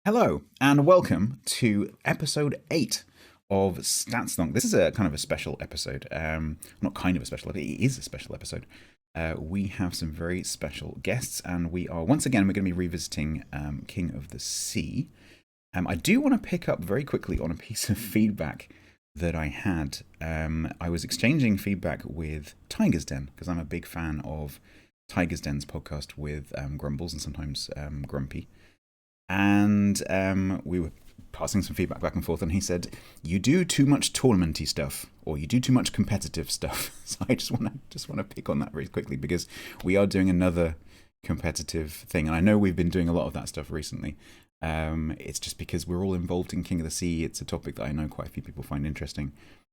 Hello, and welcome to episode 8 of StatsThonk. This is a kind of a special episode. Not kind of a special episode, it is a special episode. We have some very special guests, and we're going to be revisiting King of the Sea. I do want to pick up very quickly on a piece of feedback that I had. I was exchanging feedback with Tiger's Den, because I'm a big fan of Tiger's Den's podcast with Grumbles and sometimes Grumpy. And we were passing some feedback back and forth, and he said, "You do too much tournamenty stuff, or you do too much competitive stuff." So I just want to pick on that very quickly, because we are doing another competitive thing, and I know we've been doing a lot of that stuff recently. It's just because we're all involved in King of the Sea. It's a topic that I know quite a few people find interesting.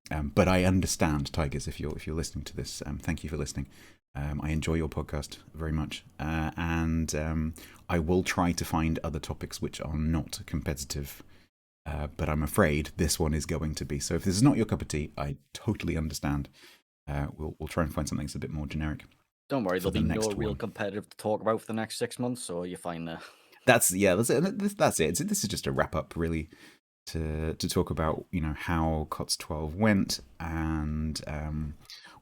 But I understand, Tigers, if you're listening to this, thank you for listening. I enjoy your podcast very much, and I will try to find other topics which are not competitive, but I'm afraid this one is going to be. So if this is not your cup of tea, I totally understand. We'll try and find something that's a bit more generic. Don't worry, there'll be no real competitive to talk about for the next 6 months, so you're fine there. That's it. This is just a wrap up, really, to talk about how KOTS 12 went, and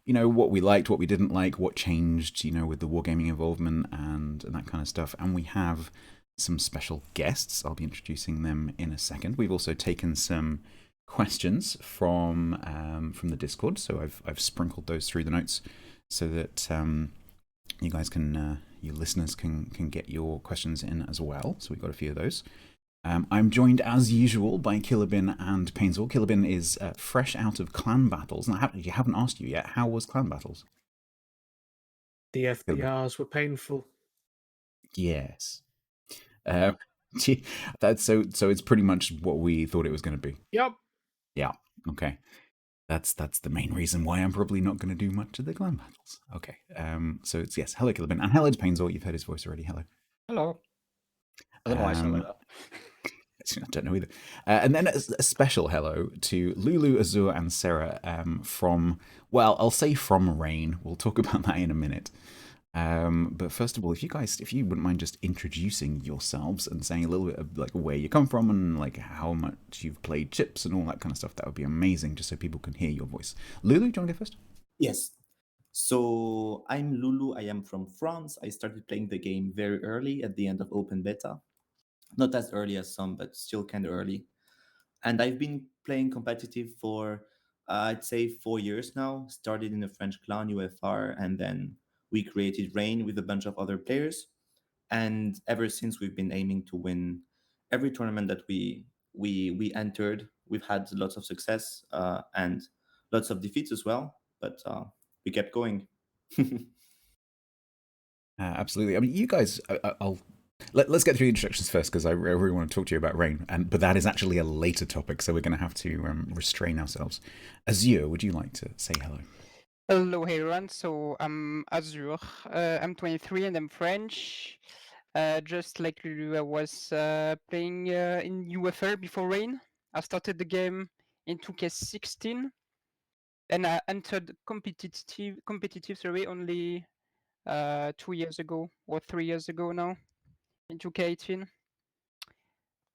what we liked, what we didn't like, what changed, with the wargaming involvement and that kind of stuff. And we have some special guests. I'll be introducing them in a second. We've also taken some questions from the Discord, so I've sprinkled those through the notes so that you guys can, you listeners can get your questions in as well. So we've got a few of those. I'm joined as usual by Killabin and Painzel. Killabin is fresh out of clan battles, and I haven't asked you yet. How was clan battles? The FDRs were painful. Yes. That's so it's pretty much what we thought it was going to be. Yep. Yeah. Okay. That's the main reason why I'm probably not going to do much of the clan battles. Okay. So it's yes. Hello, Killabin, and hello to Painzel. You've heard his voice already. Hello. Hello. I don't know why I said that. I don't know either. And then a special hello to Lulu, Azur, and Sera from Rain. We'll talk about that in a minute. But first of all, if you wouldn't mind just introducing yourselves and saying a little bit of like where you come from and like how much you've played chips and all that kind of stuff, that would be amazing, just so people can hear your voice. Lulu, do you want to go first? Yes. So I'm Lulu. I am from France. I started playing the game very early at the end of open beta. Not as early as some, but still kind of early. And I've been playing competitive for, I'd say, 4 years now. Started in a French clan, UFR, and then we created Rain with a bunch of other players. And ever since, we've been aiming to win every tournament that we entered. We've had lots of success and lots of defeats as well, but we kept going. Absolutely. I mean, you guys, let's get through the introductions first, because I really want to talk to you about Rain, but that is actually a later topic, so we're going to have to restrain ourselves. Azur, would you like to say hello? Hello everyone, so I'm Azur, I'm 23 and I'm French. Just like Lulu, I was playing in UFR before Rain. I started the game in 2K16 and I entered competitive only 2 years ago or 3 years ago now in 2K18.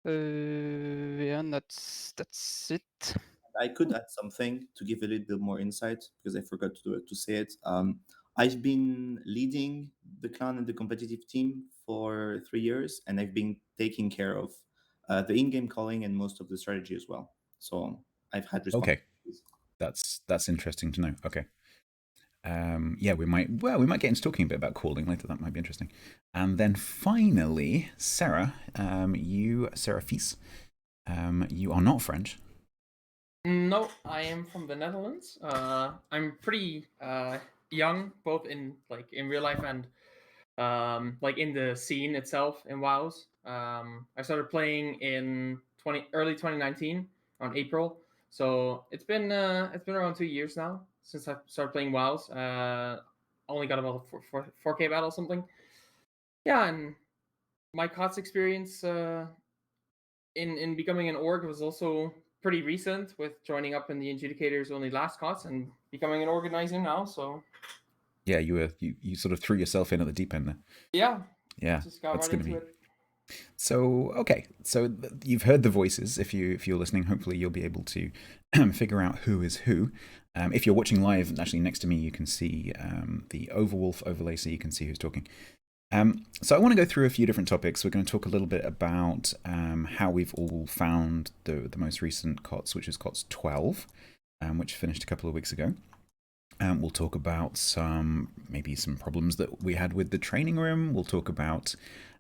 Yeah, and that's it. I could add something to give a little bit more insight, because I forgot to say it. I've been leading the clan and the competitive team for 3 years, and I've been taking care of the in-game calling and most of the strategy as well. So I've had responsibilities. Okay, that's interesting to know. Okay. Yeah, we might get into talking a bit about calling later. That might be interesting. And then finally, Sera, Sera Fies, you are not French. No, I am from the Netherlands. I'm pretty young, both in real life and in the scene itself in WoWs. I started playing in early 2019 on April, so it's been around 2 years now since I started playing WoWs. Only got about 4K battle something. Yeah, and my KOTS experience in becoming an org was also pretty recent, with joining up in the adjudicators only last KOTS and becoming an organizer now. So yeah, you sort of threw yourself in at the deep end there. Yeah, yeah, just got right into it. So okay, so you've heard the voices. If you're listening, hopefully you'll be able to figure out who is who. If you're watching live, actually next to me, you can see the Overwolf overlay, so you can see who's talking. So I want to go through a few different topics. We're going to talk a little bit about how we've all found the most recent KOTS, which is KOTS 12, which finished a couple of weeks ago. We'll talk about maybe some problems that we had with the training room. We'll talk about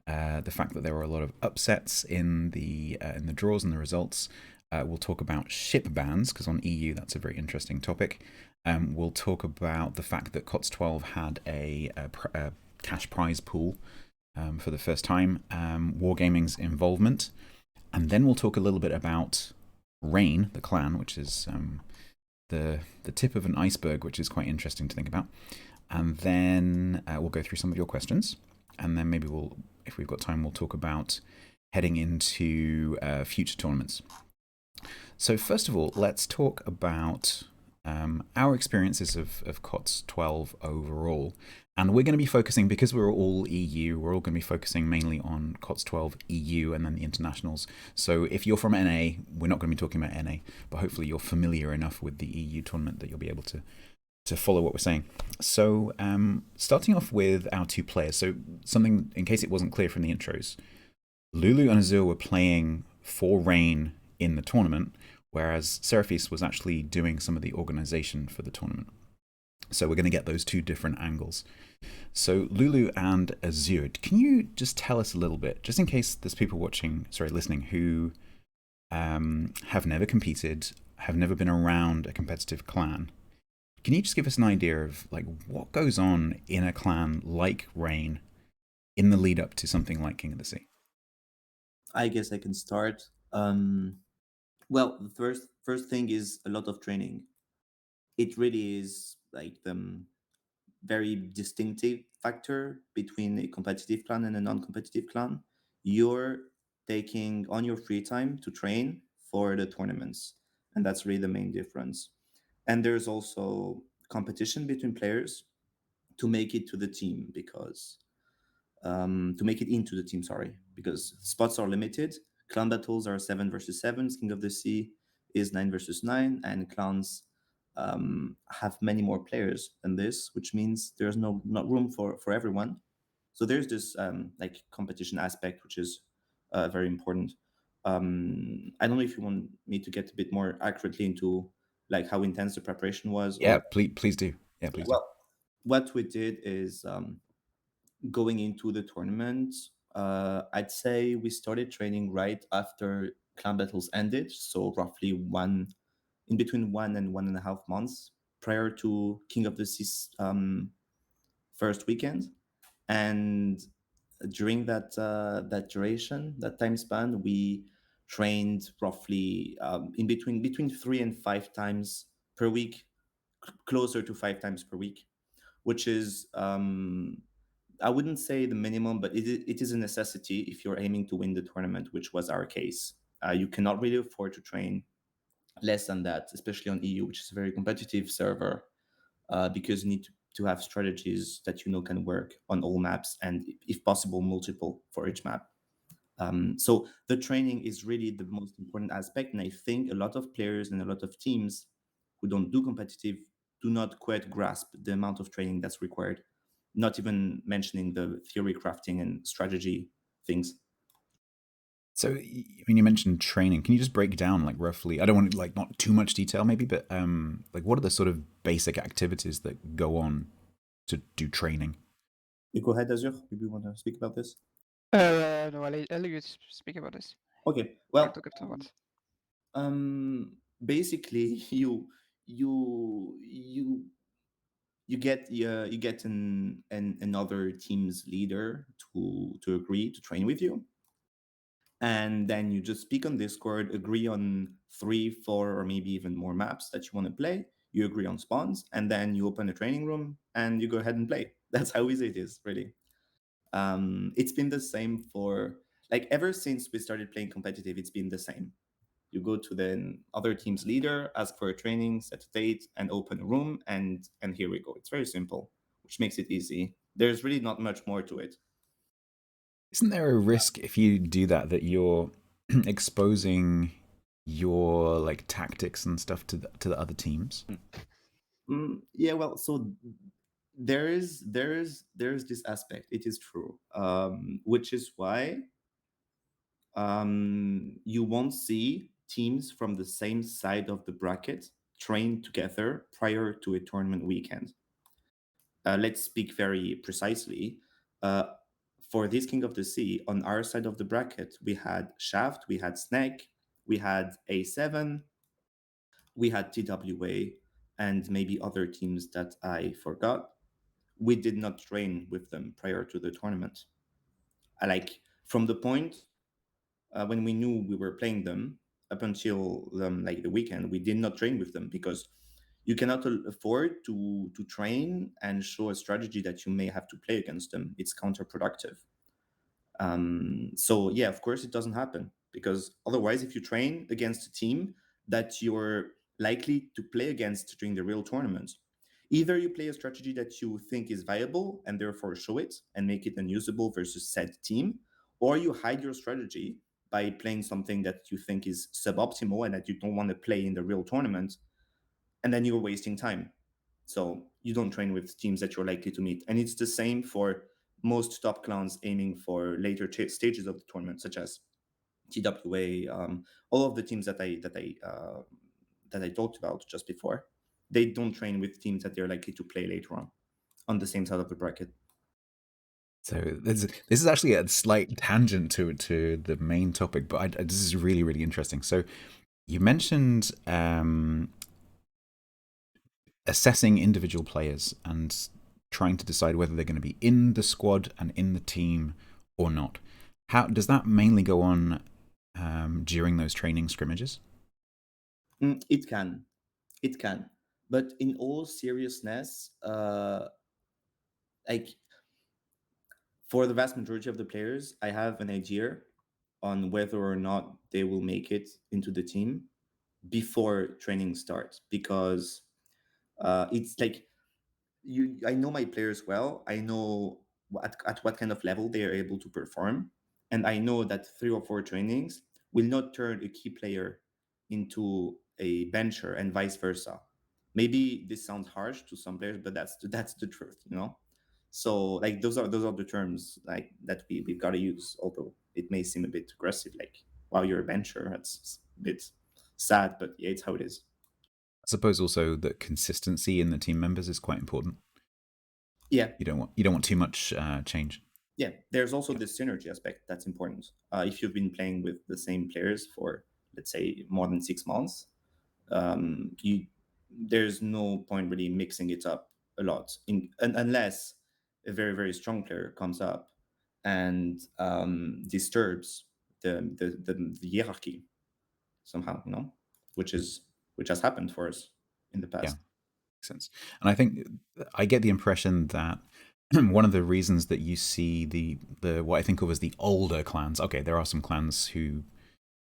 the fact that there were a lot of upsets in the draws and the results. We'll talk about ship bans, because on EU that's a very interesting topic. We'll talk about the fact that KOTS 12 had a cash prize pool for the first time, Wargaming's involvement, and then we'll talk a little bit about Rain, the clan, which is the tip of an iceberg, which is quite interesting to think about. And then we'll go through some of your questions, and then maybe we'll, if we've got time, we'll talk about heading into future tournaments. So first of all, let's talk about our experiences of KOTS 12 overall. And we're going to be focusing, because we're all EU, we're all going to be focusing mainly on KOTS 12 EU and then the internationals. So if you're from NA, we're not going to be talking about NA, but hopefully you're familiar enough with the EU tournament that you'll be able to follow what we're saying. So starting off with our two players. So something, in case it wasn't clear from the intros, Lulu and Azur were playing for Rain in the tournament, whereas Seraphis was actually doing some of the organization for the tournament. So we're going to get those two different angles. So Lulu and Azur, can you just tell us a little bit, just in case there's people listening, who have never competed, have never been around a competitive clan. Can you just give us an idea of like what goes on in a clan like Rain in the lead up to something like King of the Sea? I guess I can start. Well, the first thing is a lot of training. It really is like the very distinctive factor between a competitive clan and a non-competitive clan. You're taking on your free time to train for the tournaments, and that's really the main difference. And there's also competition between players to make it to the team, because to make it into the team, sorry, because spots are limited. Clan battles are 7 versus 7. King of the Sea is 9 versus 9, and clans have many more players than this, which means there's not room for everyone. So there's this like competition aspect, which is very important. I don't know if you want me to get a bit more accurately into like how intense the preparation was. Yeah, or... please do. Yeah, please well, what we did is going into the tournament, I'd say we started training right after clan battles ended, so roughly in between 1.5 months prior to King of the Seas first weekend. And during that duration, that time span, we trained roughly in between 3 and 5 times per week, closer to 5 times per week, which is I wouldn't say the minimum, but it is a necessity if you're aiming to win the tournament, which was our case. You cannot really afford to train less than that, especially on EU, which is a very competitive server, because you need to have strategies that can work on all maps, and if possible, multiple for each map. So the training is really the most important aspect, and I think a lot of players and a lot of teams who don't do competitive do not quite grasp the amount of training that's required, not even mentioning the theory crafting and strategy things. So, I mean, you mentioned training. Can you just break down, like, roughly? I don't want like not too much detail, maybe, but like, what are the sort of basic activities that go on to do training? You go ahead, Azur. Maybe you want to speak about this. No, I'll let you speak about this. Okay. I'll Well, talk afterwards. basically, you get another team's leader to agree to train with you, and then you just speak on Discord, agree on 3, 4, or maybe even more maps that you want to play. You agree on spawns, and then you open a training room and you go ahead and play. That's how easy it is, really. It's been the same for like ever since we started playing competitive. It's been the same. You go to the other team's leader, ask for a training, set a date, and open a room, and here we go. It's very simple, which makes it easy. There's really not much more to it. Isn't there a risk if you do that you're exposing your like tactics and stuff to the other teams? Yeah, well, so there is this aspect. It is true, which is why you won't see teams from the same side of the bracket train together prior to a tournament weekend. Let's speak very precisely. For this King of the Sea, on our side of the bracket, we had Shaft, we had Snake, we had A7, we had TWA, and maybe other teams that I forgot. We did not train with them prior to the tournament. Like from the point when we knew we were playing them up until like the weekend, we did not train with them because you cannot afford to train and show a strategy that you may have to play against them. It's counterproductive. So yeah, of course it doesn't happen, because otherwise, if you train against a team that you're likely to play against during the real tournament, either you play a strategy that you think is viable and therefore show it and make it unusable versus said team, or you hide your strategy by playing something that you think is suboptimal and that you don't want to play in the real tournament, and then you're wasting time. So you don't train with teams that you're likely to meet. And it's the same for most top clans aiming for later stages of the tournament, such as TWA, all of the teams that I talked about just before. They don't train with teams that they're likely to play later on the same side of the bracket. So this is actually a slight tangent to the main topic, but this is really, really interesting. So you mentioned assessing individual players and trying to decide whether they're going to be in the squad and in the team or not. How does that mainly go on during those training scrimmages? It can, but in all seriousness, like for the vast majority of the players, I have an idea on whether or not they will make it into the team before training starts, because it's like I know my players well. I know at what kind of level they are able to perform, and I know that 3 or 4 trainings will not turn a key player into a bencher and vice versa. Maybe this sounds harsh to some players, but that's the truth, you know. So like those are the terms like that we've got to use, although it may seem a bit aggressive, like wow, you're a bencher. That's a bit sad, but yeah, it's how it is. I suppose also that consistency in the team members is quite important. Yeah, you don't want too much change. Yeah, there's also this synergy aspect that's important. If you've been playing with the same players for, let's say, more than 6 months, there's no point really mixing it up a lot, unless a very, very strong player comes up and disturbs the hierarchy somehow, you know, which has happened for us in the past. Yeah, makes sense. And I think I get the impression that one of the reasons that you see the what I think of as the older clans. Okay, there are some clans who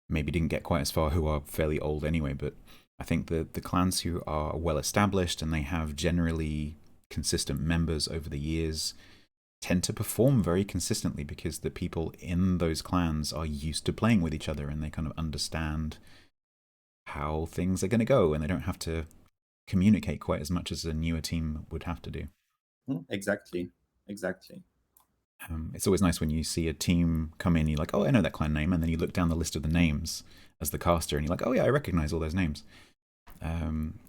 maybe didn't get quite as far, who are fairly old anyway, but I think the clans who are well established and they have generally consistent members over the years tend to perform very consistently because the people in those clans are used to playing with each other and they kind of understand how things are going to go and they don't have to communicate quite as much as a newer team would have to do. Exactly. It's always nice when you see a team come in, you're like, oh, I know that clan name, and then you look down the list of the names as the caster and you're like, oh yeah, I recognize all those names,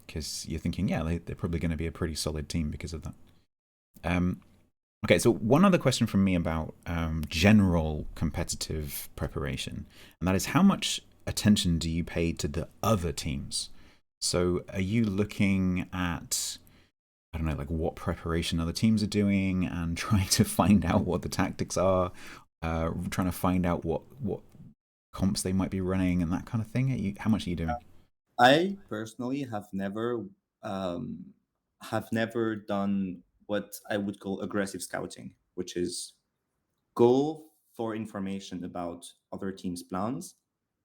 because you're thinking, yeah, they're probably going to be a pretty solid team because of that. Okay, so one other question from me about general competitive preparation, and that is, how much attention do you pay to the other teams? So are you looking at, I don't know, like what preparation other teams are doing and trying to find out what the tactics are, trying to find out what comps they might be running and that kind of thing? How much are you doing? I personally have never done what I would call aggressive scouting, which is go for information about other teams' plans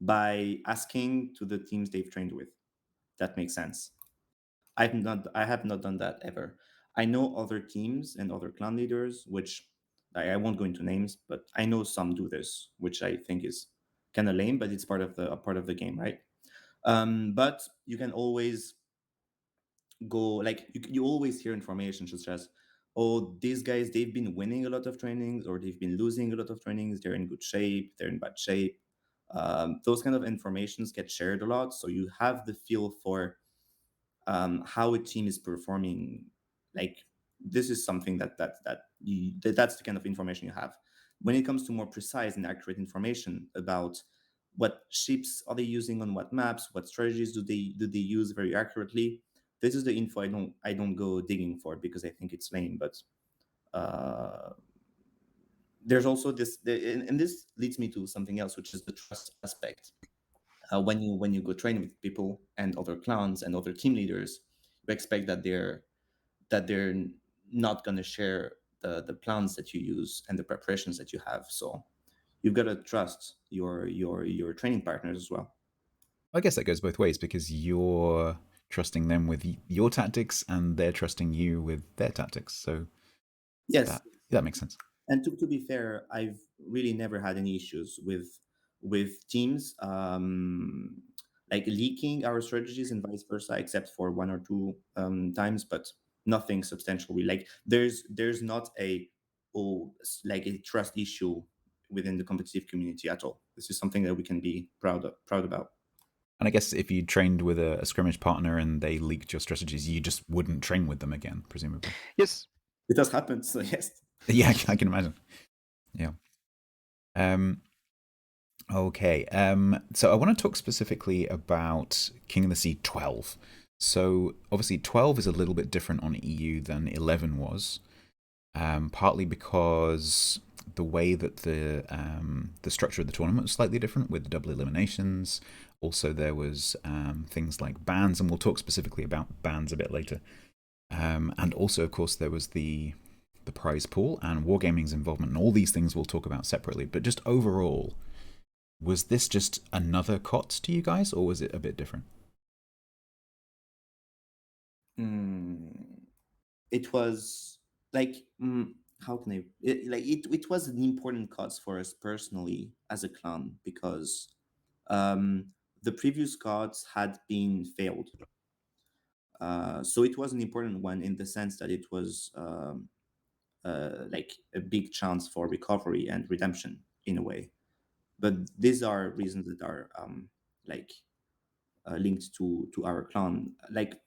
by asking to the teams they've trained with. That makes sense. I have not done that ever. I know other teams and other clan leaders which I won't go into names, but I know some do this, which I think is kind of lame, but it's part of the game, right? But you can always go, like, you always hear information such as, oh, these guys, they've been winning a lot of trainings, or they've been losing a lot of trainings, they're in good shape, they're in bad shape. Those kind of informations get shared a lot, so you have the feel for how a team is performing. Like, this is something that's the kind of information you have. When it comes to more precise and accurate information about what ships are they using on what maps, what strategies do they use very accurately, this is the info I don't go digging for, because I think it's lame. But there's also this, and this leads me to something else, which is the trust aspect. When you go train with people and other clans and other team leaders, you expect that they're not going to share the plans that you use and the preparations that you have. So you've got to trust your training partners as well. I guess that goes both ways, because you're trusting them with your tactics and they're trusting you with their tactics. So yes, that makes sense. And to be fair, I've really never had any issues with teams like leaking our strategies and vice versa, except for one or two times, but nothing substantial. Like, there's not a trust issue within the competitive community at all. This is something that we can be proud about. And I guess if you trained with a scrimmage partner and they leaked your strategies, you just wouldn't train with them again, presumably. Yes. It has happened, so yes. Yeah, I can imagine. Yeah. Okay. So I want to talk specifically about King of the Sea 12. So obviously 12 is a little bit different on EU than 11 was, partly because the way that the structure of the tournament was slightly different, with double eliminations. Also, there was things like bans, and we'll talk specifically about bans a bit later. And also, of course, there was the prize pool and Wargaming's involvement, and all these things we'll talk about separately. But just overall, was this just another KOTS to you guys, or was it a bit different? It was like, how can I? It was an important KOTS for us personally as a clan, because the previous KOTS had been failed. So it was an important one in the sense that it was like a big chance for recovery and redemption in a way. But these are reasons that are linked to our clan. Like,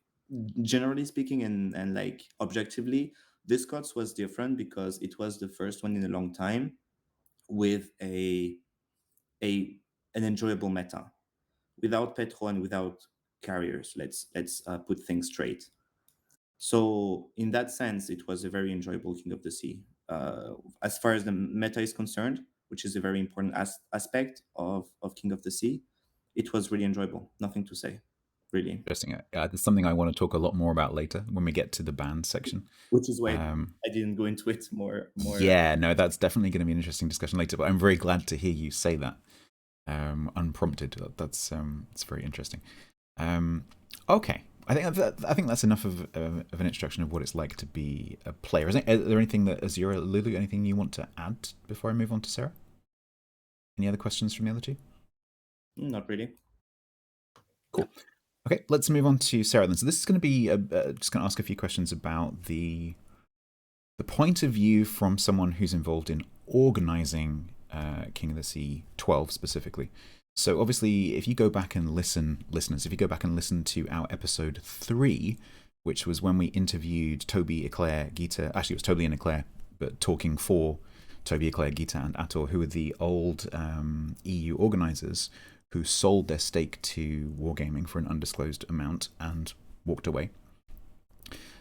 generally speaking, and like objectively, this KOTS was different because it was the first one in a long time with an enjoyable meta, without petro and without carriers. Let's put things straight. So in that sense, it was a very enjoyable King of the Sea. As far as the meta is concerned, which is a very important aspect of King of the Sea, it was really enjoyable. Nothing to say, really. Interesting. There's something I want to talk a lot more about later when we get to the band section. Which is why I didn't go into it more. Yeah, no, that's definitely going to be an interesting discussion later. But I'm very glad to hear you say that, unprompted. That's it's very interesting. Okay. I think that's enough of an introduction of what it's like to be a player. Is there anything that Azur, Lulu, anything you want to add before I move on to Sera? Any other questions from the other two? Not really. Cool. Okay, let's move on to Sera then. So this is going to be just going to ask a few questions about the point of view from someone who's involved in organizing King of the Sea 12 specifically. So obviously, if you go back and listen, listeners, if you go back and listen to our episode 3, which was when we interviewed Toby, Eclair, Gita, actually it was Toby and Eclair, but talking for Toby, Eclair, Gita and Ator, who were the old EU organizers who sold their stake to Wargaming for an undisclosed amount and walked away.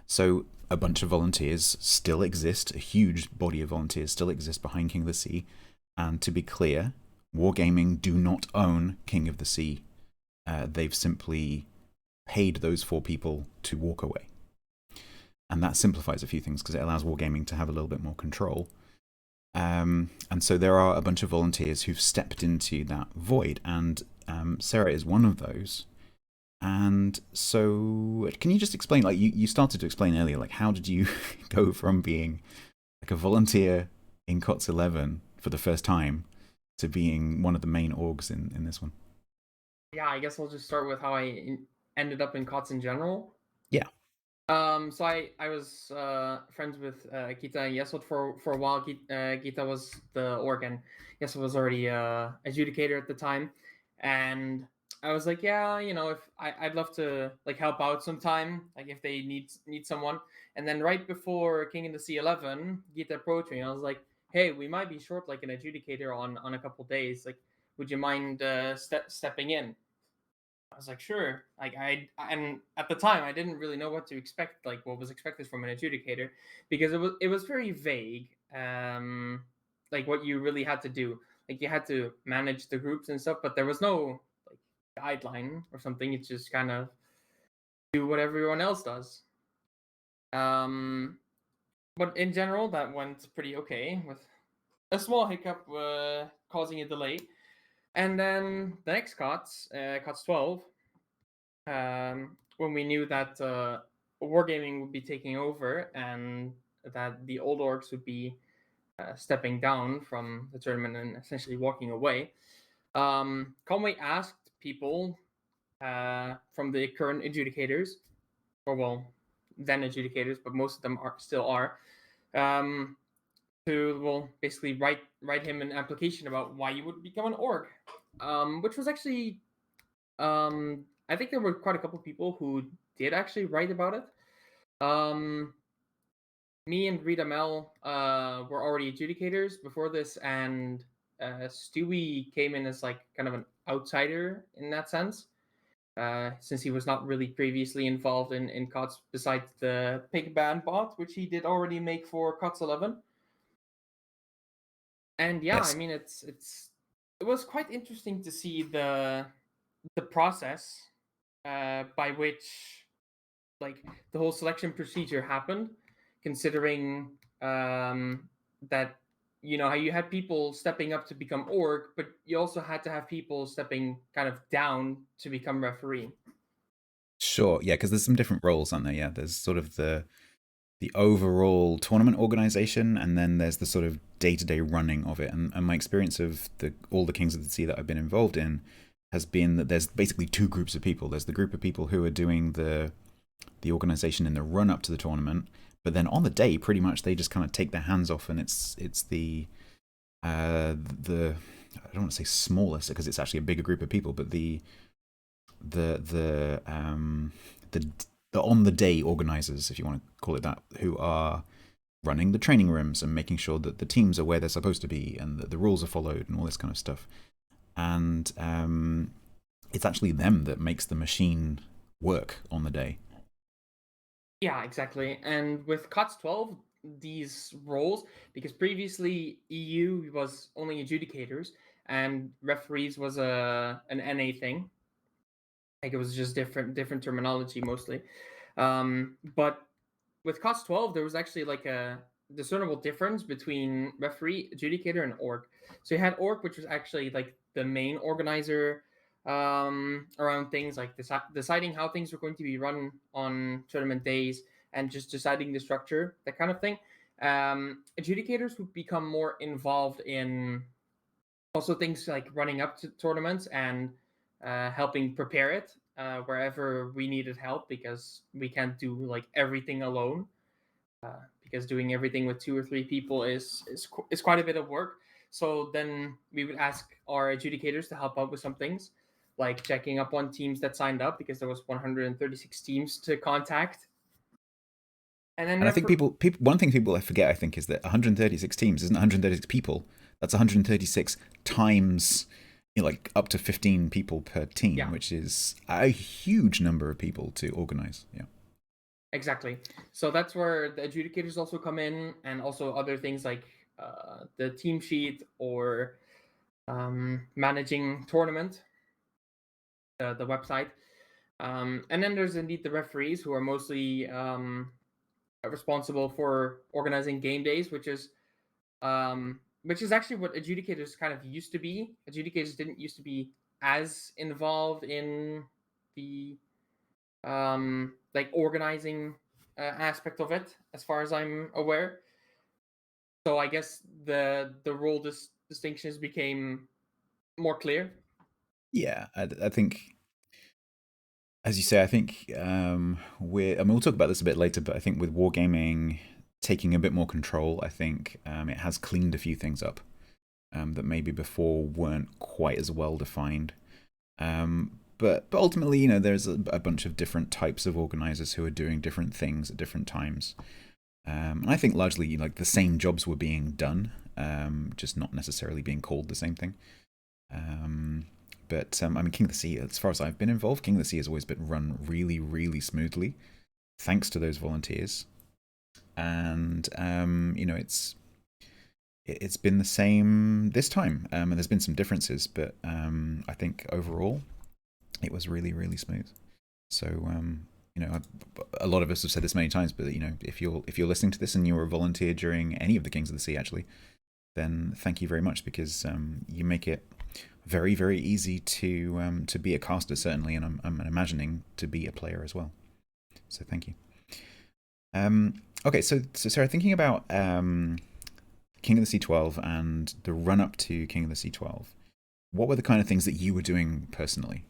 So a bunch of volunteers still exist, a huge body of volunteers still exist behind King of the Sea, and to be clear, Wargaming do not own King of the Sea. They've simply paid those 4 people to walk away. And that simplifies a few things because it allows Wargaming to have a little bit more control. And so there are a bunch of volunteers who've stepped into that void, and Sera is one of those. And so can you just explain, like you started to explain earlier, like how did you go from being like a volunteer in KOTS 11 for the first time to being one of the main orgs in this one? Yeah, I guess I'll just start with how I ended up in KOTS in general. Yeah. So I was friends with Gita and Yesod for a while. Gita was the org and Yesod was already adjudicator at the time, and I was like, yeah, if I'd love to like help out sometime, like if they need someone. And then right before King in the C11, Gita approached me and I was like, hey, we might be short like an adjudicator on a couple days. Like, would you mind stepping in? I was like, sure. Like and at the time I didn't really know what to expect, like what was expected from an adjudicator, because it was very vague. Like what you really had to do. Like you had to manage the groups and stuff, but there was no like guideline or something. It's just kind of do what everyone else does. But in general that went pretty okay, with a small hiccup causing a delay. And then the next KOTS 12, when we knew that wargaming would be taking over and that the old orgs would be stepping down from the tournament and essentially walking away, Conway asked people from the current adjudicators, or well, then adjudicators, but most of them still are, to basically write him an application about why you would become an org, which was actually I think there were quite a couple people who did actually write about it. Me and Rita Mel were already adjudicators before this, and Stewie came in as like kind of an outsider in that sense, since he was not really previously involved in KOTS besides the pig band bot, which he did already make for KOTS 11. And yeah, Yes. I mean it was quite interesting to see the process by which like the whole selection procedure happened, considering that how you had people stepping up to become org, but you also had to have people stepping kind of down to become referee. Sure, yeah, because there's some different roles, aren't there? Yeah, there's sort of the overall tournament organization, and then there's the sort of day-to-day running of it. And my experience of all the Kings of the Sea that I've been involved in has been that there's basically two groups of people. There's the group of people who are doing the organization in the run-up to the tournament, but then on the day, pretty much they just kind of take their hands off, and it's the I don't want to say smallest because it's actually a bigger group of people, but the on the day organizers, if you want to call it that, who are running the training rooms and making sure that the teams are where they're supposed to be and that the rules are followed and all this kind of stuff. And it's actually them that makes the machine work on the day. Yeah, exactly. And with KOTS 12, these roles, because previously EU was only adjudicators and referees was an NA thing. Like it was just different terminology mostly. But with KOTS 12, there was actually like a discernible difference between referee, adjudicator, and org. So you had org, which was actually like the main organizer around things like deciding how things were going to be run on tournament days and just deciding the structure, that kind of thing. Adjudicators would become more involved in also things like running up to tournaments and helping prepare it wherever we needed help, because we can't do like everything alone. Because doing everything with 2 or 3 people is quite a bit of work. So then we would ask our adjudicators to help out with some things, like checking up on teams that signed up, because there was 136 teams to contact. And I think people one thing people forget, I think, is that 136 teams isn't 136 people. That's 136 times, like up to 15 people per team, Yeah. which is a huge number of people to organize. Yeah. Exactly. So that's where the adjudicators also come in, and also other things like the team sheet or managing tournament, the website. And then there's indeed the referees, who are mostly responsible for organizing game days, which is actually what adjudicators kind of used to be. Adjudicators didn't used to be as involved in the like organizing aspect of it, as far as I'm aware. So I guess the role distinctions became more clear. Yeah, I think, as you say, I think we'll talk about this a bit later, but I think with wargaming taking a bit more control, I think it has cleaned a few things up that maybe before weren't quite as well defined. But ultimately, you know, there's a bunch of different types of organizers who are doing different things at different times. And I think largely, like, the same jobs were being done, just not necessarily being called the same thing. But I mean, King of the Sea, as far as I've been involved, King of the Sea has always been run really, really smoothly, thanks to those volunteers. And you know, it's been the same this time, and there's been some differences, but I think overall it was really, really smooth. So you know, a lot of us have said this many times, but you know, if you're listening to this and you're a volunteer during any of the Kings of the Sea, actually, then thank you very much, because you make it very, very easy to be a caster, certainly, and I'm imagining to be a player as well. So thank you. Okay, so Sera, thinking about King of the Sea 12 and the run up to King of the Sea 12, what were the kind of things that you were doing personally?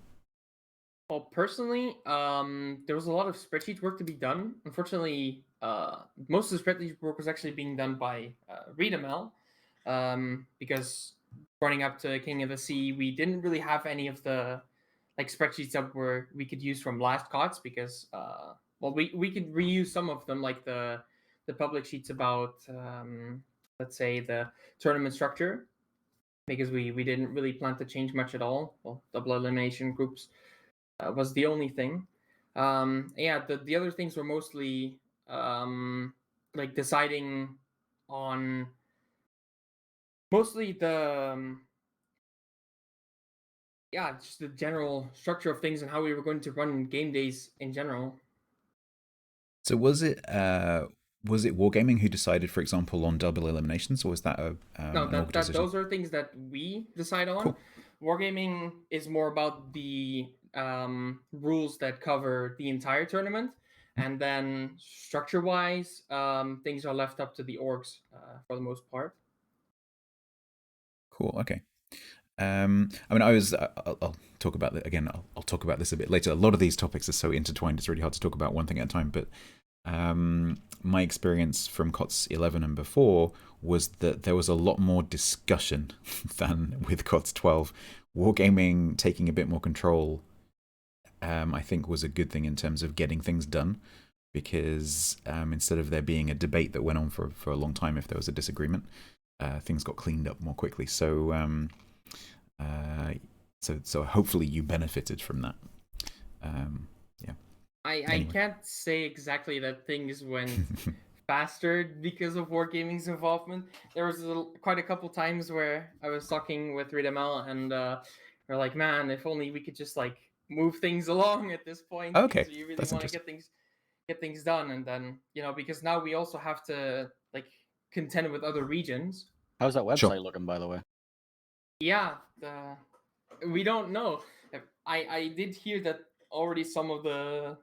Well, personally, there was a lot of spreadsheet work to be done. Unfortunately, most of the spreadsheet work was actually being done by ReadML, because running up to King of the Sea, we didn't really have any of the like spreadsheets that we could use from last KOTS, because well, we could reuse some of them, like the public sheets about let's say the tournament structure, because we didn't really plan to change much at all. Well, double elimination groups was the only thing. Yeah, the other things were mostly like deciding on mostly the yeah, just the general structure of things and how we were going to run game days in general. So was it Wargaming who decided, for example, on double eliminations, or was that No, an org decision? those are things that we decide on. Cool. Wargaming is more about the rules that cover the entire tournament, and then structure-wise, things are left up to the orgs for the most part. Cool. Okay. I mean, I'll talk about that again. I'll talk about this a bit later. A lot of these topics are so intertwined; it's really hard to talk about one thing at a time. But my experience from KOTS 11 and before was that there was a lot more discussion than with KOTS 12. Wargaming taking a bit more control, I think, was a good thing in terms of getting things done, because instead of there being a debate that went on for a long time, if there was a disagreement, things got cleaned up more quickly. So so hopefully you benefited from that. Yeah. I can't say exactly that things went faster because of Wargaming's involvement. There was quite a couple times where I was talking with ReadML, and we're like, man, if only we could just like move things along at this point. Okay, because we really that's want to get things done. And then, you know, because now we also have to like contend with other regions. How's that website Sure. looking, by the way? Yeah, we don't know. I did hear that already some of the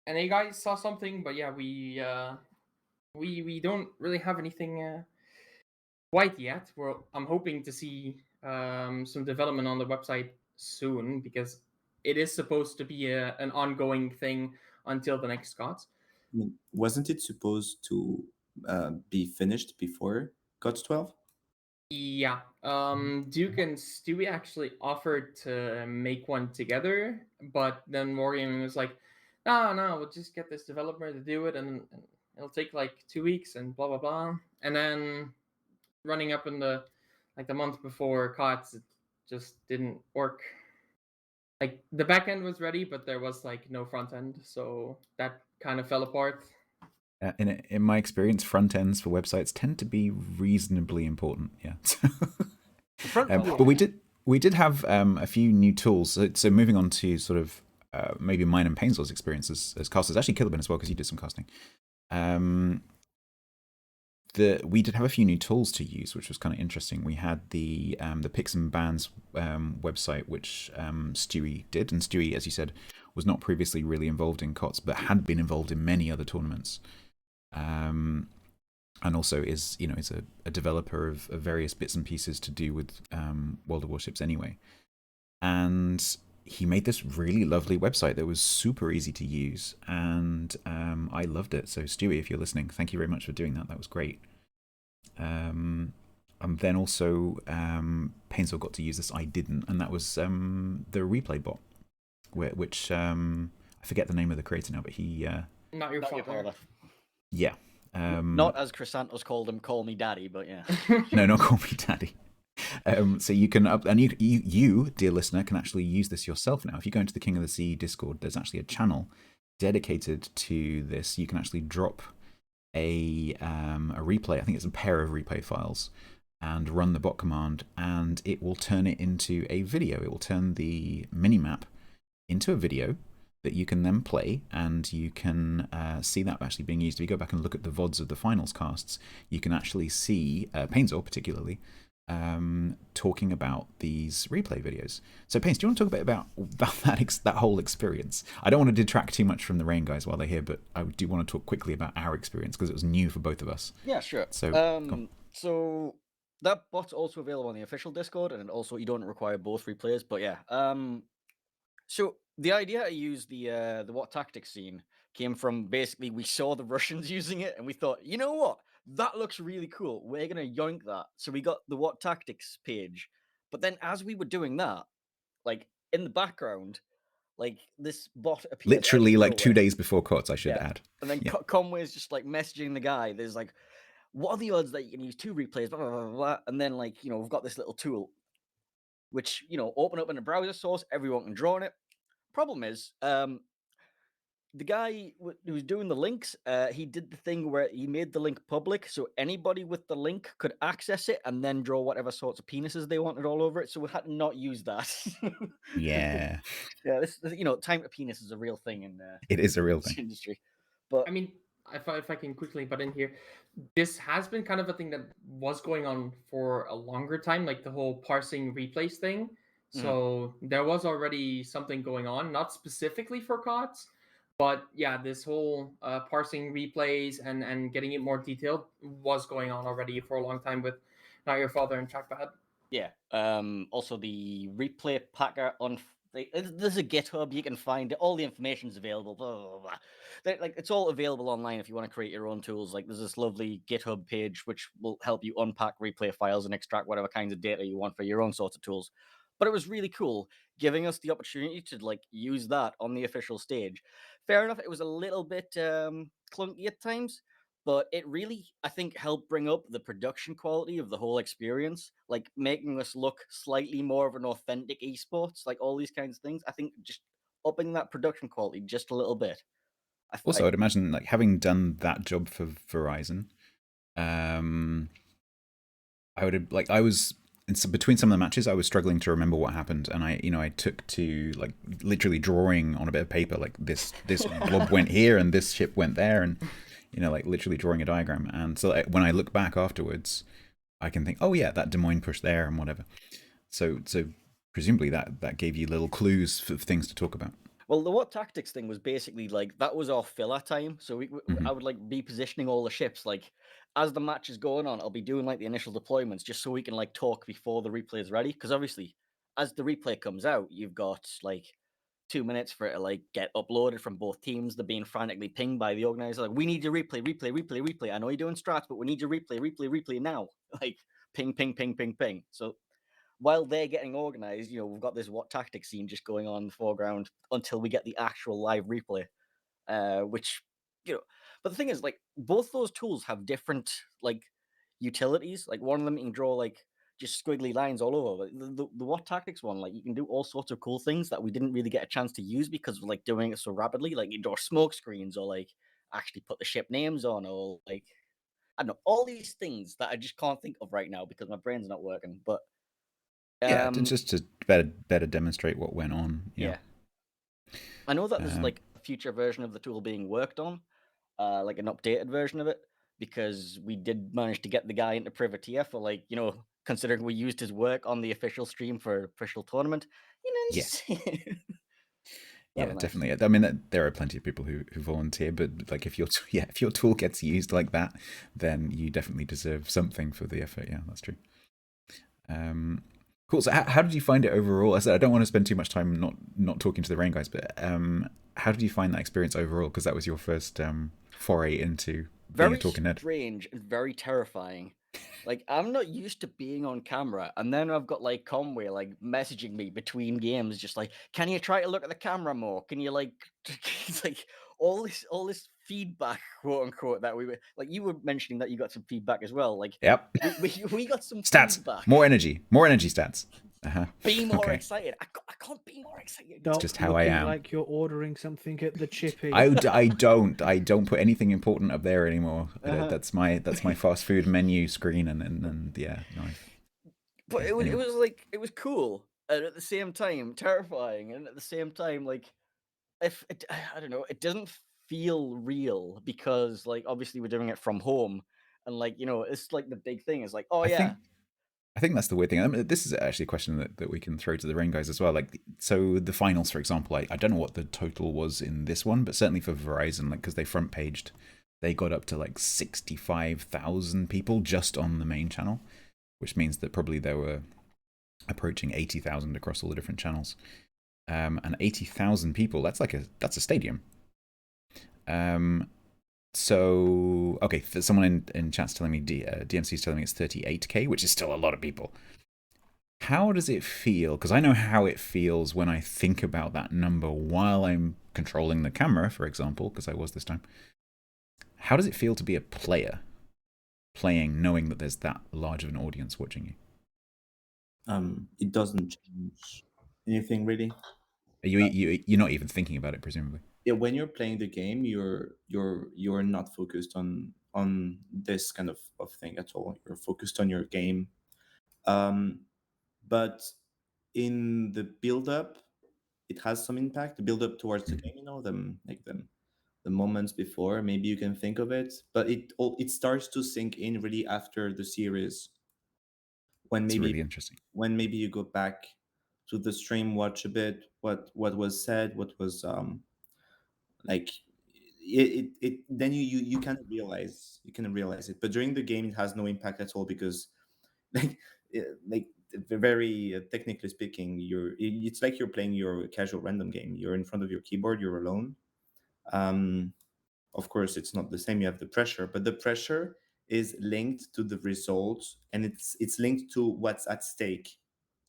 NA guys saw something, but yeah, we don't really have anything quite yet. I'm hoping to see some development on the website soon, because it is supposed to be an ongoing thing until the next KOTS. I mean, wasn't it supposed to be finished before KOTS 12? Yeah, Duke and Stewie actually offered to make one together, but then Morgan was like, no, we'll just get this developer to do it, and it'll take like 2 weeks and blah blah blah. And then running up in the month before KOTS, it just didn't work. Like the back end was ready, but there was like no front end, so that kind of fell apart. In my experience, front ends for websites tend to be reasonably important. Yeah. But we did have a few new tools. So moving on to sort of maybe mine and Painslaw's experience as casters, actually Killerman as well, because you did some casting. We did have a few new tools to use, which was kind of interesting. We had the Picks and Bans website, which Stewie did, and Stewie, as you said, was not previously really involved in KOTS, but had been involved in many other tournaments. and also is a developer of various bits and pieces to do with World of Warships anyway. And he made this really lovely website that was super easy to use, and I loved it. So Stewie, if you're listening, thank you very much for doing that. That was great. And then also Painsville got to use this. I didn't, and that was the replay bot, which I forget the name of the creator now, but he Not your father. Yeah. Not as Chrysanthos called him, call me daddy, but yeah. No, not call me daddy. So you can and you, dear listener, can actually use this yourself now. If you go into the King of the Sea Discord, there's actually a channel dedicated to this. You can actually drop a replay. I think it's a pair of replay files, and run the bot command, and it will turn it into a video. It will turn the minimap into a video that you can then play, and you can see that actually being used. If you go back and look at the VODs of the finals casts, you can actually see Painsville particularly talking about these replay videos. So Pains, do you want to talk a bit about that whole experience? I don't want to detract too much from the Rain guys while they're here, but I do want to talk quickly about our experience because it was new for both of us. Yeah, sure. So, so that bot's also available on the official Discord, and also you don't require both replays. But yeah, so the idea to use the What Tactics scene came from basically we saw the Russians using it, and we thought, you know what? That looks really cool. We're gonna yoink that. So we got the What Tactics page. But then as we were doing that, like in the background, like this bot appears literally like 2 days before KOTS, I should add. And then Conway's just like messaging the guy. There's like, what are the odds that you can use 2 replays? Blah, blah, blah, blah. And then like, we've got this little tool, which, open up in a browser source. Everyone can draw on it. Problem is, the guy who was doing the links, he did the thing where he made the link public, so anybody with the link could access it and then draw whatever sorts of penises they wanted all over it. So we had to not use that. Yeah. Yeah, this time to penis is a real thing in it is a real this thing. industry. But I mean, if I can quickly butt in here, this has been kind of a thing that was going on for a longer time, like the whole parsing replays thing. So there was already something going on, not specifically for KOTS, but yeah, this whole parsing replays and getting it more detailed was going on already for a long time with Not Your Father and Trackpad. Yeah. Also, the replay packer on there's a GitHub, you can find it. All the information's available. Blah, blah, blah. Like it's all available online if you want to create your own tools. Like there's this lovely GitHub page which will help you unpack replay files and extract whatever kinds of data you want for your own sorts of tools. But it was really cool, giving us the opportunity to like use that on the official stage. Fair enough, it was a little bit clunky at times, but it really, I think, helped bring up the production quality of the whole experience, like making us look slightly more of an authentic esports, like all these kinds of things. I think just upping that production quality just a little bit. I'd imagine like having done that job for Verizon, I would have between some of the matches, I was struggling to remember what happened, and I took to like literally drawing on a bit of paper, like this blob went here and this ship went there, and like literally drawing a diagram. And so when I look back afterwards, I can think, oh yeah, that Des Moines push there and whatever. So presumably that gave you little clues for things to talk about. Well, the What Tactics thing was basically like that was our filler time. So I would like be positioning all the ships like as the match is going on. I'll be doing like the initial deployments just so we can like talk before the replay is ready. Because obviously, as the replay comes out, you've got like 2 minutes for it to like get uploaded from both teams. They're being frantically pinged by the organizer. Like, we need your replay. I know you're doing strats, but we need your replay now. Like ping, ping, ping, ping, ping. So while they're getting organized, we've got this What Tactics scene just going on in the foreground until we get the actual live replay, which, but the thing is, like, both those tools have different, like, utilities. Like, one of them you can draw, like, just squiggly lines all over. But the What Tactics one, like, you can do all sorts of cool things that we didn't really get a chance to use because of, like, doing it so rapidly. Like, you draw smoke screens or, like, actually put the ship names on or, like, I don't know, all these things that I just can't think of right now because my brain's not working. But yeah, just to better demonstrate what went on. Yeah. I know that there's like a future version of the tool being worked on, like an updated version of it, because we did manage to get the guy into privateer for like, considering we used his work on the official stream for official tournament. Yes. Yeah, Nice. definitely. I mean, there are plenty of people who volunteer, but like if your tool gets used like that, then you definitely deserve something for the effort. Yeah, that's true. Cool. So how did you find it overall? I said I don't want to spend too much time not talking to the rain guys, but how did you find that experience overall? Because that was your first foray into being a talking head. Very strange and very terrifying. Like, I'm not used to being on camera, and then I've got like Conway like messaging me between games, just like, "Can you try to look at the camera more? Can you like?" It's like all this feedback, quote unquote, that we were like. You were mentioning that you got some feedback as well. Like, Yep. we got some Stats. feedback. More energy stats. Be more Okay. excited. I can't be more excited. Stop just how I looking am. like you're ordering something at the chippy. I don't put anything important up there anymore. That's my fast food menu screen, and yeah, no. But Okay, anyway. it was cool, and at the same time terrifying, and at the same time like, if it, I don't know, it doesn't feel real because like obviously we're doing it from home, and like, you know, it's like the big thing is like, oh yeah, I think that's the weird thing. I mean, this is actually a question that we can throw to the rain guys as well. Like, so the finals, for example, I don't know what the total was in this one, but certainly for Verizon, like, because they front paged, they got up to like 65,000 people just on the main channel, which means that probably there were approaching 80,000 across all the different channels. And 80,000 people, that's a stadium. So, okay, someone in chat's telling me, DMC's telling me it's 38k, which is still a lot of people. How does it feel? Because I know how it feels when I think about that number while I'm controlling the camera, for example, because I was this time. How does it feel to be a player playing, knowing that there's that large of an audience watching you? It doesn't change anything really. You're not even thinking about it, presumably. Yeah, when you're playing the game, you're not focused on this kind of thing at all. You're focused on your game. But in the build up, it has some impact. The build up towards the game, you know, the moments before, maybe you can think of it, but it starts to sink in really after the series. It's really interesting. When maybe you go back to the stream, watch a bit what was said, what was like it then you kind of realize it, but during the game it has no impact at all because like like very technically speaking, it's like you're playing your casual random game. You're in front of your keyboard, you're alone. Of course it's not the same, you have the pressure, but the pressure is linked to the results, and it's linked to what's at stake,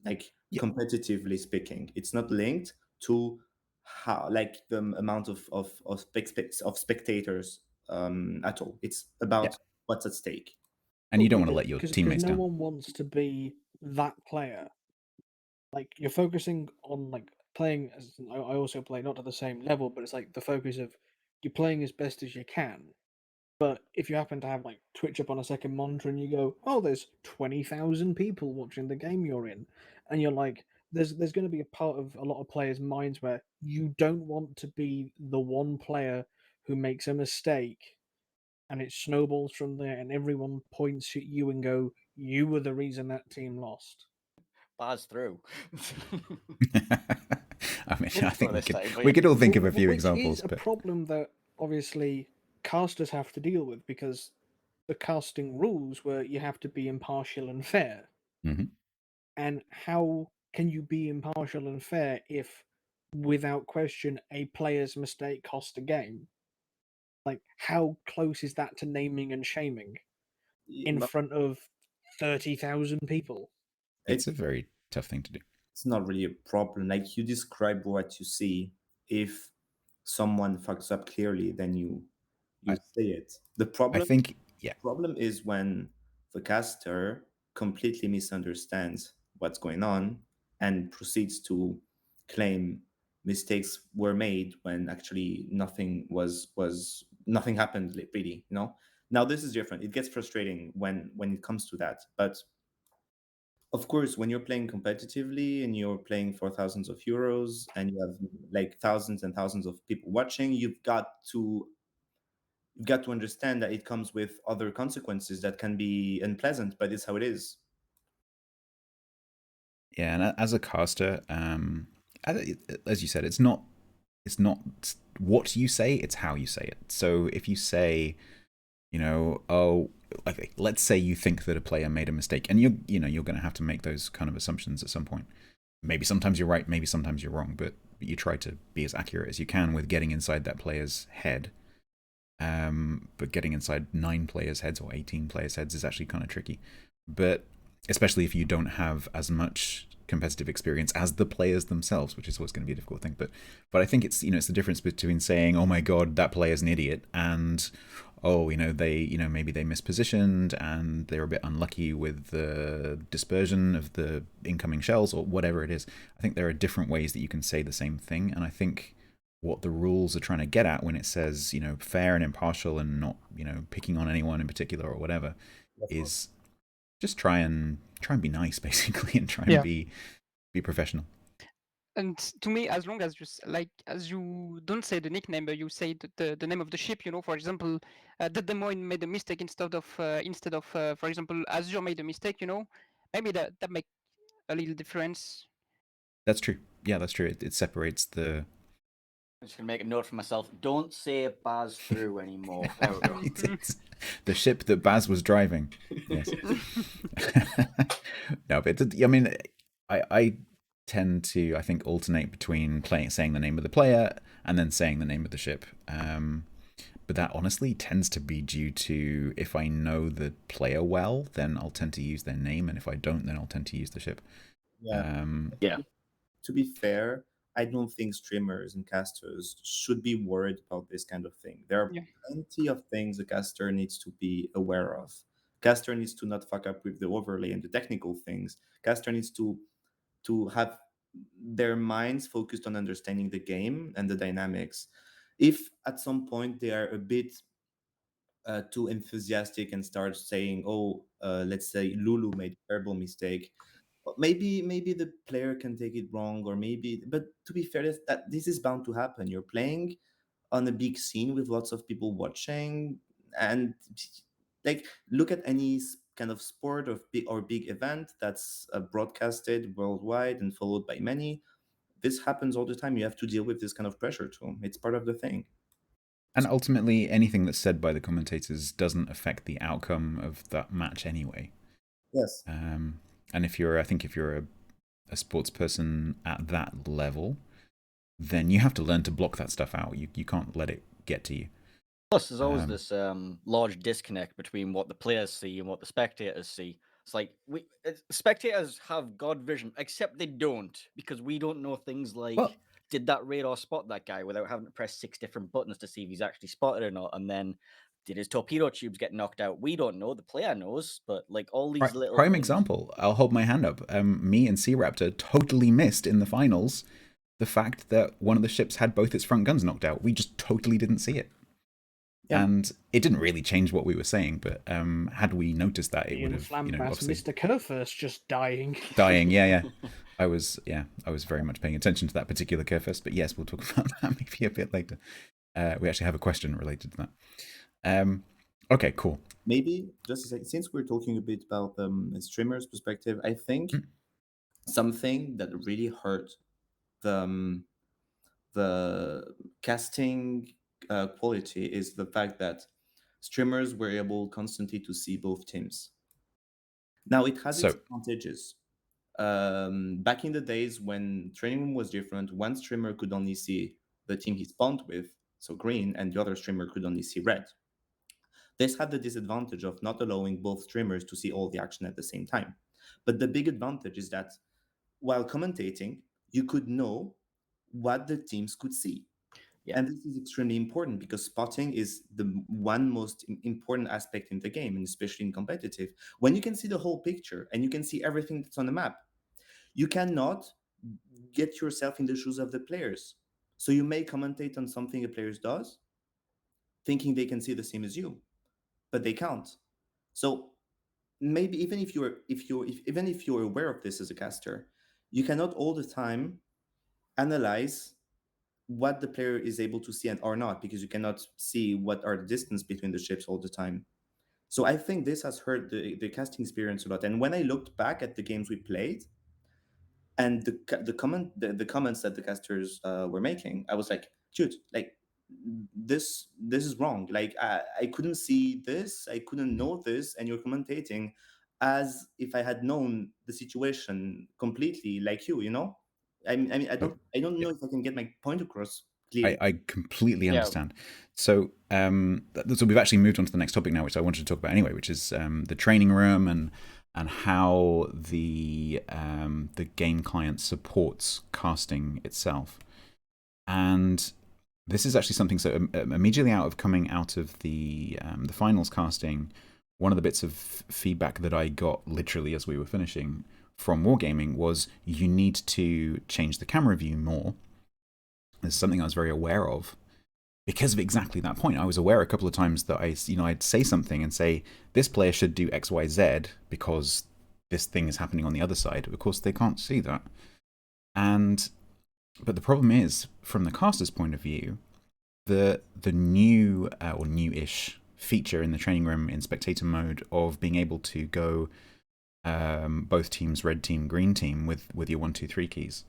like competitively speaking. It's not linked to how, like, the amount of spectators at all. It's about what's at stake. And you don't want to let your teammates no down. one wants to be that player. Like, you're focusing on like playing. I also play not to the same level, but it's like the focus of you're playing as best as you can. But if you happen to have like Twitch up on a second monitor and you go, oh, there's 20,000 people watching the game you're in, and you're like, there's going to be a part of a lot of players' minds where you don't want to be the one player who makes a mistake, and it snowballs from there, and everyone points at you and go, you were the reason that team lost. bars through. I mean, I think we could all think of a few examples. Which is a problem that obviously casters have to deal with, because the casting rules were you have to be impartial and fair. Mm-hmm. And how can you be impartial and fair if, without question, a player's mistake cost a game? Like, how close is that to naming and shaming in front of 30,000 people? It's a very tough thing to do. It's not really a problem. Like, you describe what you see. If someone fucks up clearly, then you say it. The problem, problem is when the caster completely misunderstands what's going on and proceeds to claim mistakes were made when actually nothing happened, really, you know. Now this is different. It gets frustrating when it comes to that, but of course, when you're playing competitively and you're playing for thousands of euros and you have like thousands and thousands of people watching, you've got to understand that it comes with other consequences that can be unpleasant, but it's how it is. Yeah, and as a caster, as you said, it's not it's not what you say, it's how you say it. So if you say, oh, like let's say you think that a player made a mistake, and you're going to have to make those kind of assumptions at some point. Maybe sometimes you're right, maybe sometimes you're wrong, but you try to be as accurate as you can with getting inside that player's head. But getting inside 9 players' heads or 18 players' heads is actually kind of tricky. But especially if you don't have as much competitive experience as the players themselves, which is always going to be a difficult thing. But I think it's it's the difference between saying, "Oh my God, that player's an idiot," and they maybe they mispositioned and they're a bit unlucky with the dispersion of the incoming shells or whatever it is. I think there are different ways that you can say the same thing, and I think what the rules are trying to get at when it says fair and impartial and not picking on anyone in particular or whatever is just try and be nice basically, and try and be professional. And to me, as long as as you don't say the nickname, but you say the name of the ship, for example, the Des made a mistake instead of for example, Azur made a mistake, maybe that make a little difference. That's true. Yeah, that's true. It separates the. I'm just gonna make a note for myself. Don't say Baz through anymore. There we go. The ship that Baz was driving. Yes. No, but I mean, I tend to, I think, alternate between saying the name of the player and then saying the name of the ship. But that honestly tends to be due to, if I know the player well, then I'll tend to use their name, and if I don't, then I'll tend to use the ship. Yeah. Yeah. To be fair, I don't think streamers and casters should be worried about this kind of thing. There are plenty of things a caster needs to be aware of. Caster needs to not fuck up with the overlay and the technical things. Caster needs to have their minds focused on understanding the game and the dynamics. If at some point they are a bit too enthusiastic and start saying, "Oh, let's say Lulu made a terrible mistake," maybe the player can take it wrong, or maybe. But to be fair, that this is bound to happen. You're playing on a big scene with lots of people watching, and like look at any kind of sport or big event that's broadcasted worldwide and followed by many. This happens all the time. You have to deal with this kind of pressure too. It's part of the thing. And ultimately, anything that's said by the commentators doesn't affect the outcome of that match anyway. Yes. And if you're a sports person at that level, then you have to learn to block that stuff out. You can't let it get to you. Plus, there's always this large disconnect between what the players see and what the spectators see. It's like spectators have God vision, except they don't, because we don't know things like, did that radar spot that guy without having to press 6 different buttons to see if he's actually spotted or not? And then, did his torpedo tubes get knocked out? We don't know. The player knows, but like all these little prime things. example, I'll hold my hand up. Me and Sea Raptor totally missed in the finals the fact that one of the ships had both its front guns knocked out. We just totally didn't see it. Yeah. And it didn't really change what we were saying, but had we noticed that, it would have, obviously... Mr. Kerfurst just dying. Yeah. I was very much paying attention to that particular Kerfurst, but yes, we'll talk about that maybe a bit later. We actually have a question related to that. Okay, cool. Maybe just since we're talking a bit about a streamer's perspective, I think something that really hurt the casting quality is the fact that streamers were able constantly to see both teams. Now it has its advantages. Back in the days when training room was different, one streamer could only see the team he spawned with, so green, and the other streamer could only see red. This had the disadvantage of not allowing both streamers to see all the action at the same time. But the big advantage is that while commentating, you could know what the teams could see. Yeah. And this is extremely important because spotting is the one most important aspect in the game, and especially in competitive. When you can see the whole picture and you can see everything that's on the map, you cannot get yourself in the shoes of the players. So you may commentate on something a player does, thinking they can see the same as you, but they can't. So maybe even if you're aware of this as a caster, you cannot all the time analyze what the player is able to see and or not, because you cannot see what are the distance between the ships all the time. So I think this has hurt the casting experience a lot. And when I looked back at the games we played, And the comments that the casters were making, I was like, dude, like this is wrong. Like I couldn't see this, I couldn't know this, and you're commentating as if I had known the situation completely, like you know. I don't know if I can get my point across clearly. I completely Yeah. understand. So, so we've actually moved on to the next topic now, which I wanted to talk about anyway, which is the training room and how the game client supports casting itself. And this is actually something. So immediately coming out of the finals casting, one of the bits of feedback that I got literally as we were finishing from Wargaming was you need to change the camera view more. This is something I was very aware of because of exactly that point. I was aware a couple of times that I'd say something and say this player should do X, Y, Z because this thing is happening on the other side. Of course, they can't see that. But the problem is, from the caster's point of view, the new or new-ish feature in the training room in spectator mode of being able to go both teams, red team, green team, with your 1, 2, 3 keys.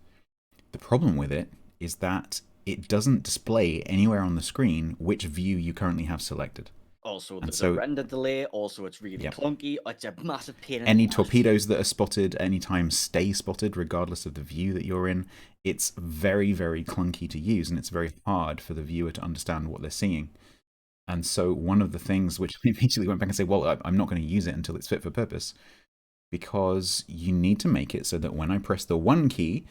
The problem with it is that it doesn't display anywhere on the screen which view you currently have selected. Also, there's a render delay. Also, it's really clunky. It's a massive pain in the Any ass. torpedoes that are spotted anytime stay spotted, regardless of the view that you're in. It's very, very clunky to use, and it's very hard for the viewer to understand what they're seeing. And so one of the things which I immediately went back and said, well, I'm not going to use it until it's fit for purpose, because you need to make it so that when I press the 1 key,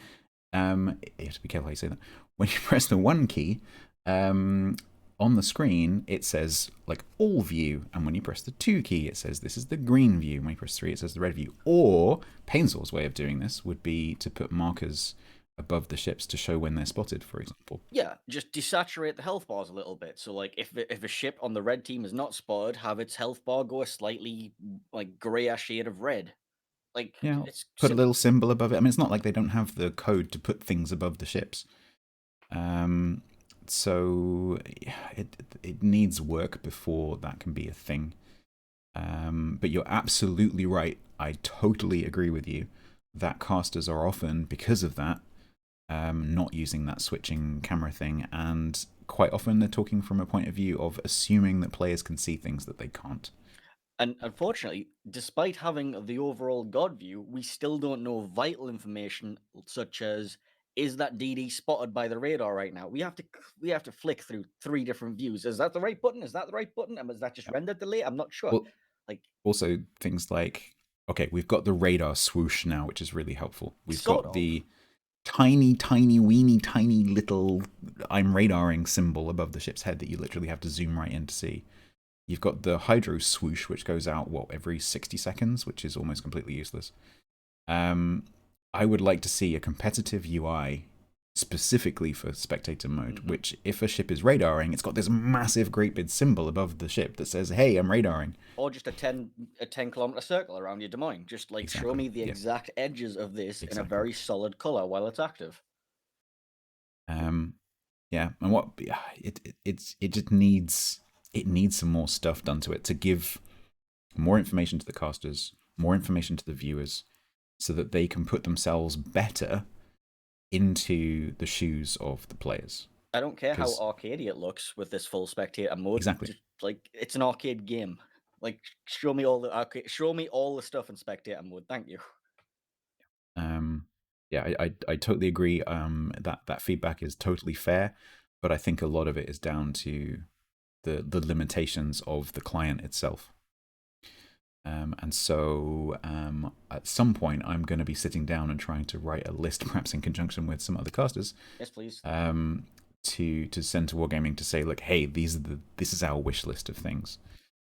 you have to be careful how you say that. When you press the 1 key, on the screen, it says like all view. And when you press the 2 key, it says this is the green view. When you press 3, it says the red view. Or Painsor's way of doing this would be to put markers above the ships to show when they're spotted, for example. Yeah, just desaturate the health bars a little bit. So like if a ship on the red team is not spotted, have its health bar go a slightly like grayish shade of red. Like it's put a little symbol above it. I mean, it's not like they don't have the code to put things above the ships. So it needs work before that can be a thing. But you're absolutely right. I totally agree with you that casters are often, because of that, not using that switching camera thing, and quite often they're talking from a point of view of assuming that players can see things that they can't. And unfortunately, despite having the overall God view, we still don't know vital information such as, is that DD spotted by the radar right now? We have to flick through 3 different views. Is that the right button? Is that the right button? And is that just render delay? I'm not sure. Well, also things like, okay, we've got the radar swoosh now, which is really helpful. We've got the tiny, weeny, tiny little I'm radaring symbol above the ship's head that you literally have to zoom right in to see. You've got the hydro swoosh, which goes out, every 60 seconds, which is almost completely useless. I would like to see a competitive UI specifically for spectator mode, which if a ship is radaring, it's got this massive great big symbol above the ship that says, hey, I'm radaring. Or just a 10 kilometer circle around your domain. Just like show me the exact edges of this in a very solid color while it's active. Yeah, and it just needs some more stuff done to it to give more information to the casters, more information to the viewers, so that they can put themselves better into the shoes of the players. I don't care how arcadey it looks with this full spectator mode. Exactly. Just, like, it's an arcade game. Like, show me all the stuff in spectator mode. Thank you. Yeah, I totally agree. That feedback is totally fair, but I think a lot of it is down to the limitations of the client itself. And so at some point, I'm going to be sitting down and trying to write a list, perhaps in conjunction with some other casters. Yes, please. To send to Wargaming to say, look, hey, this is our wish list of things,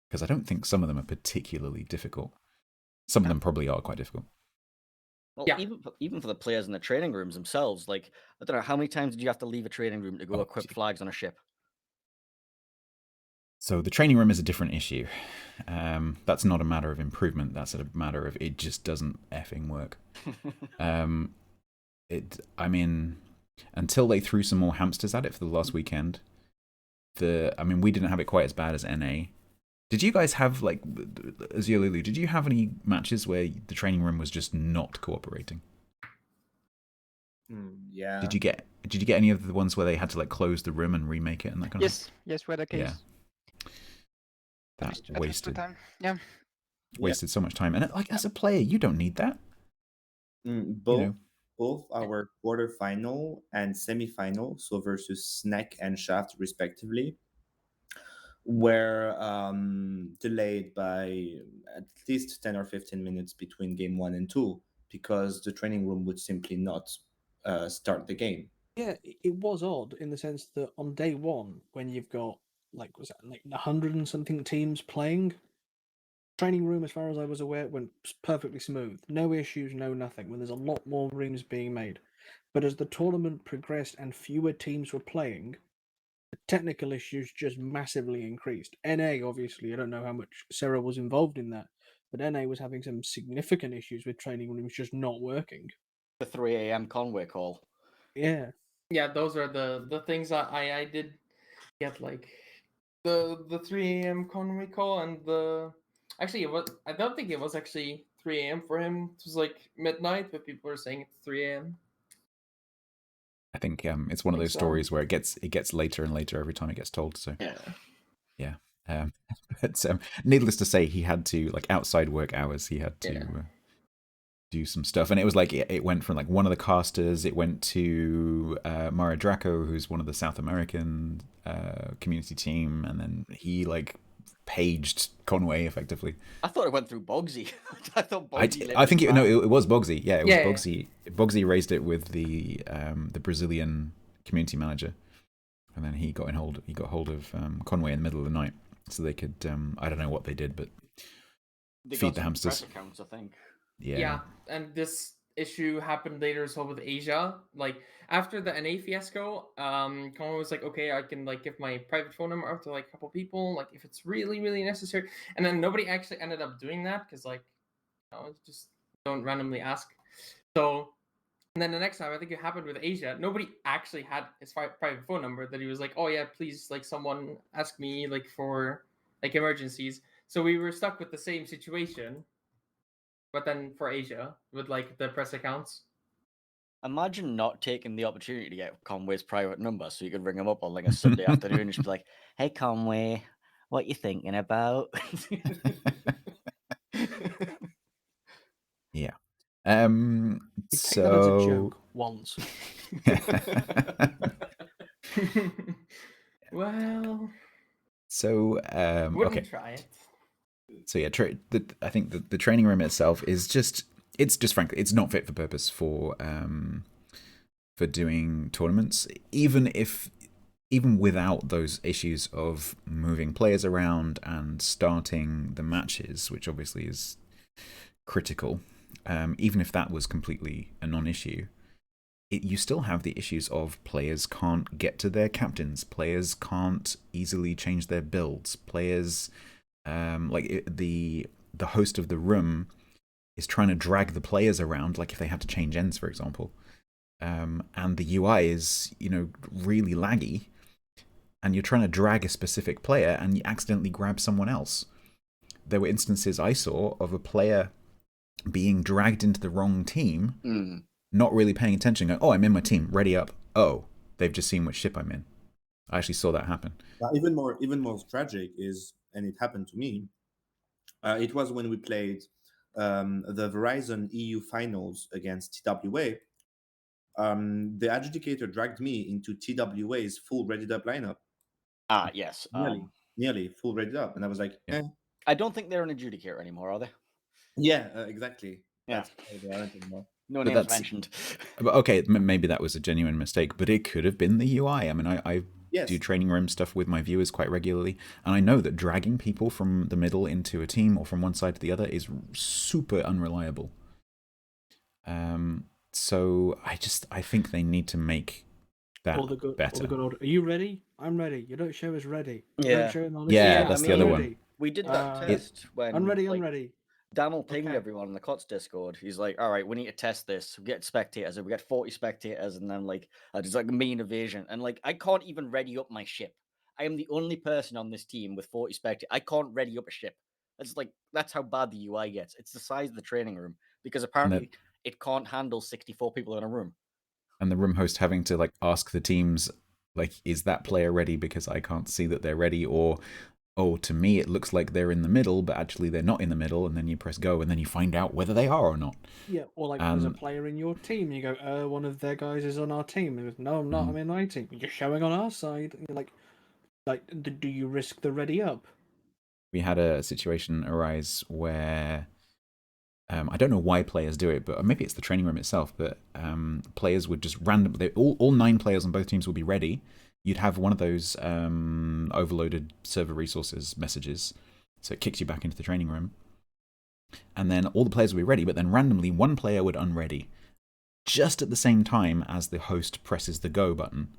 because I don't think some of them are particularly difficult. Some of them probably are quite difficult. Well, even for the players in the training rooms themselves, like, I don't know, how many times did you have to leave a training room to go equip flags on a ship? So the training room is a different issue. That's not a matter of improvement. That's a matter of it just doesn't effing work. Until they threw some more hamsters at it for the last weekend, we didn't have it quite as bad as NA. Did you guys have, like, Azur, Lulu, did you have any matches where the training room was just not cooperating? Yeah. Did you get any of the ones where they had to like close the room and remake it and that kind of stuff? Yes, were the case. Yeah. That At least 2 wasted time. Yeah. wasted so much time. And like as a player, you don't need that. Both our quarterfinal and semifinal, so versus Snack and Shaft respectively, were delayed by at least 10 or 15 minutes between game 1 and 2 because the training room would simply not start the game. Yeah, it was odd in the sense that on day one, when you've got like 100 and something teams playing, training room, as far as I was aware, went perfectly smooth. No issues, no nothing. When there's a lot more rooms being made, but as the tournament progressed and fewer teams were playing, the technical issues just massively increased. NA, obviously, I don't know how much Sera was involved in that, but NA was having some significant issues with training rooms just not working. The 3 a.m. Conway call. Yeah. Yeah, those are the things that I did get, like the 3 a.m. Conway call, and actually I don't think it was actually 3 a.m. for him. It was like midnight, but people were saying it's 3 a.m. I think it's one of Think those so. stories where it gets later and later every time it gets told. So Yeah. but needless to say, he had to, like, outside work hours, he had to do some stuff, and it was like it went from like one of the casters, it went to Mara Draco, who's one of the South American community team, and then he like paged Conway effectively. I thought it went through Bogsy. I thought Bogsy. I think it was Bogsy. Yeah, it was Yeah, Bogsy. Bogsy raised it with the Brazilian community manager, and then he got hold of Conway in the middle of the night, so they could I don't know what they did, but They feed got the some hamsters. press accounts, I think. Yeah, and this issue happened later as well with Asia. Like after the NA fiasco, Conway was like, okay, I can like give my private phone number out to like a couple people, like if it's really, really necessary. And then nobody actually ended up doing that because like, just don't randomly ask. So, and then the next time, I think it happened with Asia, nobody actually had his private phone number that he was like, oh yeah, please, like someone ask me like for like emergencies. So we were stuck with the same situation, but then for Asia with like the press accounts. Imagine not taking the opportunity to get Conway's private number so you could ring him up on like a Sunday afternoon and just be like, hey Conway, what you thinking about? Yeah. You take that as a So joke once. Well, so wouldn't okay. try it. So yeah, I think the training room itself is just frankly, it's not fit for purpose for doing tournaments, even without those issues of moving players around and starting the matches, which obviously is critical. Even if that was completely a non-issue, you still have the issues of players can't get to their captains, players can't easily change their builds, players the host of the room is trying to drag the players around, like if they have to change ends, for example, and the UI is really laggy, and you're trying to drag a specific player and you accidentally grab someone else. There were instances I saw of a player being dragged into the wrong team, not really paying attention, going, oh, I'm in my team, ready up. Oh, they've just seen which ship I'm in. I actually saw that happen. Even more tragic is, and it happened to me, it was when we played the Verizon EU finals against TWA. The adjudicator dragged me into TWA's full readied up lineup. Yes. Nearly full readied up. And I was like, I don't think they're an adjudicator anymore, are they? Yeah, exactly. Yeah. That's why they aren't anymore. No But names mentioned. But okay, maybe that was a genuine mistake, but it could have been the UI. I mean, I do training room stuff with my viewers quite regularly, and I know that dragging people from the middle into a team or from one side to the other is super unreliable. So I think they need to make that better. Are you ready? I'm ready. You don't show us ready. Yeah. Don't show us on Yeah, this that's team. the other I'm one. ready. We did that test when I'm ready. I'm ready. Daniel pinged Okay. everyone in the KOTS Discord. He's like, all right, we need to test this. We get spectators, and we get 40 spectators, and then like there's like a mean evasion. And like I can't even ready up my ship. I am the only person on this team with 40 spectators. I can't ready up a ship. That's how bad the UI gets. It's the size of the training room, because apparently it can't handle 64 people in a room. And the room host having to like ask the teams, like, is that player ready because I can't see that they're ready, or oh, to me it looks like they're in the middle, but actually they're not in the middle, and then you press go, and then you find out whether they are or not. Yeah, or like there's a player in your team, you go, one of their guys is on our team. And he goes, no, I'm not. I'm in my team. You're showing on our side. You're like, do you risk the ready up? We had a situation arise where I don't know why players do it, but maybe it's the training room itself. But players would just randomly, all 9 players on both teams would be ready. You'd have one of those overloaded server resources messages, so it kicks you back into the training room. And then all the players would be ready, but then randomly one player would unready, just at the same time as the host presses the go button.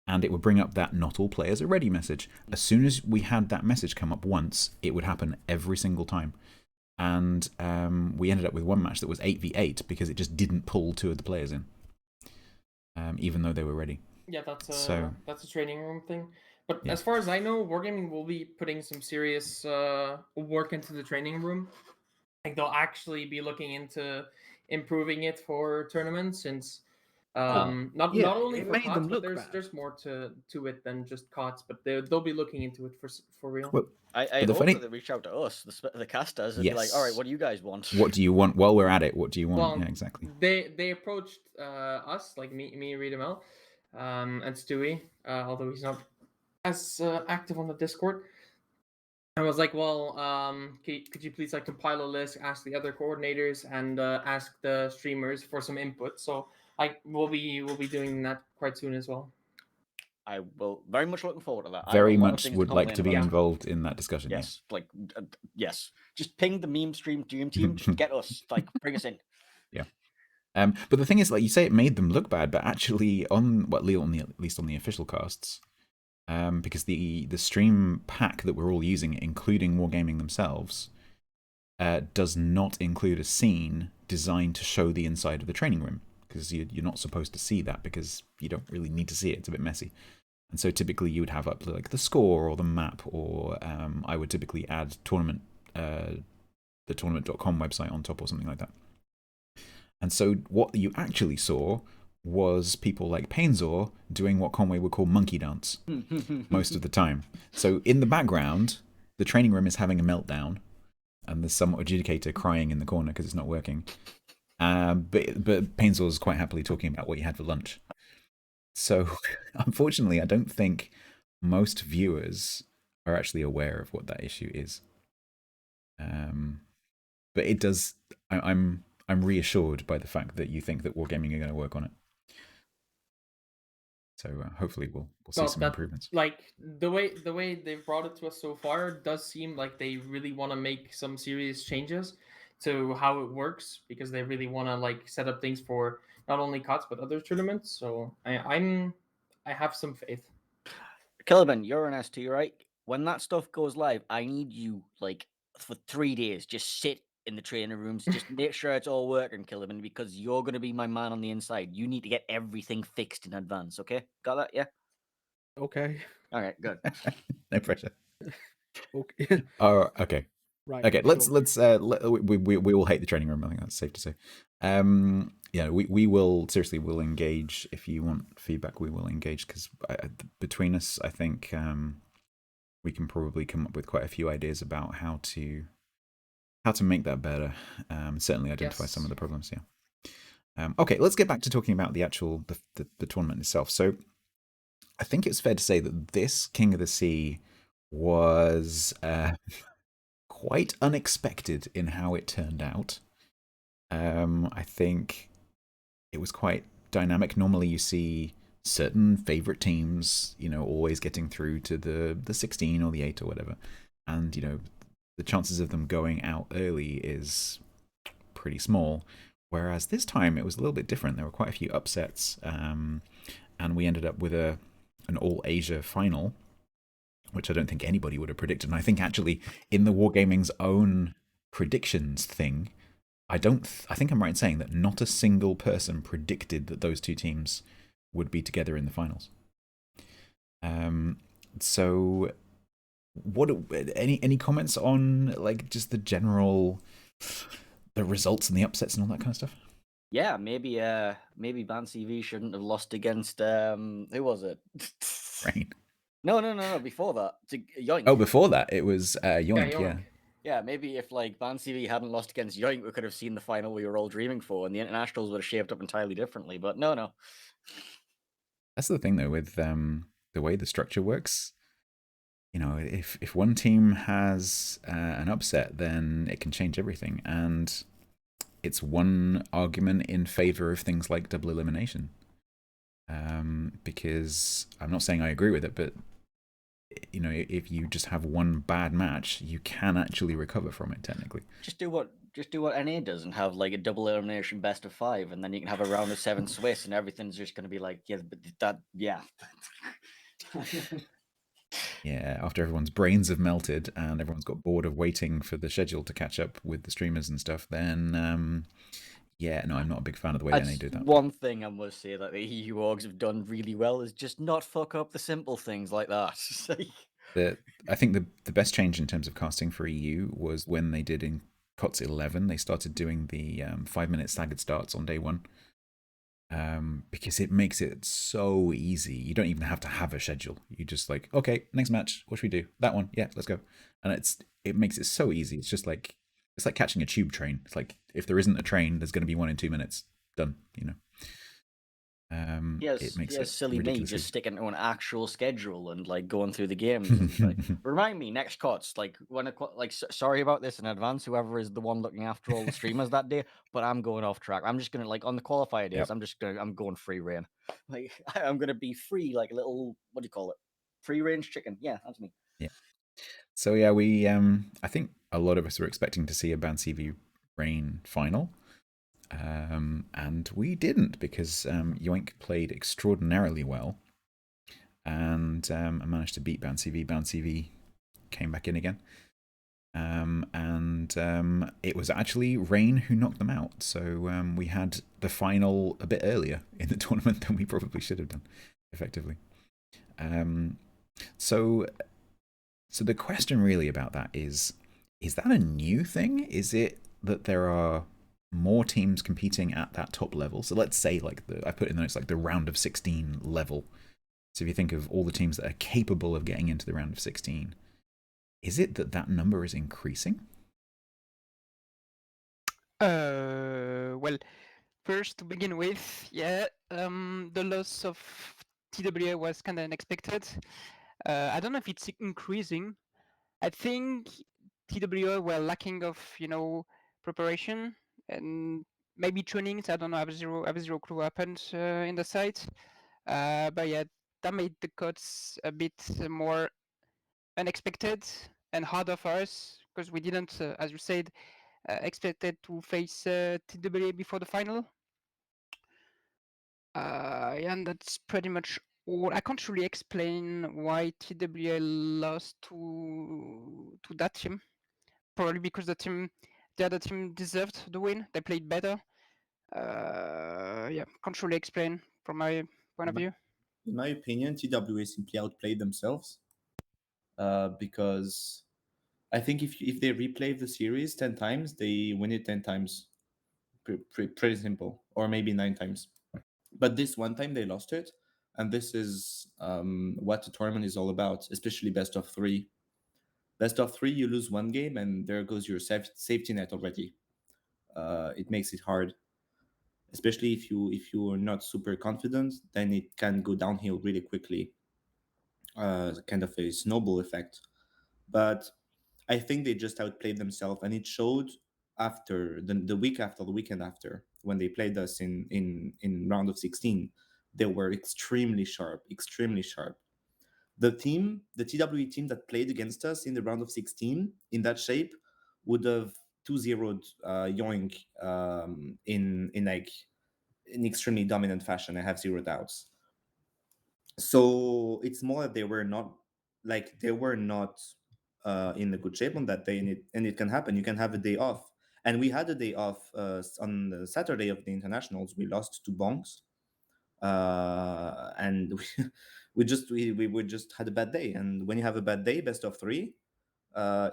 And it would bring up that not all players are ready message. As soon as we had that message come up once, it would happen every single time. And we ended up with one match that was 8v8 because it just didn't pull 2 of the players in, even though they were ready. Yeah, that's a training room thing. But as far as I know, Wargaming will be putting some serious work into the training room. Like they'll actually be looking into improving it for tournaments, since not only for COTS, but there's more to it than just COTS. But they'll be looking into it for real. Well, I hope that they reach out to us, the casters, and be like, all right, what do you guys want? What do you want? While we're at it, what do you want? Well, yeah, exactly. They approached us, like me, Reed ML, and Stewie, although he's not as active on the Discord. I was like, well, could you please like compile a list, ask the other coordinators, and ask the streamers for some input? So we'll be doing that quite soon as well. I will very much looking forward to that. Very much would like to be involved in that discussion. Yes, yes. Just ping the meme stream dream team. Just get us, bring us in. Yeah. But the thing is, like you say, it made them look bad, but actually, at least on the official casts, because the stream pack that we're all using, including Wargaming themselves, does not include a scene designed to show the inside of the training room, because you're not supposed to see that, because you don't really need to see it. It's a bit messy. And so typically you would have up like the score or the map, or I would typically add the tournament.com website on top or something like that. And so what you actually saw was people like Painzor doing what Conway would call monkey dance most of the time. So in the background, the training room is having a meltdown, and there's some adjudicator crying in the corner because it's not working. But Painzor's quite happily talking about what you had for lunch. So, unfortunately, I don't think most viewers are actually aware of what that issue is. But it does. I'm reassured by the fact that you think that Wargaming are going to work on it. So hopefully we'll see some improvements. Like the way they've brought it to us so far does seem like they really want to make some serious changes to how it works, because they really want to like set up things for not only COTS but other tournaments. So I have some faith. Kelvin, you're an ST, right? When that stuff goes live, I need you like for 3 days. Just sit in the training rooms, just make sure it's all working, Kelvin, because you're going to be my man on the inside. You need to get everything fixed in advance. Okay, got that? Yeah. Okay. All right. Good. No pressure. Okay. Oh, okay. Right. Okay, let's we will hate the training room. I think that's safe to say. Yeah, we will seriously will engage if you want feedback. We will engage, because between us, I think we can probably come up with quite a few ideas about how to make that better. Certainly identify some of the problems. Yeah. Okay, let's get back to talking about the actual the tournament itself. So, I think it's fair to say that this King of the Sea was quite unexpected in how it turned out. I think it was quite dynamic. Normally you see certain favorite teams, always getting through to the 16 or the 8 or whatever. And, the chances of them going out early is pretty small. Whereas this time it was a little bit different. There were quite a few upsets. And we ended up with an all-Asia final, which I don't think anybody would have predicted. And I think actually in the Wargaming's own predictions thing, I think I'm right in saying that not a single person predicted that those two teams would be together in the finals. So what any comments on like just the results and the upsets and all that kind of stuff? Yeah, maybe Ban CV shouldn't have lost against who was it? Right. No. Before that, to Yoink. Oh, before that, it was Yoink, yeah. Yoink. Yeah, maybe if like Ban CV hadn't lost against Yoink, we could have seen the final we were all dreaming for, and the internationals would have shaped up entirely differently. But no. That's the thing, though, with the way the structure works. You know, if one team has an upset, then it can change everything, and it's one argument in favor of things like double elimination. Because I'm not saying I agree with it, but you know, if you just have one bad match, you can actually recover from it technically. Just do what NA does and have like a double elimination best of 5, and then you can have a round of 7 Swiss, and everything's just going to be like, yeah, but that, yeah. Yeah, after everyone's brains have melted and everyone's got bored of waiting for the schedule to catch up with the streamers and stuff, then yeah, no, I'm not a big fan of the way they do that. One thing I must say that the EU orgs have done really well is just not fuck up the simple things like that. I think the best change in terms of casting for EU was when they did in KOTS 11, they started doing the 5-minute staggered starts on day 1. Because it makes it so easy. You don't even have to have a schedule. You just like, okay, next match, what should we do? That one, yeah, let's go. And it makes it so easy. It's just like catching a tube train. It's like if there isn't a train, there's going to be one in 2 minutes. Done. You know. It makes it silly me just sticking to an actual schedule and like going through the games. And, like, remind me next COTS, like when sorry about this in advance, whoever is the one looking after all the streamers that day, but I'm going off track. I'm just gonna like on the qualifier days, I'm going free reign. Like I'm gonna be free, like a little, what do you call it? Free range chicken. Yeah, that's me. Yeah. So yeah, we I think a lot of us were expecting to see a Ban CV Rain final. And we didn't, because Yoink played extraordinarily well and managed to beat Ban CV. Ban CV came back in again. And it was actually Rain who knocked them out. So we had the final a bit earlier in the tournament than we probably should have done, effectively. So the question really about that is that a new thing? Is it that there are more teams competing at that top level? So let's say like I put in the notes like the round of 16 level. So if you think of all the teams that are capable of getting into the round of 16, is it that number is increasing? Well, first to begin with, yeah, the loss of TWA was kind of unexpected. I don't know if it's increasing. I think TWA were lacking of, preparation and maybe trainings. I don't know. I have zero clue what happened in the site. But yeah, that made the cuts a bit more unexpected and harder for us because we didn't, as you said, expected to face TWA before the final. Yeah, and that's pretty much all. I can't really explain why TWA lost to that team. Probably because the other team deserved the win. They played better. Yeah, can't really explain from my point of view. In my opinion, TWA simply outplayed themselves because I think if they replay the series 10 times, they win it 10 times. Pretty simple, or maybe 9 times. But this one time they lost it, and this is what the tournament is all about, especially best of 3. Best of 3, you lose one game, and there goes your safety net already. It makes it hard, especially if you are not super confident. Then it can go downhill really quickly. Kind of a snowball effect. But I think they just outplayed themselves, and it showed after the week after the weekend after when they played us in round of 16. They were extremely sharp. The TWE team that played against us in the round of 16 in that shape would have 2-0'd Yoink in like in extremely dominant fashion. I have zero doubts. So it's more that they were not in a good shape on that day, and it can happen. You can have a day off, and we had a day off on the Saturday of the internationals. We lost to Bonks, and we just had a bad day. And when you have a bad day, best of 3,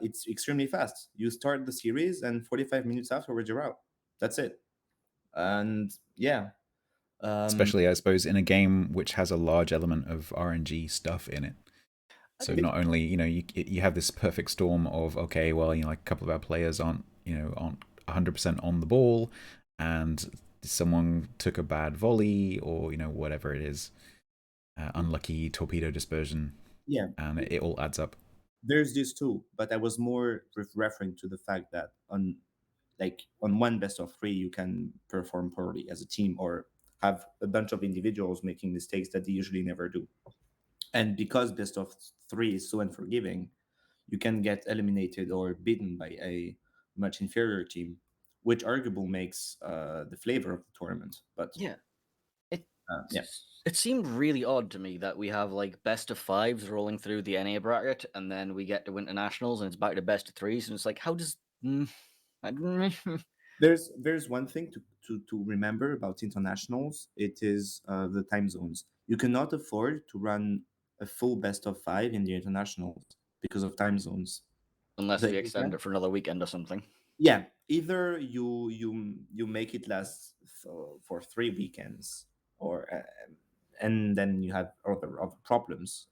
it's extremely fast. You start the series, and 45 minutes afterwards you're out. That's it. And yeah, Especially, I suppose, in a game which has a large element of RNG stuff in it. So not only, you have this perfect storm of, okay, well, like a couple of our players aren't 100% on the ball, and someone took a bad volley, or whatever it is, unlucky torpedo dispersion, yeah, and it all adds up. there's this too, but I was more referring to the fact that on one best of three, you can perform poorly as a team or have a bunch of individuals making mistakes that they usually never do. And because best of three is so unforgiving, you can get eliminated or beaten by a much inferior team, which arguably makes the flavor of the tournament. But Yeah. yeah, It seemed really odd to me that we have like best of fives rolling through the NA bracket, and then we get to internationals, and it's back to best of threes, and it's like, how does? I don't there's one thing to remember about internationals. It is the time zones. You cannot afford to run a full best of five in the internationals because of time zones. Unless we extend it for another weekend or something. Yeah, either you make it last for 3 weekends, or and then you have other problems,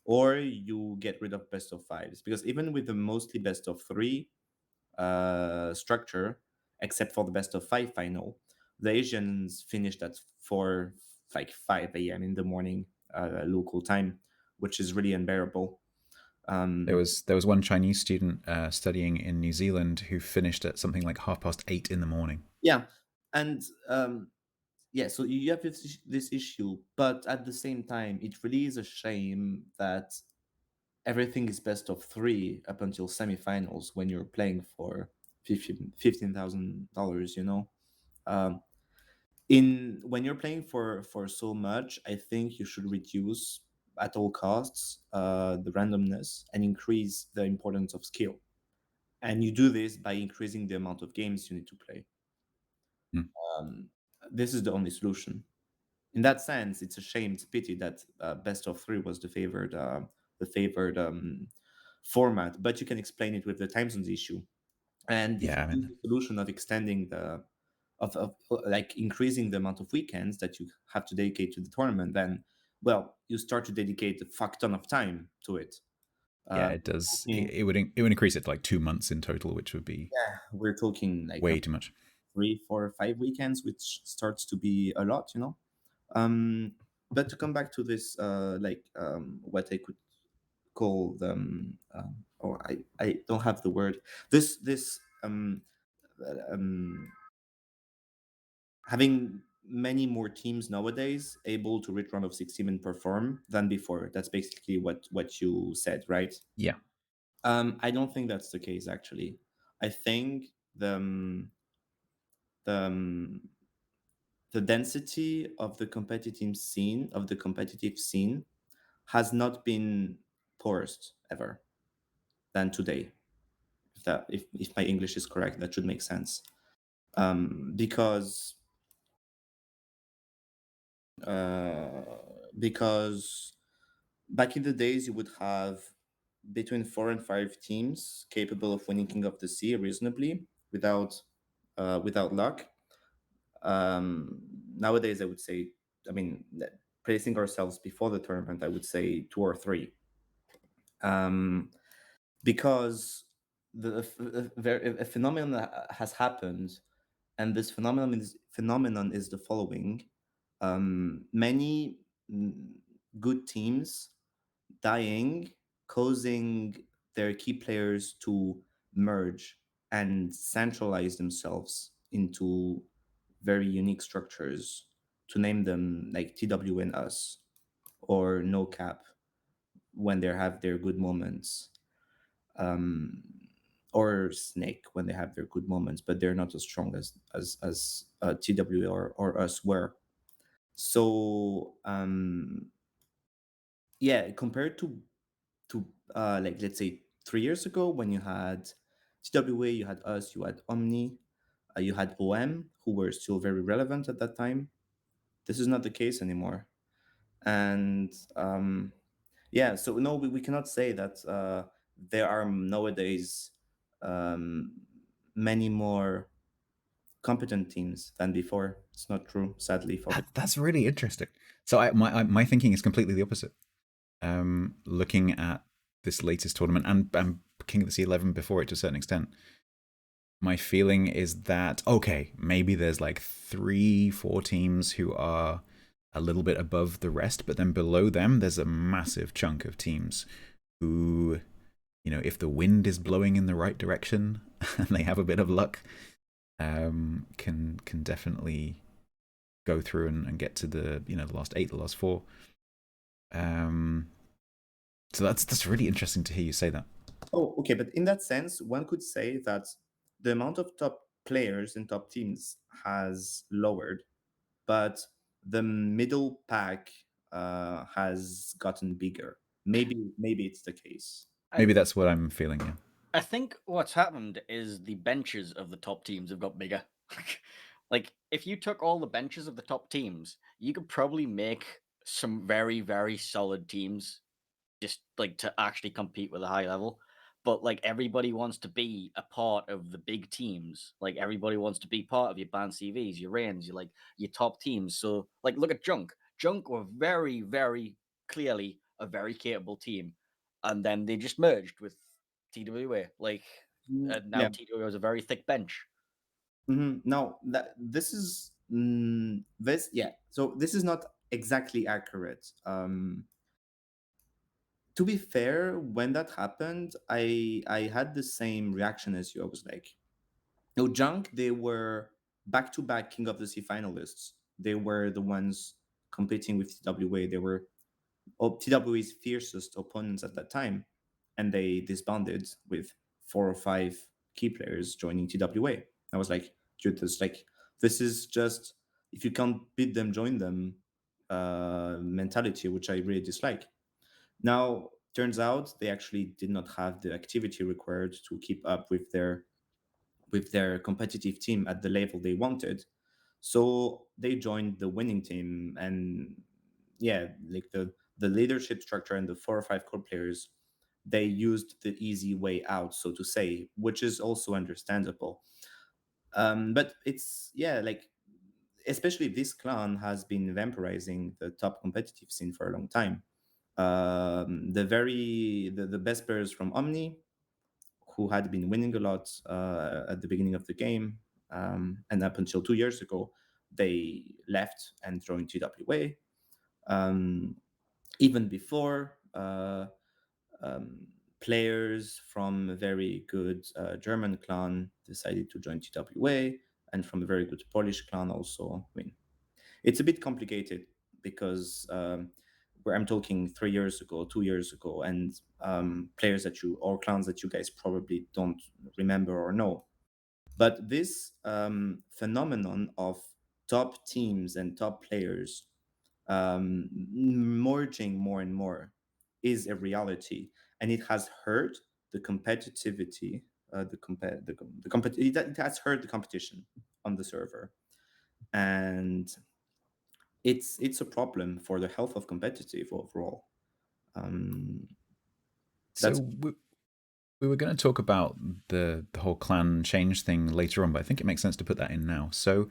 or you get rid of best of fives, because even with the mostly best of three structure, except for the best of five final, the Asians finished at 5 a.m. in the morning local time, which is really unbearable. There was one Chinese student studying in New Zealand who finished at something like 8:30 in the morning. Yeah, and yeah, so you have this issue, but at the same time, it really is a shame that everything is best of three up until semifinals when you're playing for $15,000. Um, in when you're playing for so much, I think you should reduce at all costs the randomness and increase the importance of skill. And you do this by increasing the amount of games you need to play. Um, this is the only solution. In that sense, it's a shame, it's a pity that best of three was the favored format. But you can explain it with the time zones issue, and if Yeah, you I use mean, the solution of extending of like increasing the amount of weekends that you have to dedicate to the tournament, then well, you start to dedicate a fuck ton of time to it. yeah, it does. Talking, It would increase it to like 2 months in total, which would be yeah, we're talking like way too much. 3, 4, 5 weekends, which starts to be a lot. Um, but to come back to this, what I could call them, or I don't have the word. This having many more teams nowadays able to reach round of 16 and perform than before. That's basically what you said, right? Yeah, I don't think that's the case actually. I think the um, the density of the competitive scene has not been porous ever than today. If my English is correct, that should make sense. Because because back in the days you would have between 4 and 5 teams capable of winning King of the Sea reasonably without luck. Nowadays, I would say, I mean, placing ourselves before the tournament, I would say 2 or 3, because a phenomenon has happened, and this phenomenon is the following: many good teams dying, causing their key players to merge and centralize themselves into very unique structures. To name them, like TW and Us, or No Cap, when they have their good moments, um, or Snake when they have their good moments, but they're not as strong as TW or Us were. So yeah, compared to like, let's say 3 years ago, when you had TWA, you had Us, you had Omni, you had OM, who were still very relevant at that time. This is not the case anymore. And yeah, so no, we cannot say that there are nowadays many more competent teams than before. It's not true, sadly. That's really interesting. So my thinking is completely the opposite. Looking at this latest tournament and King of the Sea 11 before it to a certain extent, my feeling is that, okay, maybe there's like 3-4 teams who are a little bit above the rest, but then below them there's a massive chunk of teams who, if the wind is blowing in the right direction and they have a bit of luck, can definitely go through and get to the the last 8, the last 4. So that's really interesting to hear you say that. Oh, okay, but in that sense, one could say that the amount of top players and top teams has lowered, but the middle pack has gotten bigger. Maybe it's the case. Maybe that's what I'm feeling. Yeah. I think what's happened is the benches of the top teams have got bigger. Like, if you took all the benches of the top teams, you could probably make some very, very solid teams just like to actually compete with a high level. But like everybody wants to be a part of the big teams. Like everybody wants to be part of your band CVs, your reigns, your top teams. So like look at Junk. Junk were very, very clearly a very capable team. And then they just merged with TWA. Like and now Yeah. TWA has a very thick bench. Now that this is this yeah. So this is not exactly accurate. To be fair, when that happened, I had the same reaction as you. I was like, no, Junk, they were back-to-back King of the Sea finalists. They were the ones competing with TWA. They were TWA's fiercest opponents at that time, and they disbanded with 4 or 5 key players joining TWA. I was like, dude, this is just, if you can't beat them, join them mentality, which I really dislike. Now, turns out they actually did not have the activity required to keep up with their competitive team at the level they wanted. So they joined the winning team, and yeah, like the leadership structure and the 4 or 5 core players, they used the easy way out, so to say, which is also understandable. But it's like, especially this clan has been vampirizing the top competitive scene for a long time. The best players from Omni, who had been winning a lot at the beginning of the game, and up until 2 years ago, they left and joined TWA. Even before, players from a very good German clan decided to join TWA, and from a very good Polish clan also. I mean, it's a bit complicated because where I'm talking 3 years ago, 2 years ago, and players or clans that you guys probably don't remember or know. But this phenomenon of top teams and top players merging more and more is a reality, and it has hurt the competitivity. It has hurt the competition on the server, and it's a problem for the health of competitive overall. So we were going to talk about the whole clan change thing later on, but I think it makes sense to put that in now. So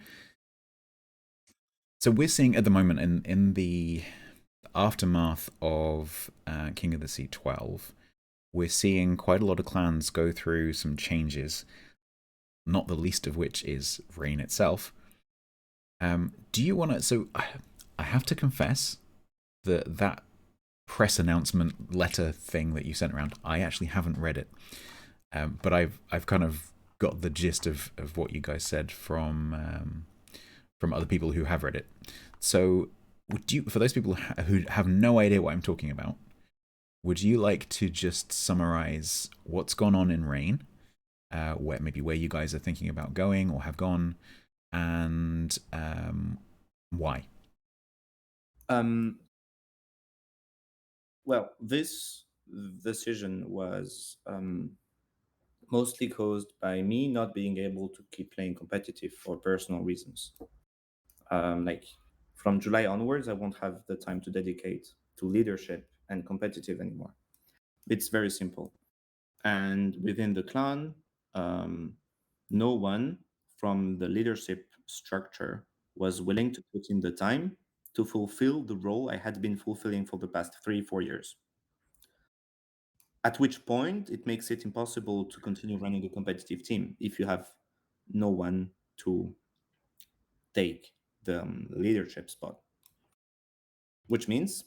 we're seeing at the moment in the aftermath of King of the Sea 12, we're seeing quite a lot of clans go through some changes, not the least of which is Rain itself. Do you want to... So I have to confess that press announcement letter thing that you sent around, I actually haven't read it. But I've kind of got the gist of what you guys said from other people who have read it. So for those people who have no idea what I'm talking about, would you like to just summarize what's gone on in Rain, where you guys are thinking about going or have gone, and why? Well, this decision was mostly caused by me not being able to keep playing competitive for personal reasons. Like from July onwards, I won't have the time to dedicate to leadership and competitive anymore. It's very simple. And within the clan, no one from the leadership structure was willing to put in the time to fulfill the role I had been fulfilling for the past 3-4 years. At which point it makes it impossible to continue running a competitive team if you have no one to take the leadership spot. Which means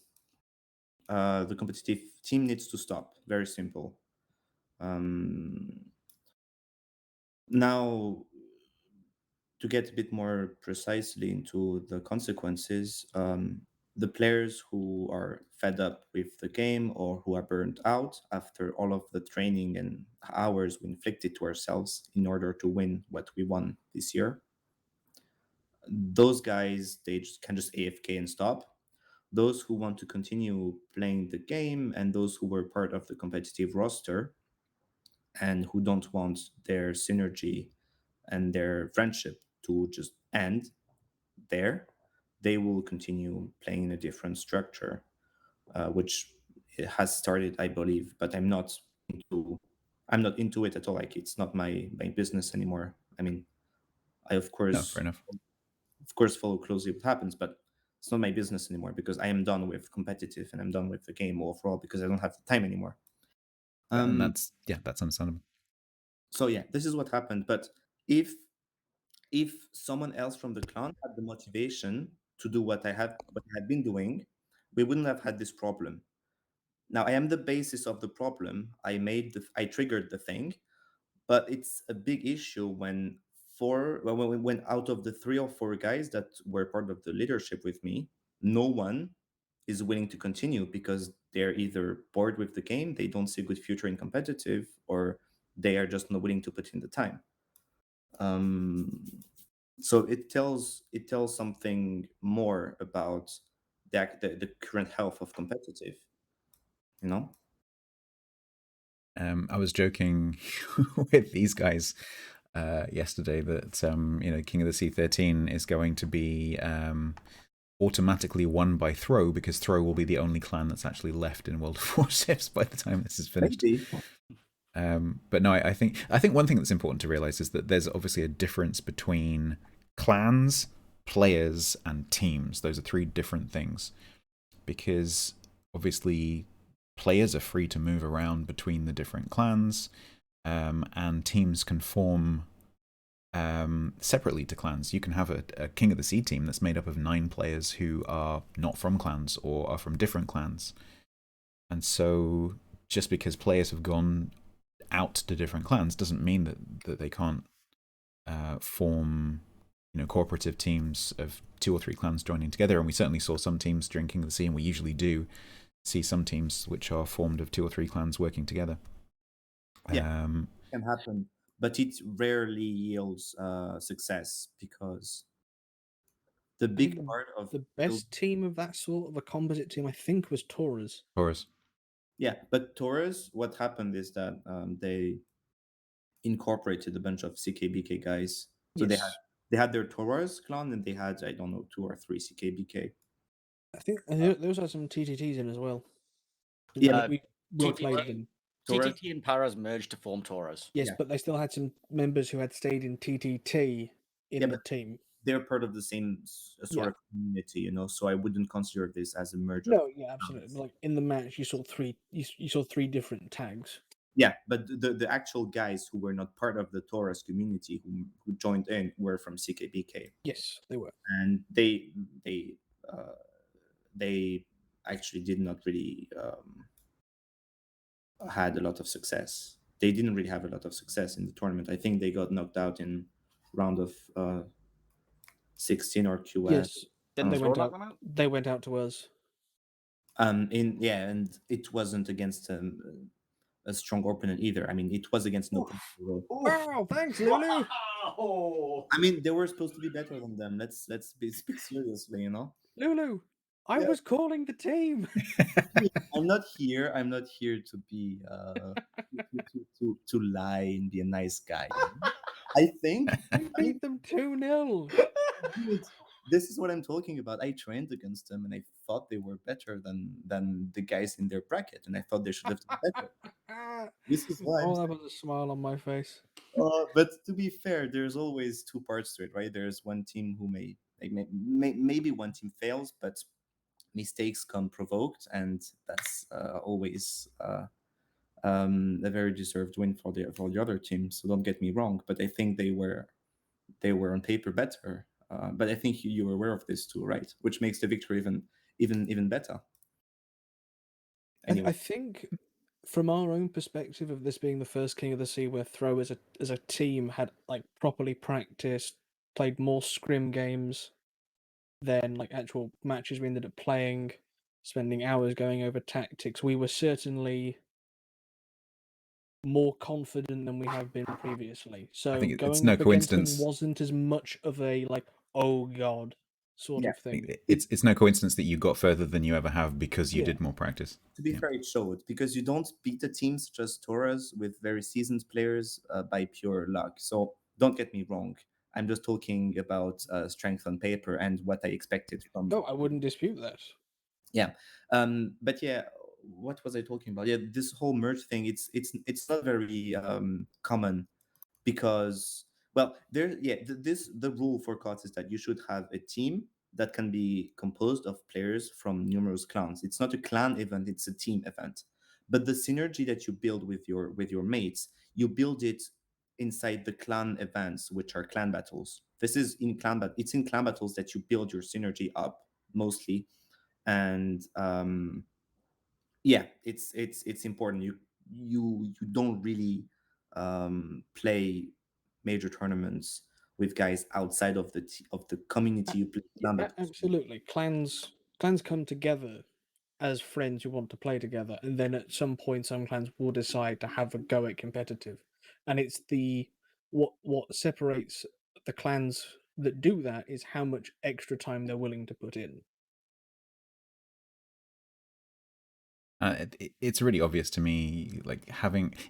the competitive team needs to stop. Very simple. Now, to get a bit more precisely into the consequences, the players who are fed up with the game or who are burnt out after all of the training and hours we inflicted to ourselves in order to win what we won this year, those guys, they can just AFK and stop. Those who want to continue playing the game and those who were part of the competitive roster and who don't want their synergy and their friendship to just end there, they will continue playing in a different structure, which it has started, I believe, but I'm not into it at all. Like, it's not my business anymore. I mean, I of No, fair enough. follow closely what happens, but it's not my business anymore because I am done with competitive and I'm done with the game overall because I don't have the time anymore. And that's understandable. So yeah, this is what happened. But if someone else from the clan had the motivation to do what I had been doing, we wouldn't have had this problem. Now I am the basis of the problem. I triggered the thing, but it's a big issue when out of the 3 or 4 guys that were part of the leadership with me, no one is willing to continue because they're either bored with the game, they don't see a good future in competitive, or they are just not willing to put in the time. So it tells something more about the current health of competitive, you know. I was joking with these guys yesterday that King of the Sea 13 is going to be automatically won by Throw, because Throw will be the only clan that's actually left in World of Warships by the time this is finished. Maybe. But no, I think one thing that's important to realize is that there's obviously a difference between clans, players, and teams. Those are 3 different things, because obviously players are free to move around between the different clans, and teams can form separately to clans. You can have a King of the Sea team that's made up of 9 players who are not from clans or are from different clans. And so just because players have gone out to different clans doesn't mean that they can't form cooperative teams of 2 or 3 clans joining together. And we certainly saw some teams during King of the Sea, and we usually do see some teams which are formed of 2 or 3 clans working together. Yeah, it can happen, but it rarely yields success, because the big part of the best team of that sort of a composite team, I think, was Taurus. Yeah, but Taurus, what happened is that they incorporated a bunch of CKBK guys. So Yes. they had their Taurus clan, and they had, I don't know, 2 or 3 CKBK. I think they also had some TTTs in as well. Yeah, we played them. TTT and Paras merged to form Taurus. Yes, Yeah. but they still had some members who had stayed in TTT in the team. They're part of the same sort of community, so I wouldn't consider this as a merger. No, yeah, absolutely. Like in the match, you saw 3 different tags. Yeah, but the actual guys who were not part of the Taurus community who joined in were from CKBK. Yes, they were, and they actually did not really had a lot of success. They didn't really have a lot of success in the tournament. I think they got knocked out in round of 16 or QS. Yes, Didn't they Throw went knock out. them out? They went out to us. And it wasn't against a strong opponent either. I mean, it was against no. Wow, thanks, Lulu. Wow. I mean, they were supposed to be better than them. Let's speak seriously, Lulu, I was calling the team. I'm not here to be to lie and be a nice guy. I think We beat them 2-0. this is what I'm talking about. I trained against them, and I thought they were better than the guys in their bracket, and I thought they should have done better. This is why I'm Oh, that was a smile on my face. but to be fair, there's always two parts to it, right? There's one team who maybe one team fails, but mistakes come provoked, and that's always a very deserved win for the other team. So don't get me wrong, but I think they were on paper better. But I think you were aware of this too, right? Which makes the victory even better. Anyway. I think from our own perspective of this being the first King of the Sea where Throw as a team had like properly practiced, played more scrim games than like actual matches we ended up playing, spending hours going over tactics, we were certainly more confident than we have been previously. So think it's going no up against them coincidence. wasn't as much of a like, oh god sort Yeah, of thing. It's no coincidence that you got further than you ever have because you Yeah. did more practice. To be Yeah. fair, it showed because you don't beat the teams just Torres with very seasoned players by pure luck. So don't get me wrong. I'm just talking about strength on paper and what I expected from. No, I wouldn't dispute that. Yeah, but yeah, what was I talking about? Yeah, this whole merge thing. It's not very common because the rule for KOTS is that you should have a team that can be composed of players from numerous clans. It's not a clan event, it's a team event. But the synergy that you build with your mates, you build it inside the clan events, which are clan battles. This is it's in clan battles that you build your synergy up mostly. And yeah, it's important. You don't really play major tournaments with guys outside of the community you play clan battles with. Absolutely. Clans come together as friends who want to play together, and then at some point some clans will decide to have a go at competitive. And it's what separates the clans that do that is how much extra time they're willing to put in. It's really obvious to me, like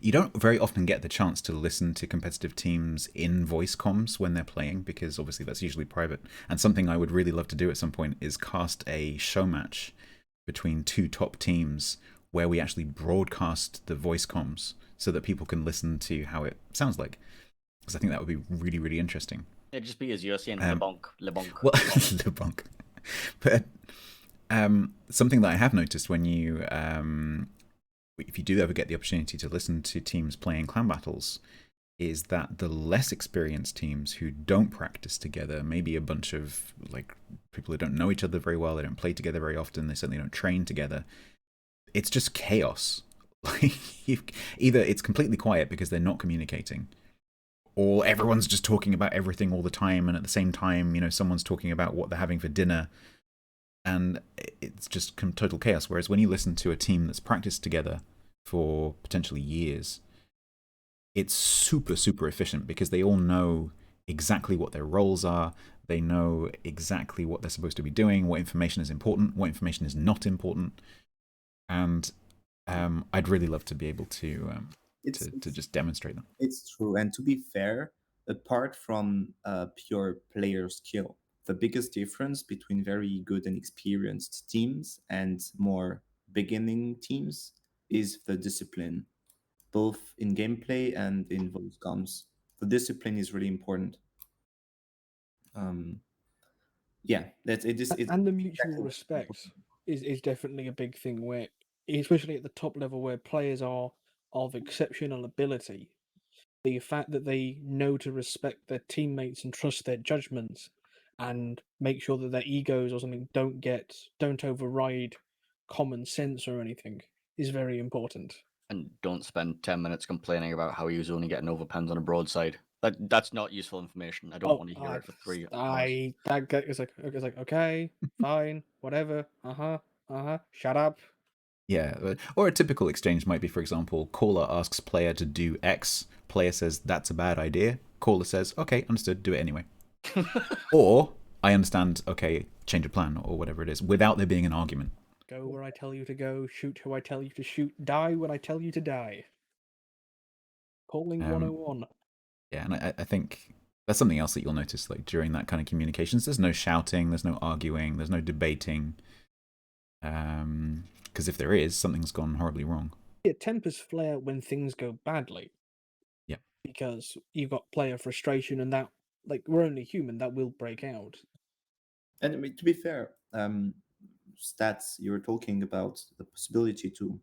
you don't very often get the chance to listen to competitive teams in voice comms when they're playing, because obviously that's usually private. And something I would really love to do at some point is cast a show match between two top teams where we actually broadcast the voice comms so that people can listen to how it sounds like, because I think that would be really, really interesting. It'd just be as you're saying, LeBonk. Well, LeBonk. But something that I have noticed when you, if you do ever get the opportunity to listen to teams playing clan battles, is that the less experienced teams who don't practice together, maybe a bunch of like people who don't know each other very well, they don't play together very often, they certainly don't train together. It's just chaos. Like either it's completely quiet because they're not communicating, or everyone's just talking about everything all the time, and at the same time, someone's talking about what they're having for dinner. And it's just total chaos. Whereas when you listen to a team that's practiced together for potentially years, it's super, super efficient because they all know exactly what their roles are. They know exactly what they're supposed to be doing, what information is important, what information is not important. And I'd really love to be able to just demonstrate them. It's true. And to be fair, apart from pure player skill, the biggest difference between very good and experienced teams and more beginning teams is the discipline, both in gameplay and in voice comms. The discipline is really important. Yeah, that's it. And the mutual respect is definitely a big thing where, especially at the top level where players are of exceptional ability, the fact that they know to respect their teammates and trust their judgments and make sure that their egos or something don't override common sense or anything is very important. And don't spend 10 minutes complaining about how he was only getting overpens on a broadside. That's not useful information. I don't want to hear it for 3 hours. That guy is like okay, fine, whatever. Shut up. Yeah, or a typical exchange might be, for example, caller asks player to do X, player says that's a bad idea, caller says okay, understood, do it anyway. Or I understand, okay, change of plan or whatever it is, without there being an argument. Go where I tell you to go, shoot who I tell you to shoot, die when I tell you to die. Calling 101. Yeah, and I think That's something else that you'll notice, like during that kind of communications. There's no shouting, there's no arguing, there's no debating. Because if there is, something's gone horribly wrong. Yeah, tempers flare when things go badly. Yeah. Because you've got player frustration, and that, like, we're only human, that will break out. And I mean, to be fair, Stats, you were talking about the possibility to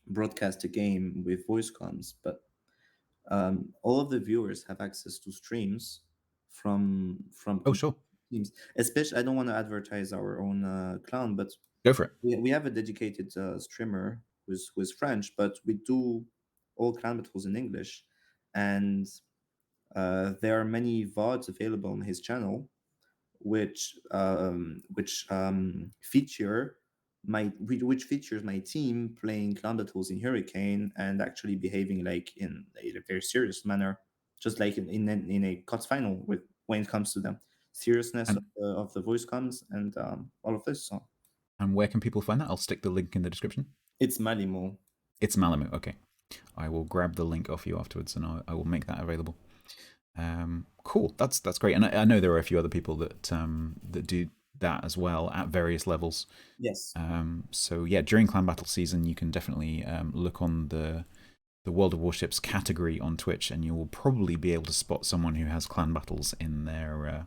broadcast a game with voice comms, but all of the viewers have access to streams from Oh, sure. teams. Especially, I don't want to advertise our own clown, but Go for it. we have a dedicated streamer who's French, but we do all clan battles in English, and there are many VODs available on his channel, which features my team playing clan battles in Hurricane and actually behaving like in a very serious manner, just like in a KOTS final with when it comes to the seriousness of the voice comms and all of this. So. And where can people find that? I'll stick the link in the description. It's Malimo. It's Malamu. Okay, I will grab the link off you afterwards, and I will make that available. Cool. That's great. And I know there are a few other people that that do that as well at various levels. Yes. So yeah, during clan battle season, you can definitely look on the World of Warships category on Twitch, and you will probably be able to spot someone who has clan battles in their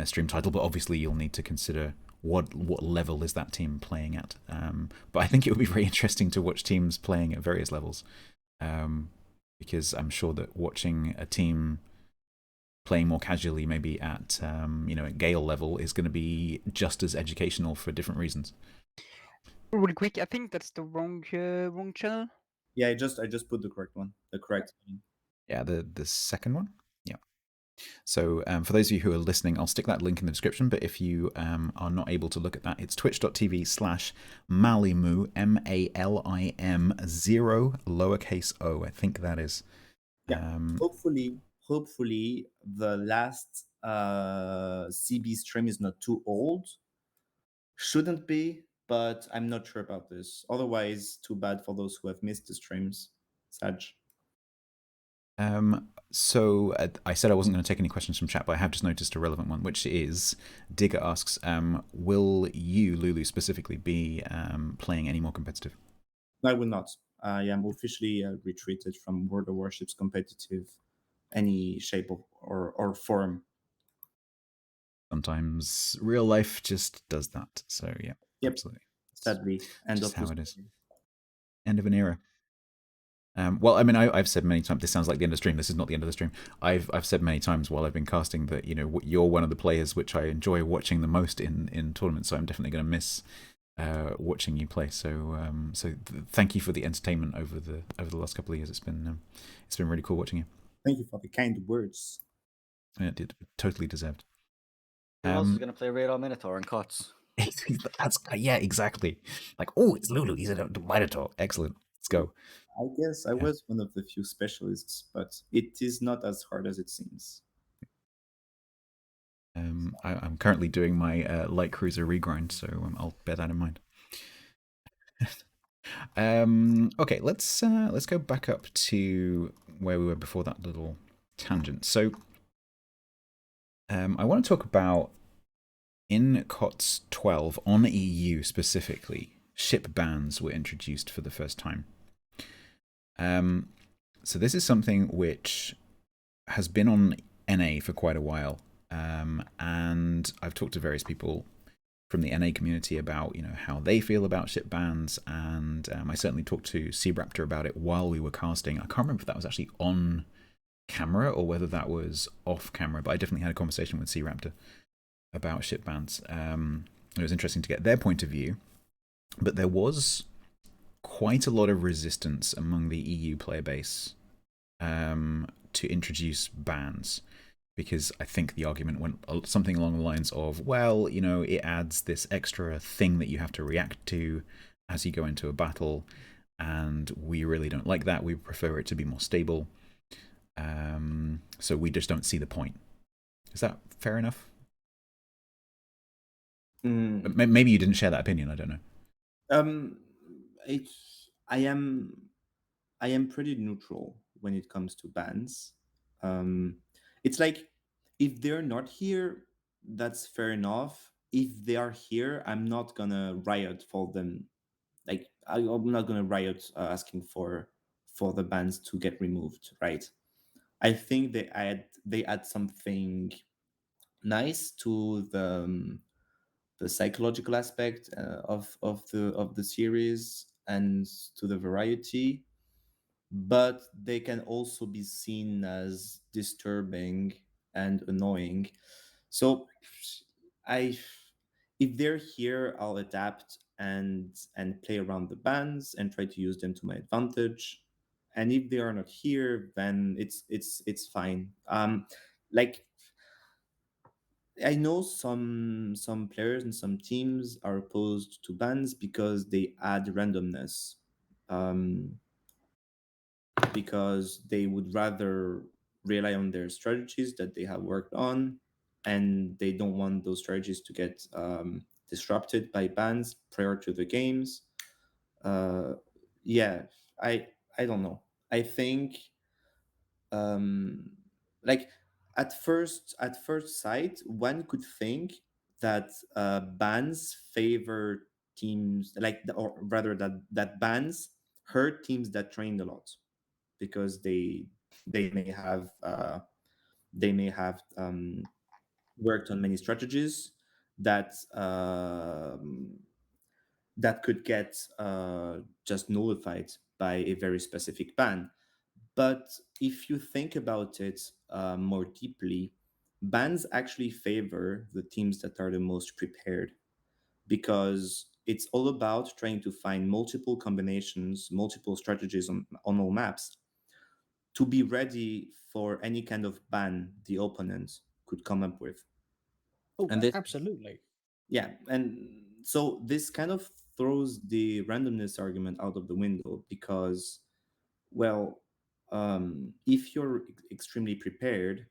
stream title. But obviously, you'll need to consider what level is that team playing at. But I think it would be very interesting to watch teams playing at various levels, because I'm sure that watching a team playing more casually, maybe at at Gale level, is going to be just as educational for different reasons. Really quick, I think that's the wrong channel. Yeah, I just put the correct one. The correct one. Yeah, the second one. Yeah. So for those of you who are listening, I'll stick that link in the description. But if you are not able to look at that, it's twitch.tv/Malimu, MALIM 0 lowercase o. I think that is. Yeah. Hopefully the last CB stream is not too old. Shouldn't be, but I'm not sure about this. Otherwise, too bad for those who have missed the streams. Sag. So I said I wasn't going to take any questions from chat, but I have just noticed a relevant one, which is Digger asks, will you, Lulu, specifically be playing any more competitive? I will not. I am officially retreated from World of Warships competitive, any shape or form. Sometimes real life just does that. So yeah, yep. Absolutely. Sadly, end just of how it is. End of an era. Well, I mean, I've said many times, this sounds like the end of the stream. This is not the end of the stream. I've said many times while I've been casting that, you're one of the players which I enjoy watching the most in tournaments. So I'm definitely going to miss watching you play. So thank you for the entertainment over the last couple of years. It's been really cool watching you. Thank you for the kind words. Yeah, it totally deserved. Who else is going to play Radar Minotaur and KOTS? Yeah, exactly. Like, oh, it's Lulu. He's a Minotaur. Excellent. Let's go. I guess I was one of the few specialists, but it is not as hard as it seems. I'm currently doing my light cruiser regrind, so I'll bear that in mind. Okay, let's go back up to where we were before that little tangent. So I want to talk about in KOTS 12 on EU specifically, ship bans were introduced for the first time. So this is something which has been on NA for quite a while, and I've talked to various people from the NA community about how they feel about ship bans, and I certainly talked to SeaRaptor about it while we were casting. I can't remember if that was actually on camera or whether that was off camera, but I definitely had a conversation with SeaRaptor about ship bans. It was interesting to get their point of view, but there was quite a lot of resistance among the EU player base to introduce bans, because I think the argument went something along the lines of, well, it adds this extra thing that you have to react to as you go into a battle, and we really don't like that. We prefer it to be more stable. So we just don't see the point. Is that fair enough? Maybe you didn't share that opinion. I don't know. I am pretty neutral when it comes to bans. It's like If they're not here, that's fair enough. If they are here, I'm not gonna riot for them. Like I'm not gonna riot asking for the bans to get removed, right? I think they add something nice to the psychological aspect of the series and to the variety, but they can also be seen as disturbing and annoying. So I if they're here, I'll adapt and play around the bands and try to use them to my advantage. And if they are not here, then it's fine. Like I know some players and some teams are opposed to bans because they add randomness. Um, because they would rather rely on their strategies that they have worked on, and they don't want those strategies to get disrupted by bans prior to the games. Uh, yeah, I I don't know. I think um, like at first sight, one could think that bans favor teams or rather that bans hurt teams that trained a lot because they may have worked on many strategies that that could get just nullified by a very specific ban. But if you think about it more deeply, bans actually favor the teams that are the most prepared because it's all about trying to find multiple combinations, multiple strategies on all maps to be ready for any kind of ban the opponent could come up with. Oh, And this, absolutely. yeah, and so this kind of throws the randomness argument out of the window because, well, if you're extremely prepared,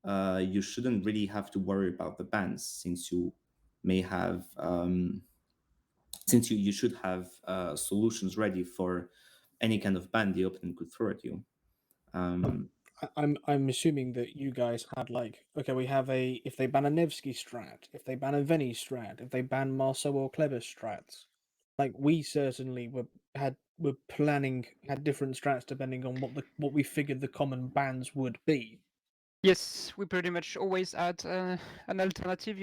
you shouldn't really have to worry about the bans since you may have, since you should have solutions ready for any kind of ban the opponent could throw at you. I'm assuming that you guys had like, okay, we have a, if they ban a Nevsky strat, if they ban a Veni strat, if they ban Marceau or Kleber strats, like we certainly were planning, had different strats depending on what we figured the common bans would be. Yes, we pretty much always add an alternative.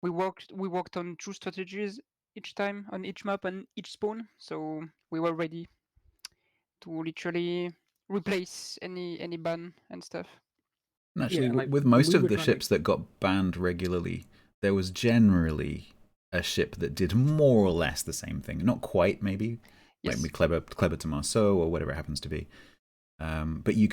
We worked on two strategies each time on each map and each spawn, so we were ready to literally replace any ban and stuff. And actually, Yeah, like with when most we of were the trying to, ships that got banned regularly, there was generally a ship that did more or less the same thing. Not quite, maybe. Yes. Maybe clever to Marceau or whatever it happens to be. But you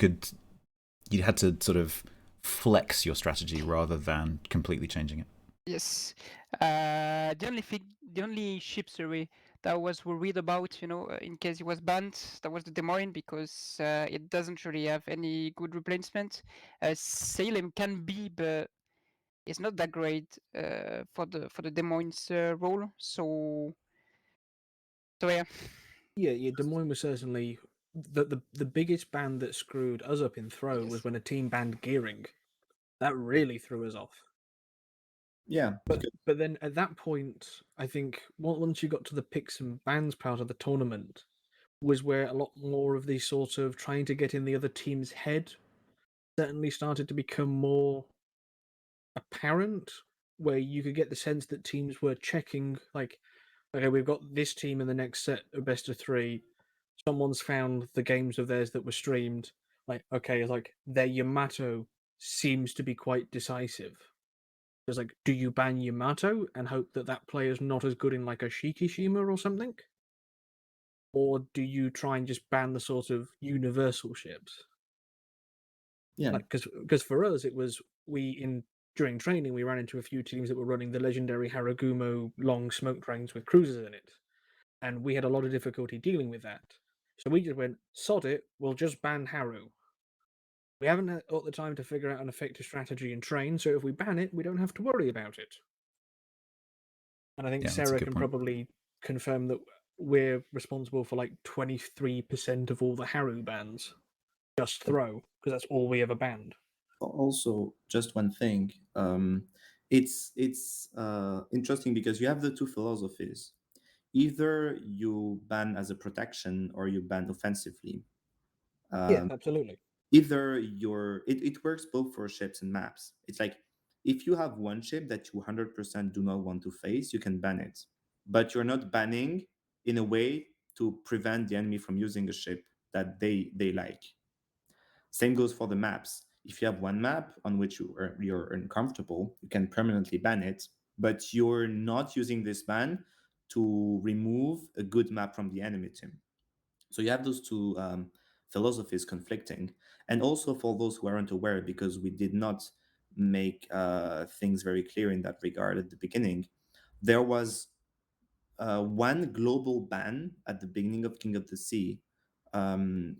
had to sort of flex your strategy rather than completely changing it. Yes. The only ship, sorry, that was worried about, in case it was banned, that was the Des Moines because it doesn't really have any good replacement. Salem can be, but it's not that great for the Des Moines role. So yeah. yeah, Des Moines was certainly the biggest ban that screwed us up in throw Yes. was when a team banned gearing. That really threw us off. Yeah, But then at that point, I think once you got to the picks and bans part of the tournament, was where a lot more of the sort of trying to get in the other team's head certainly started to become more apparent, where you could get the sense that teams were checking, like, okay, we've got this team in the next set of best of three. Someone's found the games of theirs that were streamed. Like, okay, it's like their Yamato seems to be quite decisive. It's like, do you ban Yamato and hope that that player's not as good in like a Shikishima or something? Or do you try and just ban the sort of universal ships? yeah, Like, because for us, it was during training, we ran into a few teams that were running the legendary Haragumo long smoke trains with cruisers in it. And we had a lot of difficulty dealing with that. So we just went, sod it, we'll just ban Haru. We haven't got the time to figure out an effective strategy and train, so if we ban it, we don't have to worry about it. And I think Yeah, that's a Sera good can point. probably confirm that we're responsible for like 23% of all the Haru bans. Just throw, because that's all we ever banned. Also, just one thing. It's interesting because you have the two philosophies. Either you ban as a protection or you ban offensively. Yeah, absolutely. Either it works both for ships and maps. It's like if you have one ship that you 100% do not want to face, you can ban it, but you're not banning in a way to prevent the enemy from using a ship that they like. Same goes for the maps. If you have one map on which you're uncomfortable, you can permanently ban it, but you're not using this ban to remove a good map from the enemy team. So you have those two philosophies conflicting. And also for those who aren't aware, because we did not make things very clear in that regard at the beginning, there was one global ban at the beginning of King of the Sea,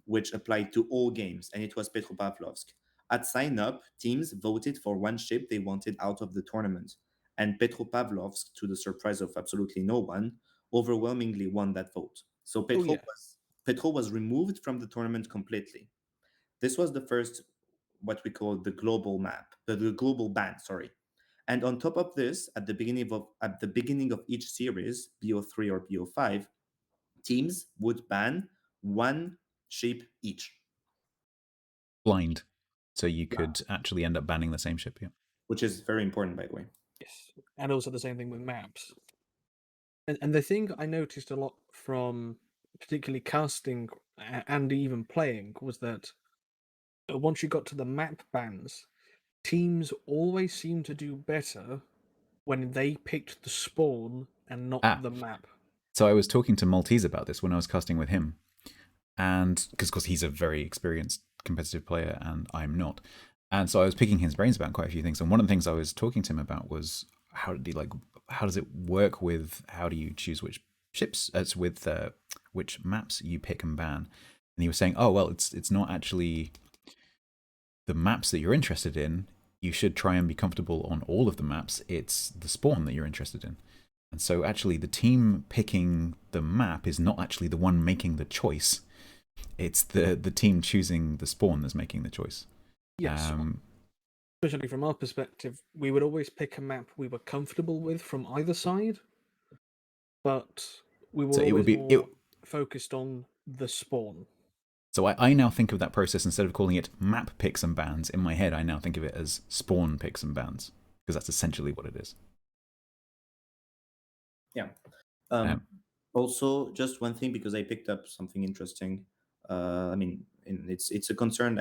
which applied to all games, and it was Petropavlovsk. At sign up, teams voted for one ship they wanted out of the tournament, and Petropavlovsk, to the surprise of absolutely no one, overwhelmingly won that vote. So Oh yeah. Petro was removed from the tournament completely. This was the first, what we call the global map, the global ban, sorry. And on top of this, at the beginning of each series, BO3 or BO5, teams would ban one ship each, Blind. So you could actually end up banning the same ship, yeah. which is very important, by the way. Yes, and also the same thing with maps. And the thing I noticed a lot from particularly casting and even playing was that once you got to the map bans, teams always seem to do better when they picked the spawn and not the map. So I was talking to Maltese about this when I was casting with him, and because he's a very experienced competitive player and I'm not, and so I was picking his brains about quite a few things. And one of the things I was talking to him about was how does it work with how do you choose which ships, with which maps you pick and ban. And he was saying, oh well, it's not actually the maps that you're interested in. You should try and be comfortable on all of the maps. It's the spawn that you're interested in. And so actually the team picking the map is not actually the one making the choice. It's the team choosing the spawn that's making the choice. Yes. Especially from our perspective, we would always pick a map we were comfortable with from either side, but we were always more focused on the spawn. So I now think of that process, instead of calling it map picks and bans, in my head I now think of it as spawn picks and bans, because that's essentially what it is. Yeah. Also, just one thing, because I picked up something interesting. I mean, it's a concern.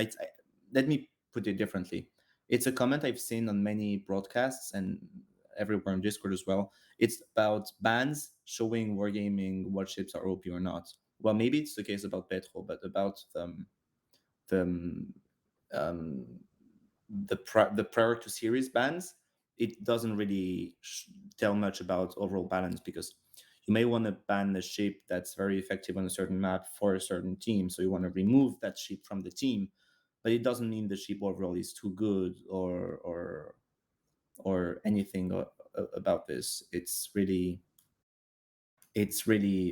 Let me put it differently. It's a comment I've seen on many broadcasts and everywhere on Discord as well. It's about bans showing wargaming what ships are OP or not. Well, maybe it's the case about Petro, but about the prior to series bans, it doesn't really tell much about overall balance, because you may want to ban a ship that's very effective on a certain map for a certain team, so you want to remove that ship from the team, but it doesn't mean the ship overall is too good or anything about this. It's really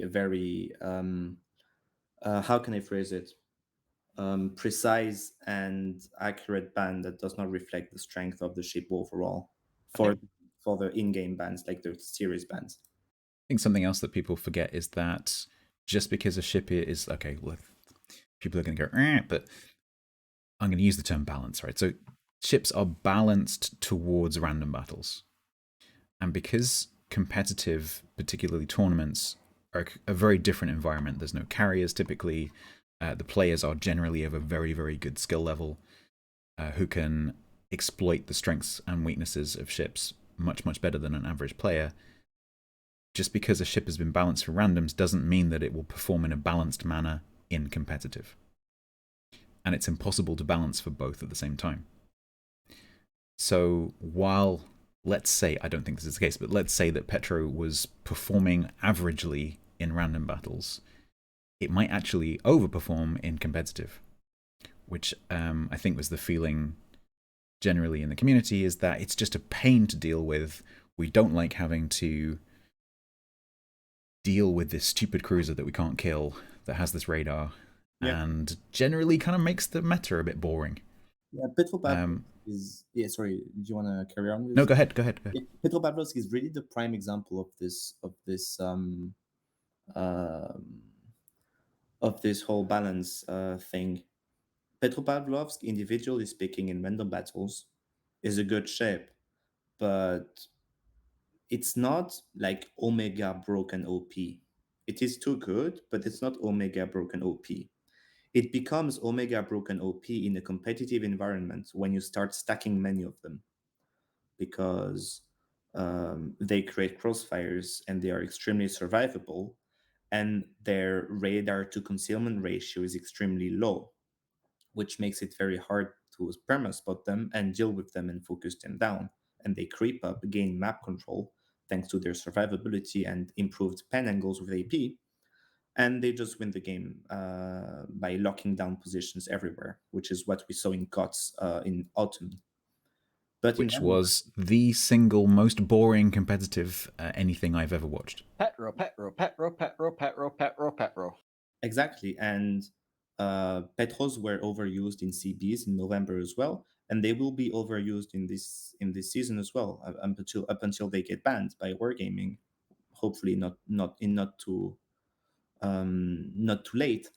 a very how can I phrase it, precise and accurate ban that does not reflect the strength of the ship overall for the in-game bans, like the series bans. I think something else that people forget is that just because a ship is okay, look, people are going to go, but I'm going to use the term balance, right? So ships are balanced towards random battles, and because competitive, particularly tournaments, are a very different environment. There's no carriers typically. The players are generally of a very, very good skill level, who can exploit the strengths and weaknesses of ships much, much better than an average player. Just because a ship has been balanced for randoms doesn't mean that it will perform in a balanced manner in competitive. And it's impossible to balance for both at the same time. So while, let's say, I don't think this is the case, but let's say that Petro was performing averagely in random battles, it might actually overperform in competitive, which I think was the feeling generally in the community, is that it's just a pain to deal with. We don't like having to deal with this stupid cruiser that we can't kill, that has this radar, and generally kind of makes the meta a bit boring. Yeah, Petropavlovsk is sorry. Do you want to carry on with? No, go ahead. Go ahead. Yeah, Petropavlovsk is really the prime example of this whole balance thing. Petropavlovsk, individually speaking, in random battles, is a good ship, but it's not like Omega broken OP. It is too good, but it's not Omega broken OP. It becomes Omega broken OP in a competitive environment when you start stacking many of them, because they create crossfires and they are extremely survivable, and their radar to concealment ratio is extremely low, which makes it very hard to perma-spot them and deal with them and focus them down. And they creep up, gain map control thanks to their survivability and improved pen angles with AP, and they just win the game by locking down positions everywhere, which is what we saw in KOTS in autumn. But Which was the single most boring competitive anything I've ever watched. Petro. Exactly, and Petros were overused in CBs in November as well, and they will be overused in this season as well up until they get banned by Wargaming. Hopefully, not too late.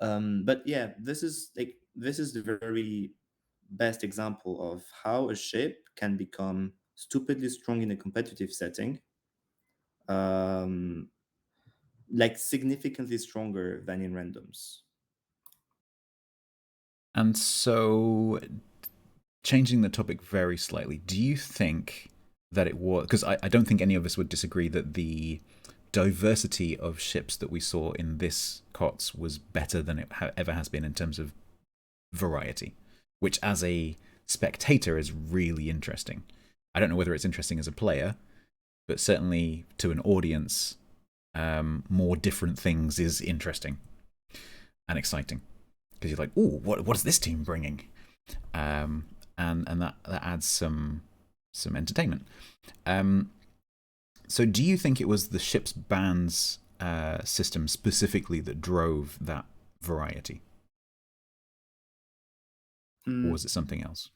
But yeah, this is the very best example of how a ship can become stupidly strong in a competitive setting, like significantly stronger than in randoms. And so, changing the topic very slightly, do you think that it was... Because I don't think any of us would disagree that the diversity of ships that we saw in this KOTS was better than it ever has been in terms of variety, which as a spectator is really interesting. I don't know whether it's interesting as a player, but certainly to an audience, more different things is interesting and exciting, because you're like, oh, what's this team bringing? And that adds some entertainment. So do you think it was the ship's bans system specifically that drove that variety? Or was it something else?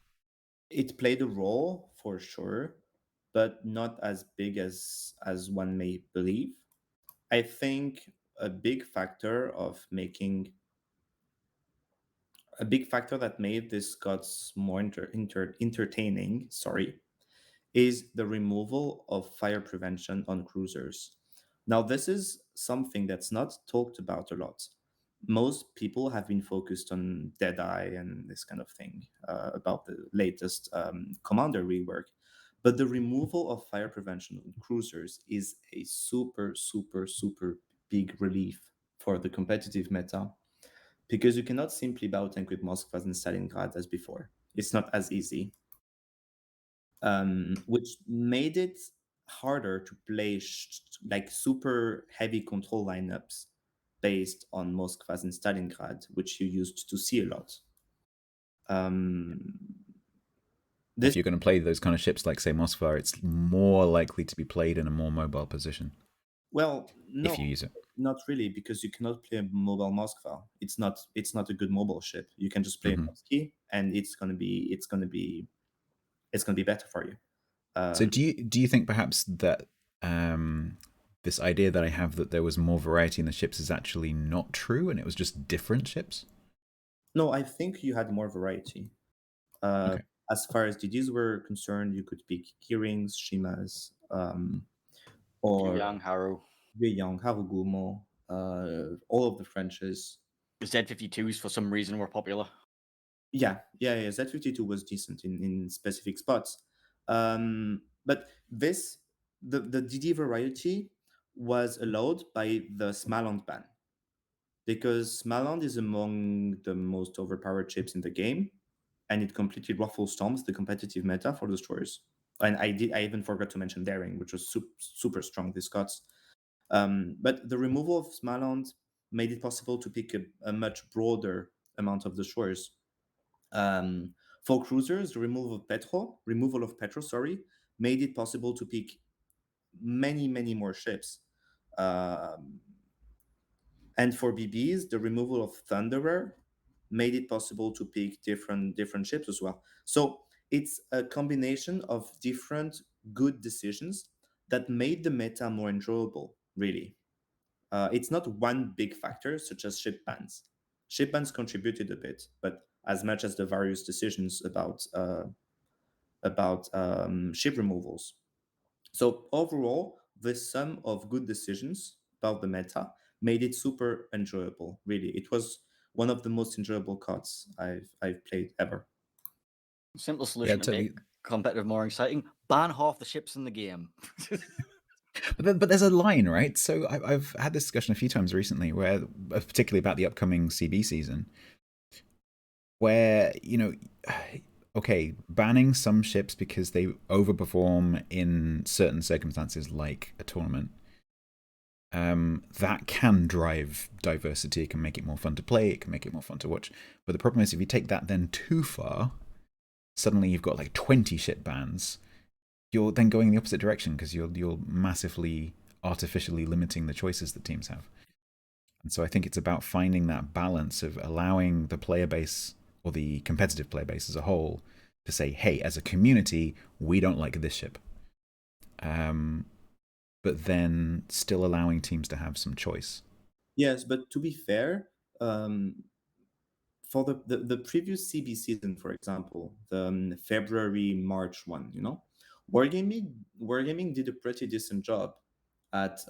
It played a role for sure, but not as big as one may believe. I think a big factor that made this KOTS more entertaining, is the removal of fire prevention on cruisers. Now, this is something that's not talked about a lot. Most people have been focused on Deadeye and this kind of thing about the latest Commander rework. But the removal of fire prevention on cruisers is a super, super, super big relief for the competitive meta, because you cannot simply battle tank with Moskvas and Stalingrad as before. It's not as easy. Which made it harder to play like super heavy control lineups based on Moskvas and Stalingrad, which you used to see a lot. If you're going to play those kind of ships like, say, Moskva, it's more likely to be played in a more mobile position. Well, no, if you use it. Not really, because you cannot play a mobile Moskva. It's not a good mobile ship. You can just play a Moskva, and it's gonna be better for you. So do you think perhaps that this idea that I have that there was more variety in the ships is actually not true, and it was just different ships? No, I think you had more variety. Okay. As far as DDs were concerned, you could pick Keyrings, Shimas, or Yang Haru, Harugumo, all of the Frenches. The Z52s for some reason were popular. Yeah. Z52 was decent in specific spots. But the DD variety was allowed by the Smaland ban, because Smaland is among the most overpowered ships in the game, and it completely ruffle storms the competitive meta for destroyers. And I even forgot to mention Daring, which was super strong this KOTS. But the removal of Smaland made it possible to pick a much broader amount of destroyers. For cruisers, the removal of Petro, made it possible to pick many more ships. And for BBs, the removal of Thunderer made it possible to pick different ships as well. So it's a combination of different good decisions that made the meta more enjoyable, really. It's not one big factor, such as ship bans. Ship bans contributed a bit, but as much as the various decisions about ship removals. So overall, the sum of good decisions about the meta made it super enjoyable. Really, it was one of the most enjoyable KOTS I've played ever. Simple solution to totally. make competitive more exciting: ban half the ships in the game. But there's a line, right? So I've had this discussion a few times recently, where particularly about the upcoming CB season, where okay, banning some ships because they overperform in certain circumstances, like a tournament, that can drive diversity. It can make it more fun to play. It can make it more fun to watch. But the problem is, if you take that then too far, suddenly you've got like 20 ship bans. You're then going in the opposite direction because you're massively artificially limiting the choices that teams have. And so I think it's about finding that balance of allowing the player base, or the competitive player base as a whole, to say, hey, as a community, we don't like this ship. But then still allowing teams to have some choice. Yes, but to be fair, for the previous CB season, for example, the February-March one, Wargaming did a pretty decent job at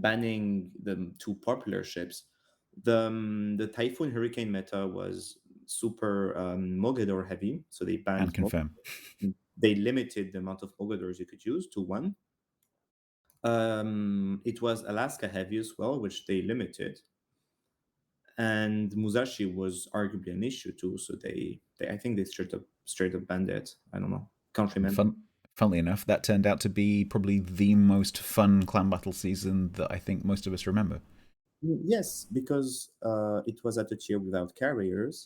banning the two popular ships. The Typhoon Hurricane meta was super Mogador heavy, so they banned. And confirm. They limited the amount of Mogadors you could use to one. It was Alaska heavy as well, which they limited. And Musashi was arguably an issue too, so they I think they straight up banned it. I don't know. Can't remember. Funnily enough, that turned out to be probably the most fun clan battle season that I think most of us remember. Yes, because it was at a tier without carriers,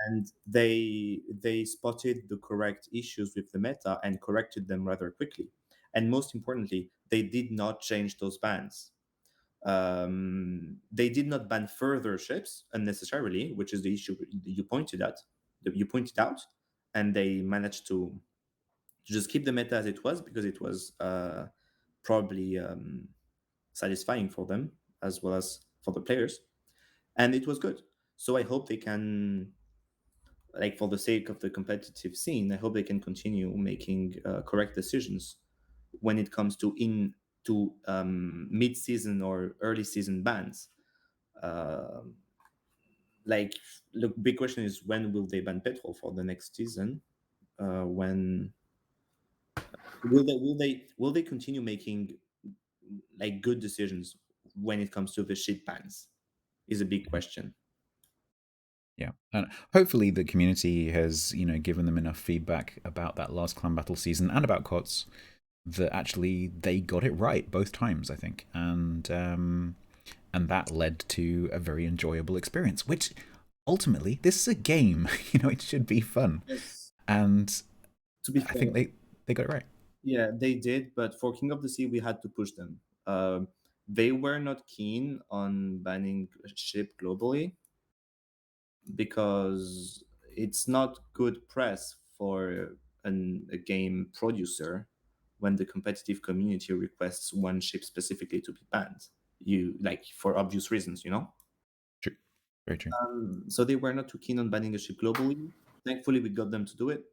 and they spotted the correct issues with the meta and corrected them rather quickly. And most importantly, they did not change those bans. They did not ban further ships unnecessarily, which is the issue you pointed out, and they managed to just keep the meta as it was, because it was probably satisfying for them as well as for the players, and it was good. So I hope they can, like, for the sake of the competitive scene, I hope they can continue making correct decisions when it comes to mid-season or early season bans. Like, the big question is, when will they ban petrol for the next season? When will they continue making like good decisions when it comes to the ship bans? Is a big question. Yeah, and hopefully the community has given them enough feedback about that last clan battle season and about KOTS that actually they got it right both times, I think, and that led to a very enjoyable experience. Which ultimately, this is a game, it should be fun. Yes. And to be I fair, think they got it right. Yeah, they did, but for King of the Sea, we had to push them. They were not keen on banning ship globally because it's not good press for a game producer when the competitive community requests one ship specifically to be banned. For obvious reasons, True, very true. So they were not too keen on banning a ship globally. Thankfully, we got them to do it,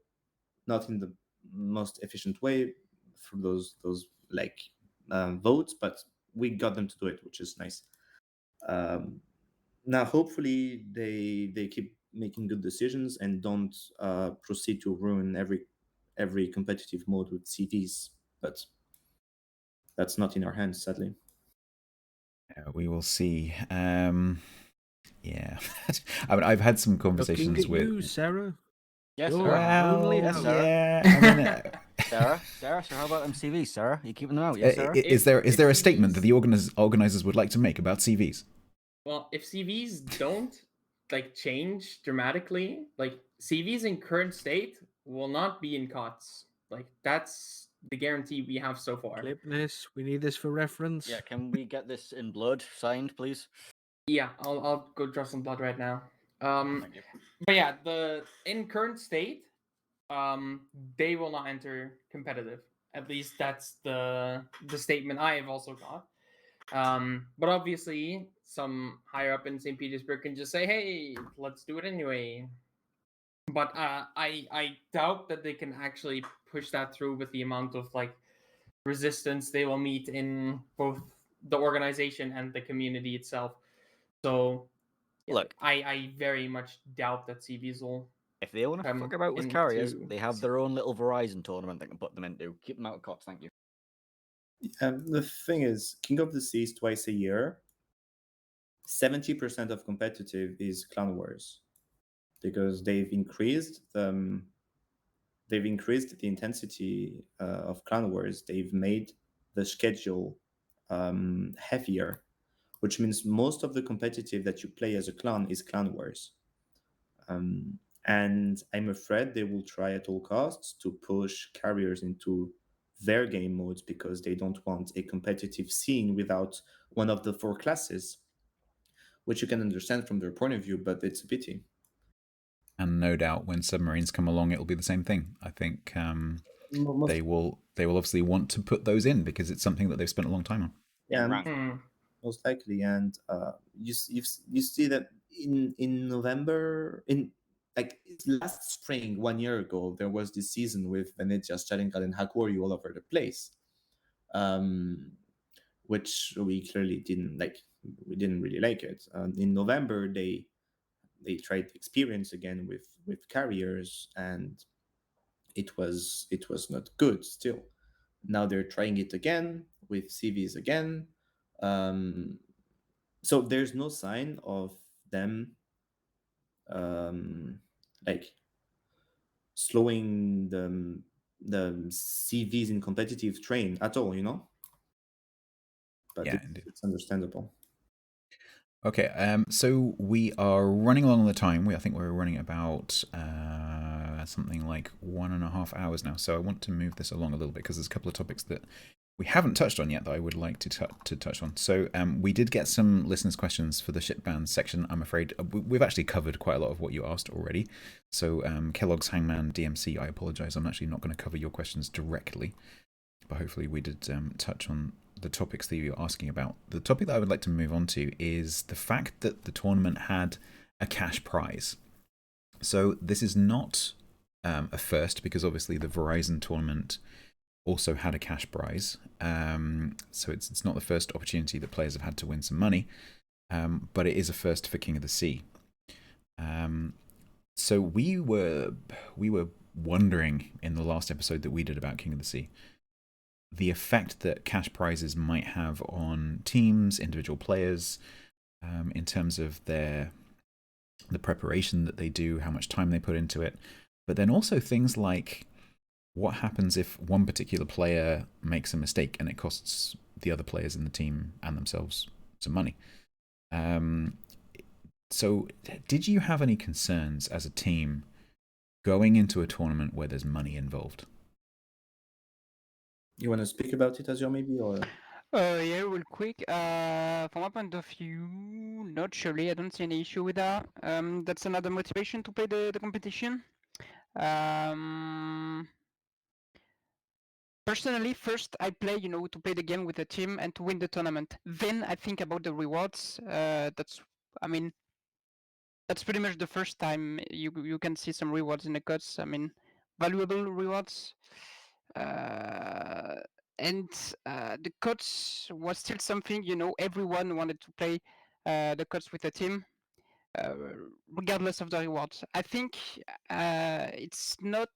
not in the most efficient way through those votes, but we got them to do it, which is nice. Now, hopefully, they keep making good decisions and don't proceed to ruin every competitive mode with CVs. But that's not in our hands, sadly. We will see. Yeah, I mean, I've had some conversations Looking at with you, Sera. Yes, You're Sarah. our only well, hope. Sarah. yeah. I mean, Sarah, how about MCV, Sarah? You keeping them out, yes, Sarah? is there a If statement that CVs the organizers would like to make about CVs? Well, if CVs don't change dramatically, CVs in current state will not be in COTS. That's the guarantee we have so far. Clip this. We need this for reference. Yeah, can we get this in blood signed, please? Yeah, I'll go draw some blood right now. Thank you. But yeah, in current state, they will not enter competitive. At least that's the statement I have also got. But obviously, some higher up in St. Petersburg can just say, "Hey, let's do it anyway." But I doubt that they can actually push that through with the amount of like resistance they will meet in both the organization and the community itself. So, yeah, Look, I very much doubt that CVs will. if they want to come fuck about with carriers, into- they have their own little Verizon tournament they can put them into. Keep them out of COTS, thank you. The thing is, King of the Seas twice a year. 70% of competitive is Clan Wars, because they've increased the intensity of Clan Wars. They've made the schedule heavier, which means most of the competitive that you play as a clan is Clan Wars. And I'm afraid they will try at all costs to push carriers into their game modes because they don't want a competitive scene without one of the 4 classes, which you can understand from their point of view, but it's a pity. And no doubt when submarines come along, it'll be the same thing. I think they will obviously want to put those in because it's something that they've spent a long time on. Yeah, Hmm. most likely. And you see that in November, in like last spring, 1 year ago, there was this season with Venezia, Stalingrad, and Hakouri all over the place, which we clearly didn't like. We didn't really like it. In November, they tried experience again with carriers, and it was not good still. Now they're trying it again with CVs again. So there's no sign of them like slowing the CVs in competitive train at all, But Yeah, it's understandable. Okay, so we are running along the time. I think we're running about something like 1.5 hours now. So I want to move this along a little bit because there's a couple of topics that we haven't touched on yet that I would like to touch on. So we did get some listeners' questions for the ship bans section. I'm afraid we've actually covered quite a lot of what you asked already. So Kellogg's Hangman DMC, I apologise. I'm actually not going to cover your questions directly, but hopefully we did touch on the topics that you're asking about. The topic that I would like to move on to is the fact that the tournament had a cash prize. So this is not a first, because obviously the Verizon tournament also had a cash prize. So it's not the first opportunity that players have had to win some money, but it is a first for King of the Sea. So we were wondering in the last episode that we did about King of the Sea, the effect that cash prizes might have on teams, individual players, in terms of the preparation that they do, how much time they put into it, but then also things like what happens if one particular player makes a mistake and it costs the other players in the team and themselves some money. So did you have any concerns as a team going into a tournament where there's money involved? You want to speak about it, Azur, maybe? Or Yeah, real quick. From my point of view, not surely. I don't see any issue with that. That's another motivation to play the competition. Personally, first I play, to play the game with a team and to win the tournament. Then I think about the rewards. That's pretty much the first time you can see some rewards in the KOTS. Valuable rewards. And the KOTS was still something, everyone wanted to play the KOTS with a team, regardless of the rewards. I think it's not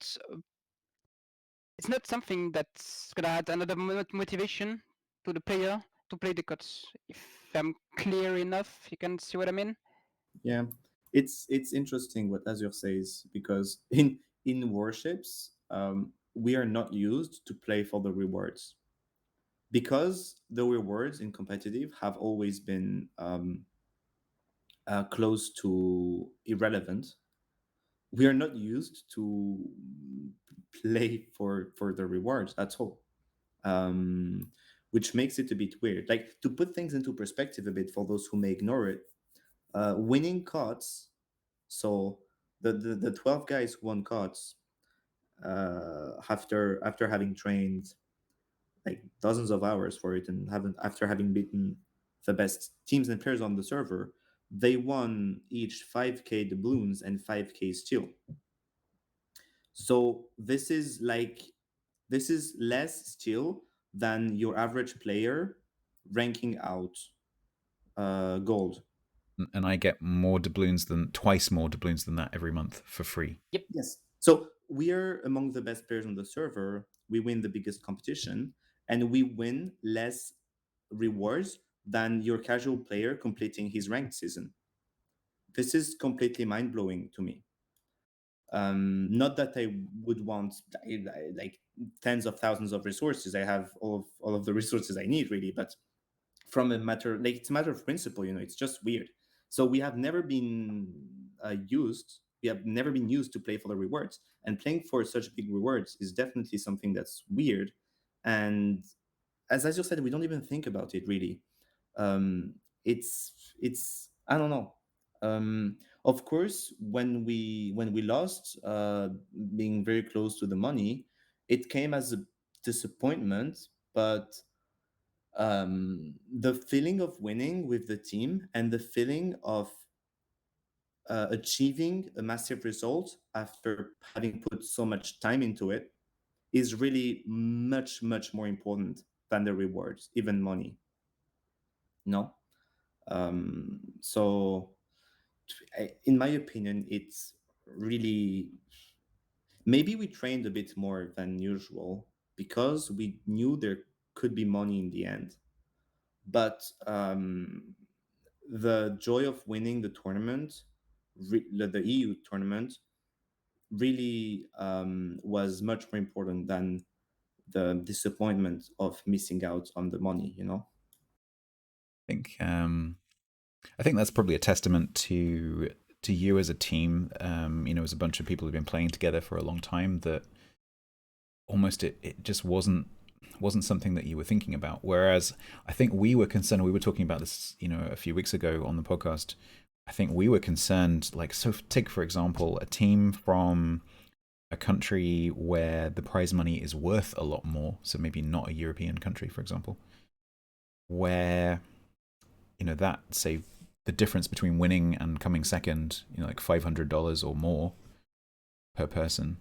something that's gonna add another motivation to the player to play the KOTS. If I'm clear enough, you can see what I mean. yeah, it's interesting what Azur says, because in warships, we are not used to play for the rewards, because the rewards in competitive have always been close to irrelevant. We are not used to play for the rewards at all, which makes it a bit weird. Like, to put things into perspective a bit for those who may ignore it, winning KOTS, so the 12 guys who won KOTS, after having trained like dozens of hours for it, and after having beaten the best teams and players on the server, they won each 5k doubloons and 5k steel. So this is less steel than your average player ranking out gold. And I get more doubloons twice more doubloons than that every month for free. Yep. Yes. So we are among the best players on the server. We win the biggest competition, and we win less rewards than your casual player completing his ranked season. This is completely mind blowing to me. Not that I would want like tens of thousands of resources. I have all of the resources I need, really. But from it's a matter of principle. It's just weird. So we have never been used. We have never been used to play for the rewards, and playing for such big rewards is definitely something that's weird. And as you said, we don't even think about it really. um, it's I don't know. Of course, when we lost, being very close to the money, it came as a disappointment. But the feeling of winning with the team and the feeling of achieving a massive result after having put so much time into it is really much more important than the rewards, even money. No. So in my opinion, it's really, maybe we trained a bit more than usual because we knew there could be money in the end. But the joy of winning the tournament, the EU tournament, really was much more important than the disappointment of missing out on the money. I think that's probably a testament to you as a team. As a bunch of people who've been playing together for a long time, that almost it just wasn't something that you were thinking about. Whereas I think we were concerned. We were talking about this, a few weeks ago on the podcast. I think we were concerned. Like, so take for example a team from a country where the prize money is worth a lot more. So maybe not a European country, for example, where that, say, the difference between winning and coming second, like $500 or more per person,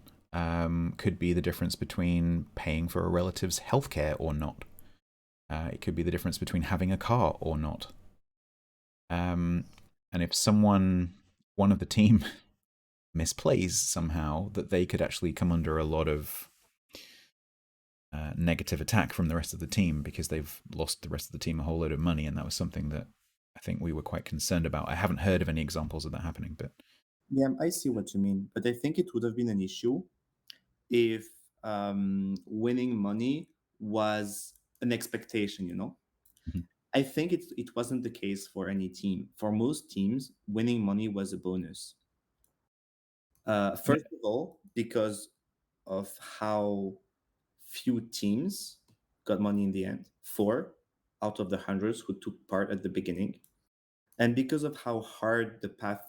could be the difference between paying for a relative's healthcare or not. It could be the difference between having a car or not. And if one of the team misplays somehow, that they could actually come under a lot of negative attack from the rest of the team because they've lost the rest of the team a whole load of money. And that was something that I think we were quite concerned about. I haven't heard of any examples of that happening, but yeah, I see what you mean. But I think it would have been an issue if winning money was an expectation. Mhm. I think it wasn't the case for any team. For most teams, winning money was a bonus. First of all, because of how few teams got money in the end, 4 out of the hundreds who took part at the beginning, and because of how hard the path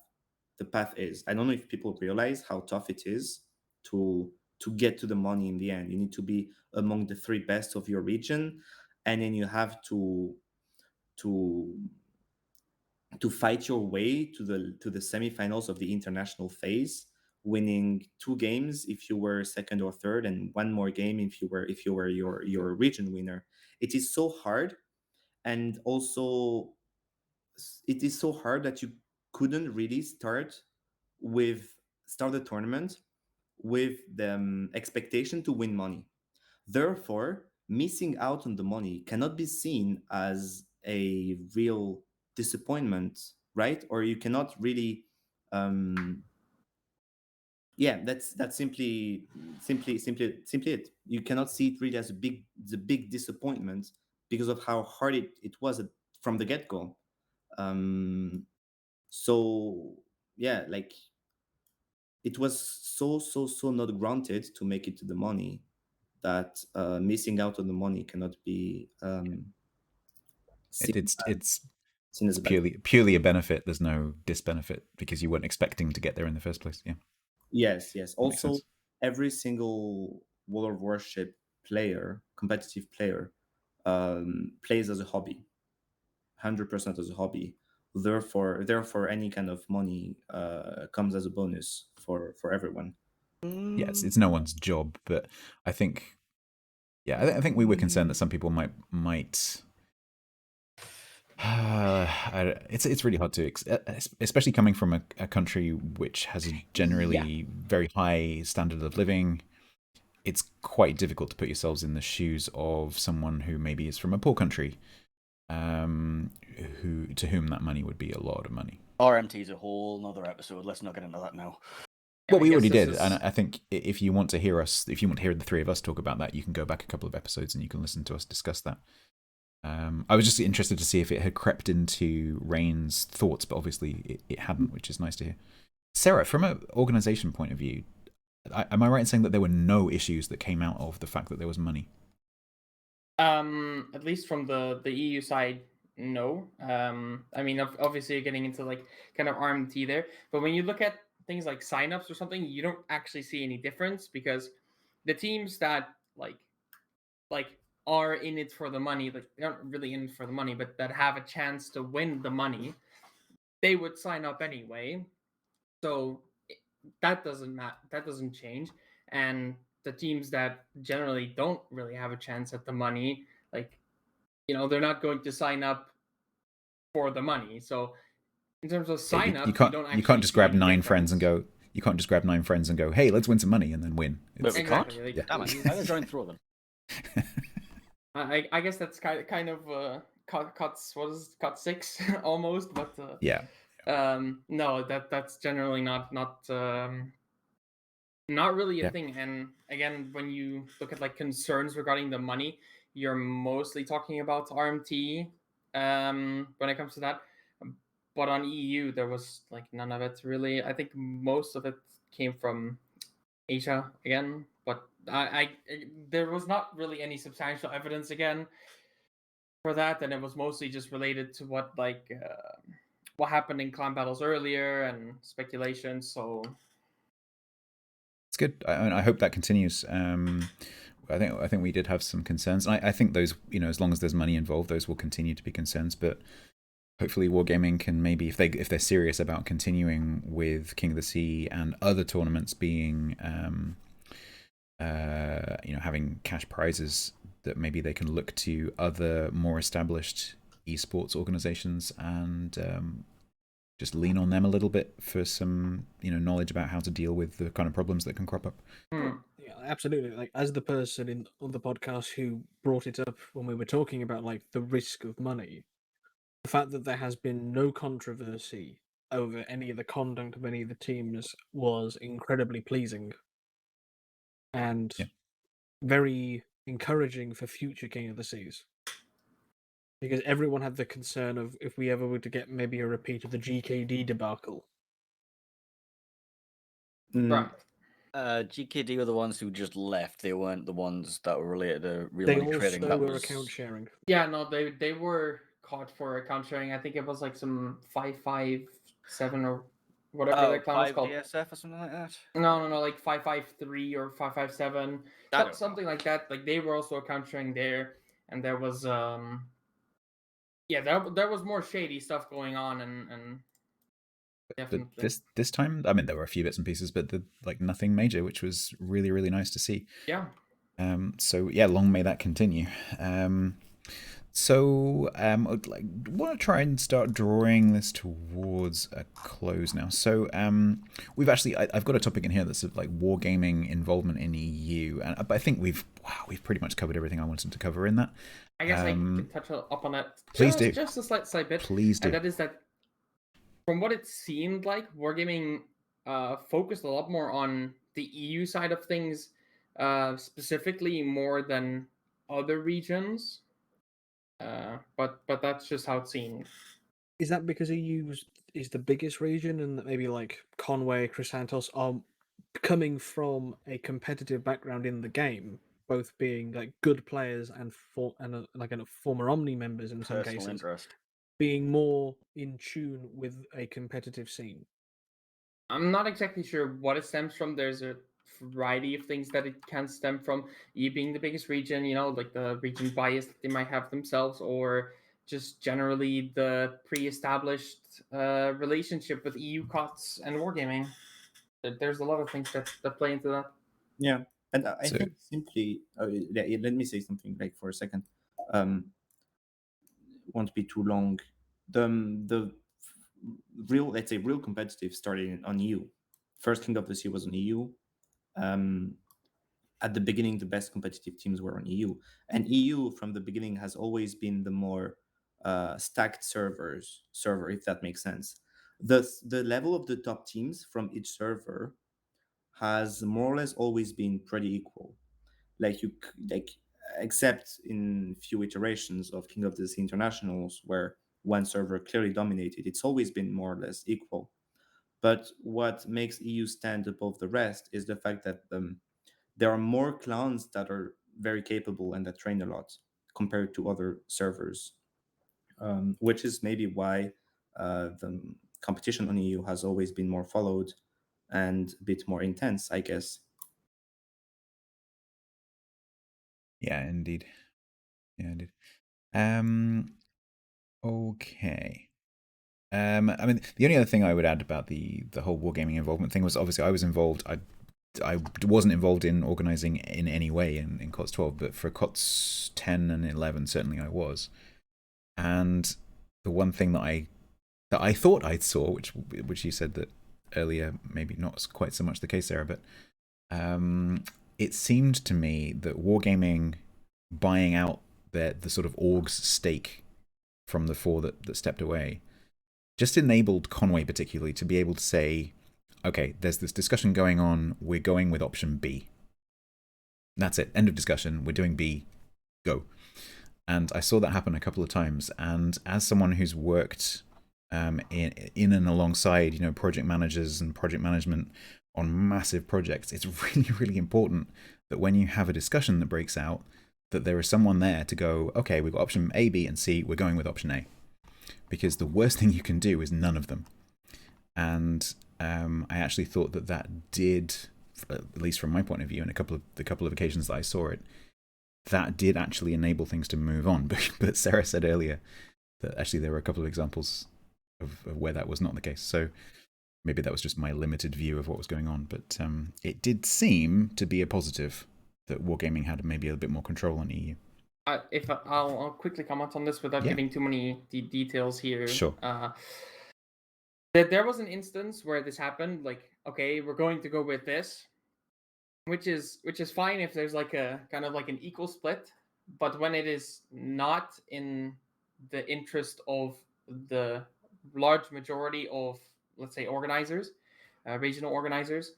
is. I don't know if people realize how tough it is to get to the money in the end. You need to be among the 3 best of your region, and then you have to fight your way to the semifinals of the international phase, winning 2 games if you were second or third, and 1 more game if you were your region winner. It is so hard, and also it is so hard that you couldn't really start the tournament with the expectation to win money. Therefore, missing out on the money cannot be seen as a real disappointment, right? Or you cannot really, that's simply it. You cannot see it really as the big disappointment because of how hard it was from the get go. So yeah, like it was so not granted to make it to the money that missing out on the money cannot be seen it's as a bad. purely a benefit. There's no disbenefit because you weren't expecting to get there in the first place. Yeah. Yes. Makes Also, sense. every single World of Warship player, competitive player, plays as a hobby, 100% as a hobby. Therefore, any kind of money comes as a bonus for everyone. Yes, it's no one's job, but I think, I think we were concerned that some people might. It's really hard to, especially coming from a country which has a generally very high standard of living. It's quite difficult to put yourselves in the shoes of someone who maybe is from a poor country, to whom that money would be a lot of money. RMT is a whole nother episode. Let's not get into that now. Well, we already did, and I think if you want to hear the three of us talk about that, you can go back a couple of episodes and you can listen to us discuss that. I was just interested to see if it had crept into Rain's thoughts, but obviously it hadn't, which is nice to hear. Sera, from an organization point of view, am I right in saying that there were no issues that came out of the fact that there was money? At least from the EU side, no. I mean, obviously you're getting into like kind of RMT there, but when you look at things like signups or something, you don't actually see any difference, because the teams that like are in it for the money, like they aren't really in it for the money, but that have a chance to win the money, they would sign up anyway. So that doesn't change. And the teams that generally don't really have a chance at the money, like, they're not going to sign up for the money. So in terms of sign up, you can't just grab 9 friends and go. You can't just grab 9 friends and go, hey, let's win some money, and then win. But we can't. Exactly. Damn it! I was join through them. I guess that's kind of KOTS. What is it, KOTS 6 almost, but yeah. No, that's generally not really a thing. And again, when you look at like concerns regarding the money, you're mostly talking about RMT when it comes to that. But on EU, there was like none of it really. I think most of it came from Asia again, but there was not really any substantial evidence again for that, and it was mostly just related to what happened in clan battles earlier and speculation. So it's good. I hope that continues. I think we did have some concerns. I think those, as long as there's money involved, those will continue to be concerns. But hopefully, Wargaming can maybe, if they're serious about continuing with King of the Sea and other tournaments being, having cash prizes, that maybe they can look to other more established esports organizations and just lean on them a little bit for some, knowledge about how to deal with the kind of problems that can crop up. Yeah, absolutely. Like, as the person on the podcast who brought it up when we were talking about like the risk of money, the fact that there has been no controversy over any of the conduct of any of the teams was incredibly pleasing and very encouraging for future King of the Seas. Because everyone had the concern of if we ever were to get maybe a repeat of the GKD debacle. right. GKD were the ones who just left. They weren't the ones that were related to real They money trading. also That were was account sharing. Yeah, no, they were caught for account sharing. I think it was like some 557 or whatever that clan was called. DSF or something like that. No, like 553 or 557, something like that. Like they were also account sharing there, and there was there was more shady stuff going on, and definitely. But this time, I mean, there were a few bits and pieces, but nothing major, which was really, really nice to see. Yeah. So yeah, long may that continue. So I'd want to try and start drawing this towards a close now. So we've actually, I've got a topic in here that's like wargaming involvement in EU, and I think we've pretty much covered everything I wanted to cover in that. I guess I can touch up on that. Please do. Just a slight bit. Please do. And that is that, from what it seemed like, wargaming focused a lot more on the EU side of things, specifically more than other regions. But that's just how it seemed. Is that because EU is the biggest region, and that maybe like Conway, Chrysanthos are coming from a competitive background in the game, both being like good players and former Omni members in some cases, interest. being more in tune with a competitive scene? I'm not exactly sure what it stems from. There's a variety of things that it can stem from. EU being the biggest region, you know, like the region bias that they might have themselves, or just generally the pre-established relationship with EU COTS and wargaming. There's a lot of things that play into that. Yeah, and I So- think simply, let me say something like for a second. Won't be too long. The real, let's say, real competitive started on EU. First King of the Sea was on EU. At the beginning, the best competitive teams were on EU, and EU from the beginning has always been the more stacked server, if that makes sense. The level of the top teams from each server has more or less always been pretty equal. Like except in few iterations of King of the Sea Internationals where one server clearly dominated, it's always been more or less equal. But what makes EU stand above the rest is the fact that there are more clans that are very capable and that train a lot compared to other servers, which is maybe why the competition on EU has always been more followed and a bit more intense, I guess. Yeah, indeed. Okay. I mean, the only other thing I would add about the whole wargaming involvement thing was obviously I was involved. I wasn't involved in organizing in any way in KOTS 12, but for KOTS 10 and 11, certainly I was. And the one thing that I thought I saw, which you said that earlier, maybe not quite so much the case, Sera, but it seemed to me that wargaming buying out the sort of org's stake from the four that stepped away just enabled Conway particularly to be able to say, okay, there's this discussion going on, we're going with option B. That's it, end of discussion, we're doing B, go. And I saw that happen a couple of times, and as someone who's worked in and alongside, you know, project managers and project management on massive projects, it's really, really important that when you have a discussion that breaks out, that there is someone there to go, okay, we've got option A, B, and C, we're going with option A. Because the worst thing you can do is none of them. And I actually thought that did, at least from my point of view, and the couple of occasions that I saw it, that did actually enable things to move on. But Sera said earlier that actually there were a couple of examples of where that was not the case. So maybe that was just my limited view of what was going on. But it did seem to be a positive that wargaming had maybe a bit more control on EU. I'll quickly comment on this without giving too many details here. Sure. There was an instance where this happened. Like, okay, we're going to go with this, which is fine if there's like a kind of like an equal split. But when it is not in the interest of the large majority of, let's say, organizers, regional organizers,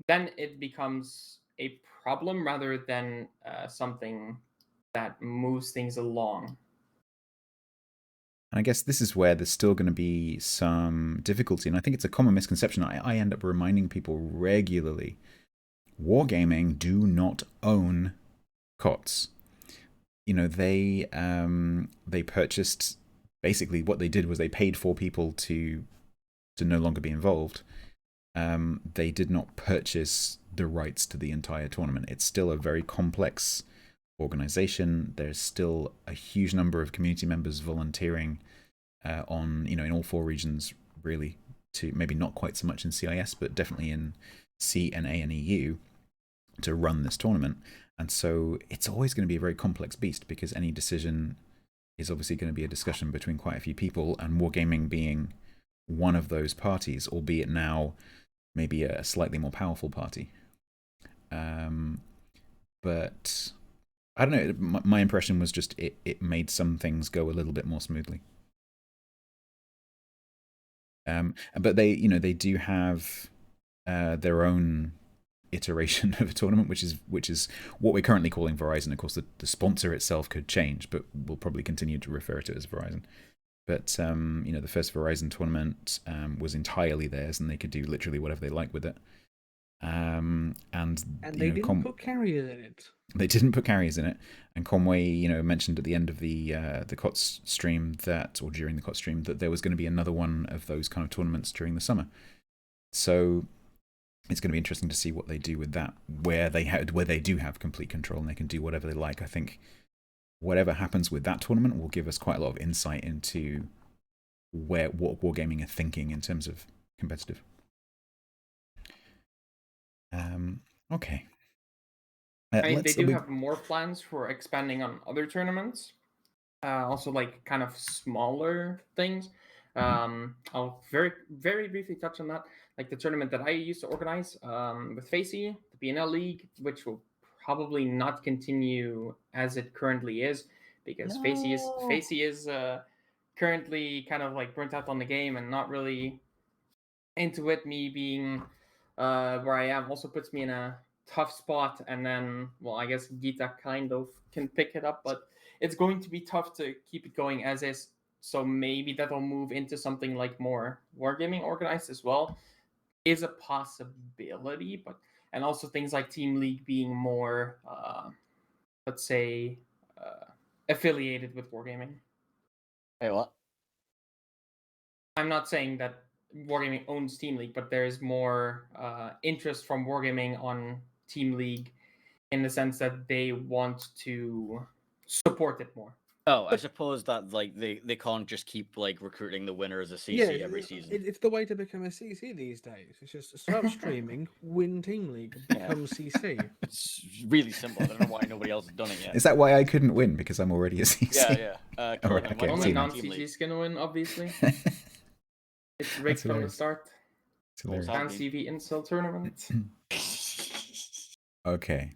then it becomes a problem rather than something that moves things along. And I guess this is where there's still going to be some difficulty, and I think it's a common misconception. I end up reminding people regularly, wargaming do not own KOTS. You know, they purchased, basically what they did was they paid for people to no longer be involved. They did not purchase the rights to the entire tournament. It's still a very complex organization. There's still a huge number of community members volunteering on, you know, in all four regions, really, to maybe not quite so much in CIS, but definitely in C and A and EU to run this tournament. And so it's always going to be a very complex beast, because any decision is obviously going to be a discussion between quite a few people, and wargaming being one of those parties, albeit now maybe a slightly more powerful party. But I don't know, my impression was just it made some things go a little bit more smoothly. But they do have their own iteration of a tournament, which is what we're currently calling Verizon. Of course, the sponsor itself could change, but we'll probably continue to refer to it as Verizon. But the first Verizon tournament was entirely theirs, and they could do literally whatever they like with it. And they didn't put carriers in it. They didn't put carriers in it. And Conway, mentioned at the end of the KOTS stream or during the KOTS stream, that there was going to be another one of those kind of tournaments during the summer. So it's going to be interesting to see what they do with that, where they do have complete control and they can do whatever they like. I think whatever happens with that tournament will give us quite a lot of insight into what Wargaming are thinking in terms of competitive. Okay. I mean, they do have more plans for expanding on other tournaments. Also, like kind of smaller things. I'll very, very briefly touch on that. Like the tournament that I used to organize with Facey, the BNL League, which will probably not continue as it currently is, because Facey is currently kind of like burnt out on the game and not really into it. Me being where I am also puts me in a tough spot, and then, well, I guess Gita kind of can pick it up, but it's going to be tough to keep it going as is. So maybe that'll move into something like more wargaming organized as well, is a possibility. But and also things like Team League being more, let's say, affiliated with wargaming. Hey, what? I'm not saying that Wargaming owns Team League, but there's more interest from Wargaming on Team League in the sense that they want to support it more. Oh, I suppose that like they can't just keep like recruiting the winner as a CC every season. It's the way to become a CC these days. It's just start streaming, win Team League, become CC. It's really simple. I don't know why nobody else has done it yet. Is that why I couldn't win? Because I'm already a CC? Yeah. Alright, Corbin, okay, why Only don't you Team Team League? non-CC's gonna win, obviously. It's rigged That's from the hilarious. start. It's hilarious. Sounds- Fancy the Incel tournament. Okay.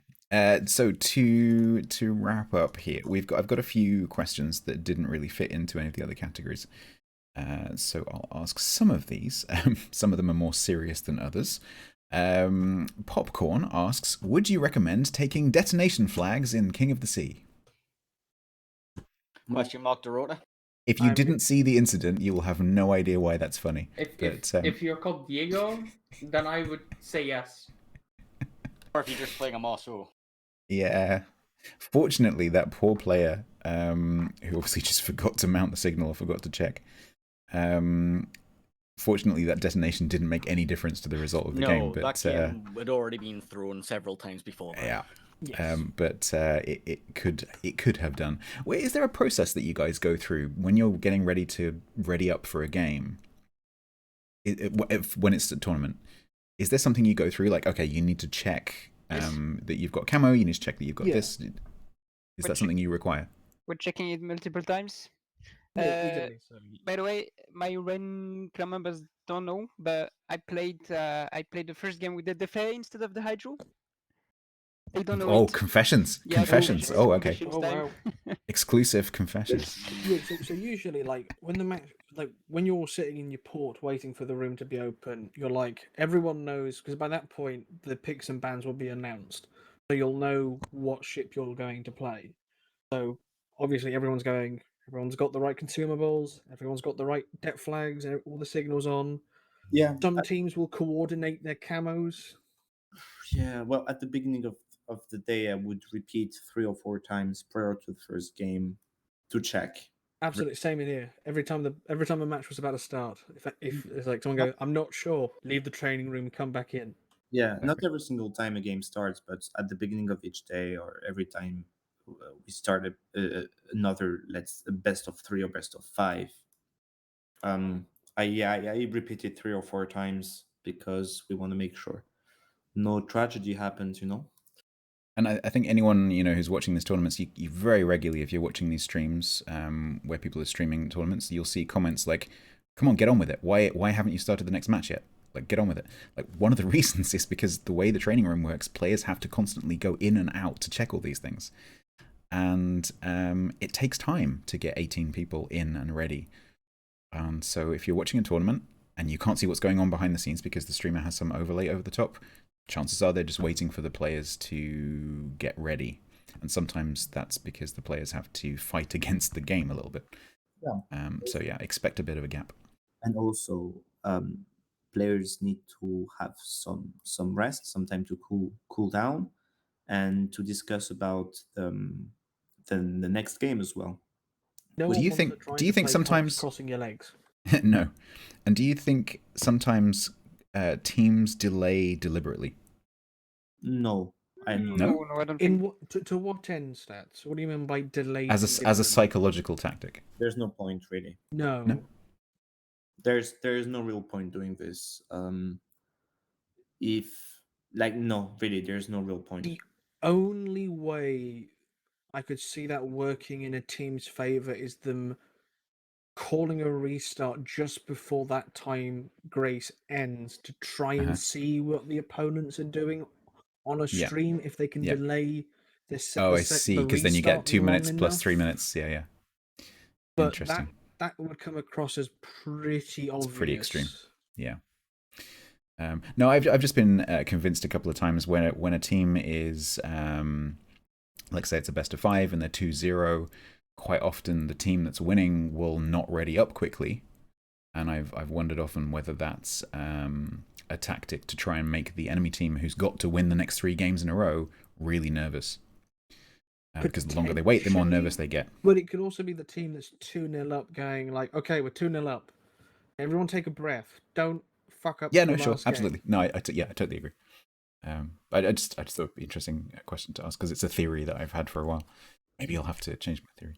So to wrap up here, I've got a few questions that didn't really fit into any of the other categories. So I'll ask some of these. Some of them are more serious than others. Popcorn asks, would you recommend taking detonation flags in King of the Sea? Question mark Dorota? If you didn't see the incident, you will have no idea why that's funny. If you're called Diego, then I would say yes. Or if you're just playing a Marceau. Yeah. Fortunately, that poor player, who obviously just forgot to mount the signal or forgot to check, fortunately that detonation didn't make any difference to the result of the game. No, that game had already been thrown several times before that. Yeah. Yes. But it could have done. Wait, is there a process that you guys go through when you're getting ready up for a game? When it's a tournament, is there something you go through? Like, okay, you need to check that you've got camo. You need to check that you've got this. Is that something you require? We're checking it multiple times. By the way, my Ren clan members don't know, but I played the first game with the Defay instead of the Hydro. They don't know. Oh, it. confessions! Yeah, Confessions! Oh, okay. confessions Oh time. wow. Exclusive confessions. Yeah, so usually, like when the match, like when you're sitting in your port waiting for the room to be open, you're like everyone knows because by that point the picks and bans will be announced, so you'll know what ship you're going to play. So obviously everyone's got the right consumables, everyone's got the right depth flags, and all the signals on. Yeah. Some teams will coordinate their camos. Yeah. Well, at the beginning of the day, I would repeat 3 or 4 times prior to the first game to check. Absolutely, same in here. Every time a match was about to start, if it's like someone goes, "I'm not sure," leave the training room, come back in. Yeah, not every single time a game starts, but at the beginning of each day or every time we start another best of 3 or best of 5. I repeat it 3 or 4 times because we want to make sure no tragedy happens, And I think anyone who's watching these tournaments, you very regularly, if you're watching these streams where people are streaming tournaments, you'll see comments like, "Come on, get on with it. Why haven't you started the next match yet? Like, get on with it." Like, one of the reasons is because the way the training room works, players have to constantly go in and out to check all these things, and it takes time to get 18 people in and ready. And so if you're watching a tournament and you can't see what's going on behind the scenes because the streamer has some overlay over the top, chances are they're just waiting for the players to get ready. And sometimes that's because the players have to fight against the game a little bit. Yeah. So yeah, expect a bit of a gap. And also, players need to have some rest, some time to cool down, and to discuss about the next game as well. No Do one you wants think- to try do you to think play sometimes- crossing your legs? No. And do you think sometimes teams delay deliberately? No, I'm not. No? No, I don't In think. what to what end, Stats? What do you mean by delayed? As a psychological tactic? There's no point really. No. No? There's no real point doing this. If like no, really, there's no real point. The only way I could see that working in a team's favor is them calling a restart just before that time grace ends to try and see what the opponents are doing on a Yeah. stream. If they can Yeah. delay the Oh, I see. the Because then you get restart 2 minutes long plus enough. 3 minutes. Yeah, yeah. But Interesting. that would come across as pretty obvious. It's pretty extreme. Yeah. No, I've just been convinced a couple of times when a team is, like say it's a best of 5 and they're 2-0, quite often the team that's winning will not ready up quickly, and I've wondered often whether that's a tactic to try and make the enemy team who's got to win the next 3 games in a row really nervous. Because the longer they wait, the more nervous they get. But it could also be the team that's 2-0 up going like, okay, we're 2-0 up. Everyone take a breath. Don't fuck up. Yeah, the no, sure, last game. absolutely. No, I totally agree. I just thought it'd be an interesting question to ask because it's a theory that I've had for a while. Maybe I'll have to change my theory.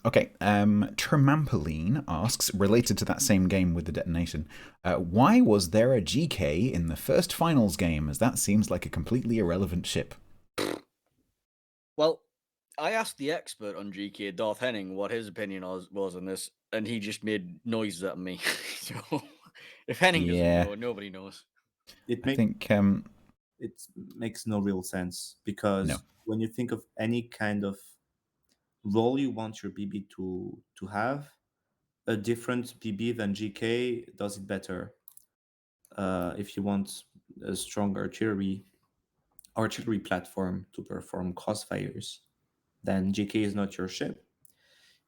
Okay. Tramampoline asks, related to that same game with the detonation, why was there a GK in the first finals game, as that seems like a completely irrelevant ship? Well, I asked the expert on GK, Darth Henning, what his opinion was on this, and he just made noises at me. So if Henning doesn't know, nobody knows. It makes no real sense because when you think of any kind of role you want your BB to have, a different BB than GK does it better. If you want a strong artillery platform to perform crossfires, then GK is not your ship.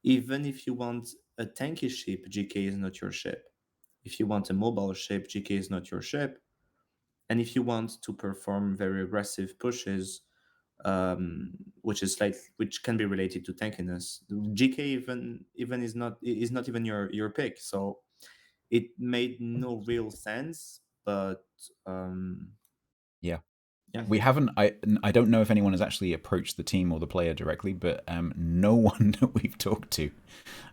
Even if you want a tanky ship, GK is not your ship. If you want a mobile ship, GK is not your ship. And if you want to perform very aggressive pushes, which can be related to tankiness, GK even is not even your pick. So it made no real sense. But yeah. We haven't. I don't know if anyone has actually approached the team or the player directly, but no one that we've talked to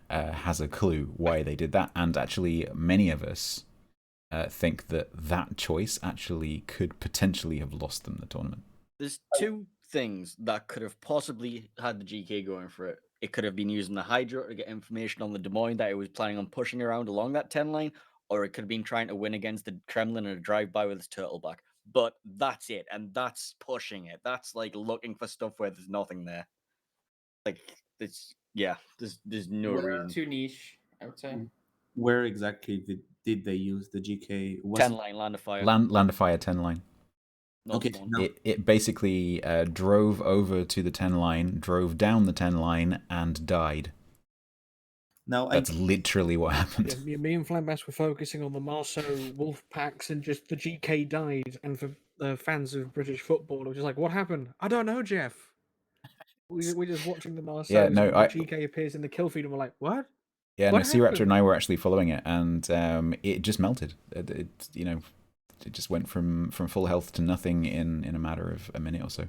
has a clue why they did that. And actually, many of us think that choice actually could potentially have lost them the tournament. There's 2 things that could have possibly had the GK going for it. It could have been using the Hydra to get information on the Des Moines that it was planning on pushing around along that 10 line, or it could have been trying to win against the Kremlin in a drive-by with its turtleback. But that's it, and that's pushing it. That's like looking for stuff where there's nothing there. Like there's no reason. Too niche, I would say. Where exactly did they use the GK? 10 line land of fire. Land of fire 10 line. Okay. It basically drove over to the 10 line, drove down the 10 line, and died. Now that's literally what happened. Yeah, me and Flambass were focusing on the Marceau Wolf packs, and just the GK died. And for fans of British football, it was just like, what happened? I don't know, Jeff. We're just watching the Marceau. Yeah, no, the GK appears in the kill feed, and we're like, what? Yeah, what no, Sea Raptor and I were actually following it, and it just melted. It just went from full health to nothing in a matter of a minute or so,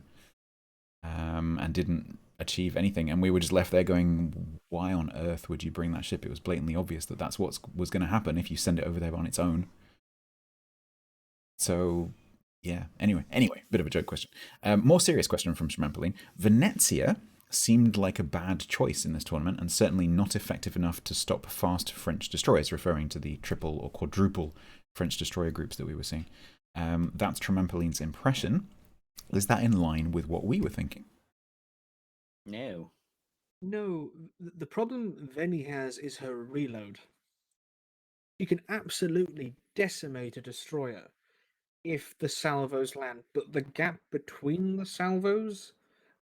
and didn't achieve anything. And we were just left there going, why on earth would you bring that ship? It was blatantly obvious that that's what was going to happen if you send it over there on its own. So, yeah. Anyway, bit of a joke question. More serious question from Shrampoline. Venezia seemed like a bad choice in this tournament, and certainly not effective enough to stop fast French destroyers, referring to the triple or quadruple French destroyer groups that we were seeing. That's Tramampoline's impression. Is that in line with what we were thinking? No. The problem Veni has is her reload. You can absolutely decimate a destroyer if the salvos land, but the gap between the salvos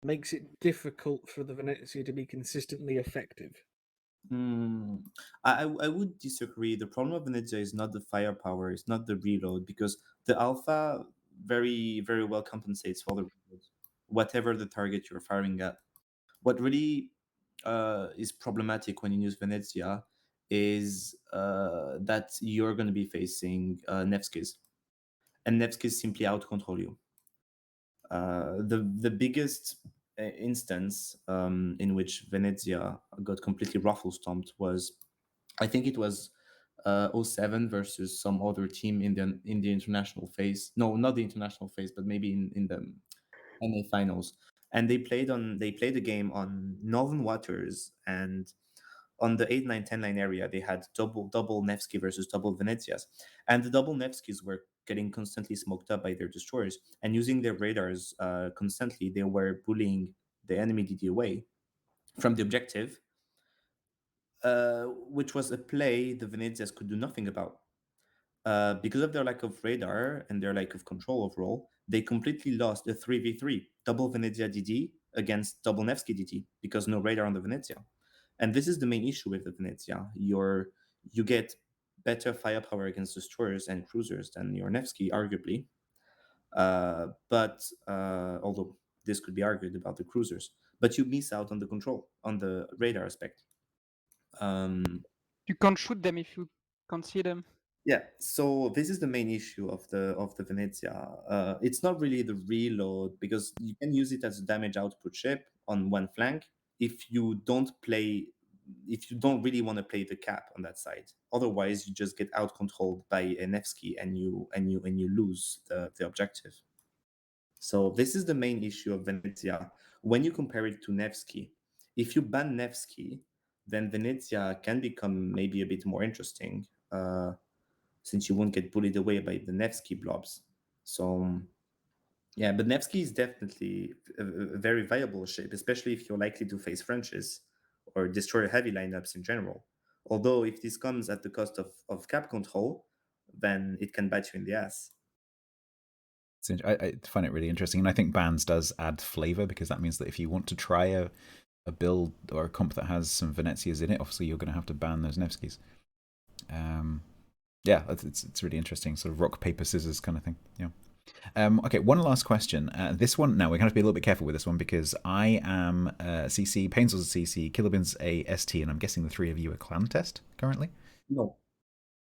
makes it difficult for the Venezia to be consistently effective. I would disagree. The problem of Venezia is not the firepower, it's not the reload, because the alpha very, very well compensates for the reload, whatever the target you're firing at. What really is problematic when you use Venezia is that you're going to be facing Nevskis, and Nevskis simply out-control you. The biggest instance in which Venezia got completely ruffle-stomped was, I think it was 07 versus some other team in the international phase. No, not the international phase, but maybe in the NA finals. And they played the game on Northern Waters, and on the 8, 9, 10 line area, they had double Nevsky versus double Venezias. And the double Nevskys were getting constantly smoked up by their destroyers. And using their radars constantly, they were bullying the enemy DD away from the objective, which was a play the Venezias could do nothing about. Because of their lack of radar and their lack of control overall, they completely lost a 3v3, double Venezia DD against double Nevsky DD, because no radar on the Venezia. And this is the main issue with the Venezia. You get better firepower against destroyers and cruisers than your Nevsky, arguably. But although this could be argued about the cruisers, but you miss out on the control, on the radar aspect. You can't shoot them if you can't see them. Yeah, so this is the main issue of the Venezia. It's not really the reload, because you can use it as a damage output ship on one flank if you don't really want to play the cap on that side. Otherwise, you just get out controlled by a Nevsky and you lose the objective. So this is the main issue of Venezia. When you compare it to Nevsky, if you ban Nevsky, then Venezia can become maybe a bit more interesting. Since you won't get bullied away by the Nevsky blobs. So, yeah, but Nevsky is definitely a very viable ship, especially if you're likely to face Frenches or destroy heavy lineups in general. Although, if this comes at the cost of cap control, then it can bite you in the ass. I find it really interesting, and I think bans does add flavor, because that means that if you want to try a build or a comp that has some Venezias in it, obviously you're going to have to ban those Nevskys. Yeah, it's really interesting, sort of rock, paper, scissors kind of thing. Yeah. Okay, one last question. This one, now we're going to have to be a little bit careful with this one, because I am CC, Painsel's a CC, Killabin's a ST, and I'm guessing the three of you are clan test currently? No.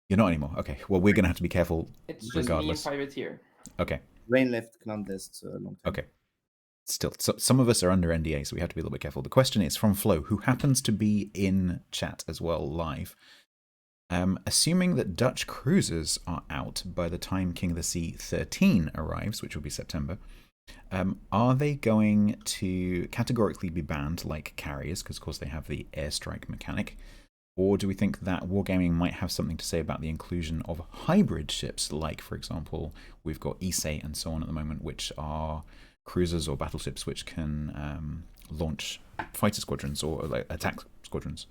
You're not anymore? Okay, well, we're going to have to be careful It's regardless. just me and Privateer. Okay. Rain left clan test a long time. Okay. Still, so some of us are under NDA, so we have to be a little bit careful. The question is from Flo, who happens to be in chat as well, live. Assuming that Dutch cruisers are out by the time King of the Sea 13 arrives, which will be September, are they going to categorically be banned like carriers, because of course they have the airstrike mechanic, or do we think that Wargaming might have something to say about the inclusion of hybrid ships, like, for example, we've got Issei and so on at the moment, which are cruisers or battleships which can launch fighter squadrons or like attack squadrons.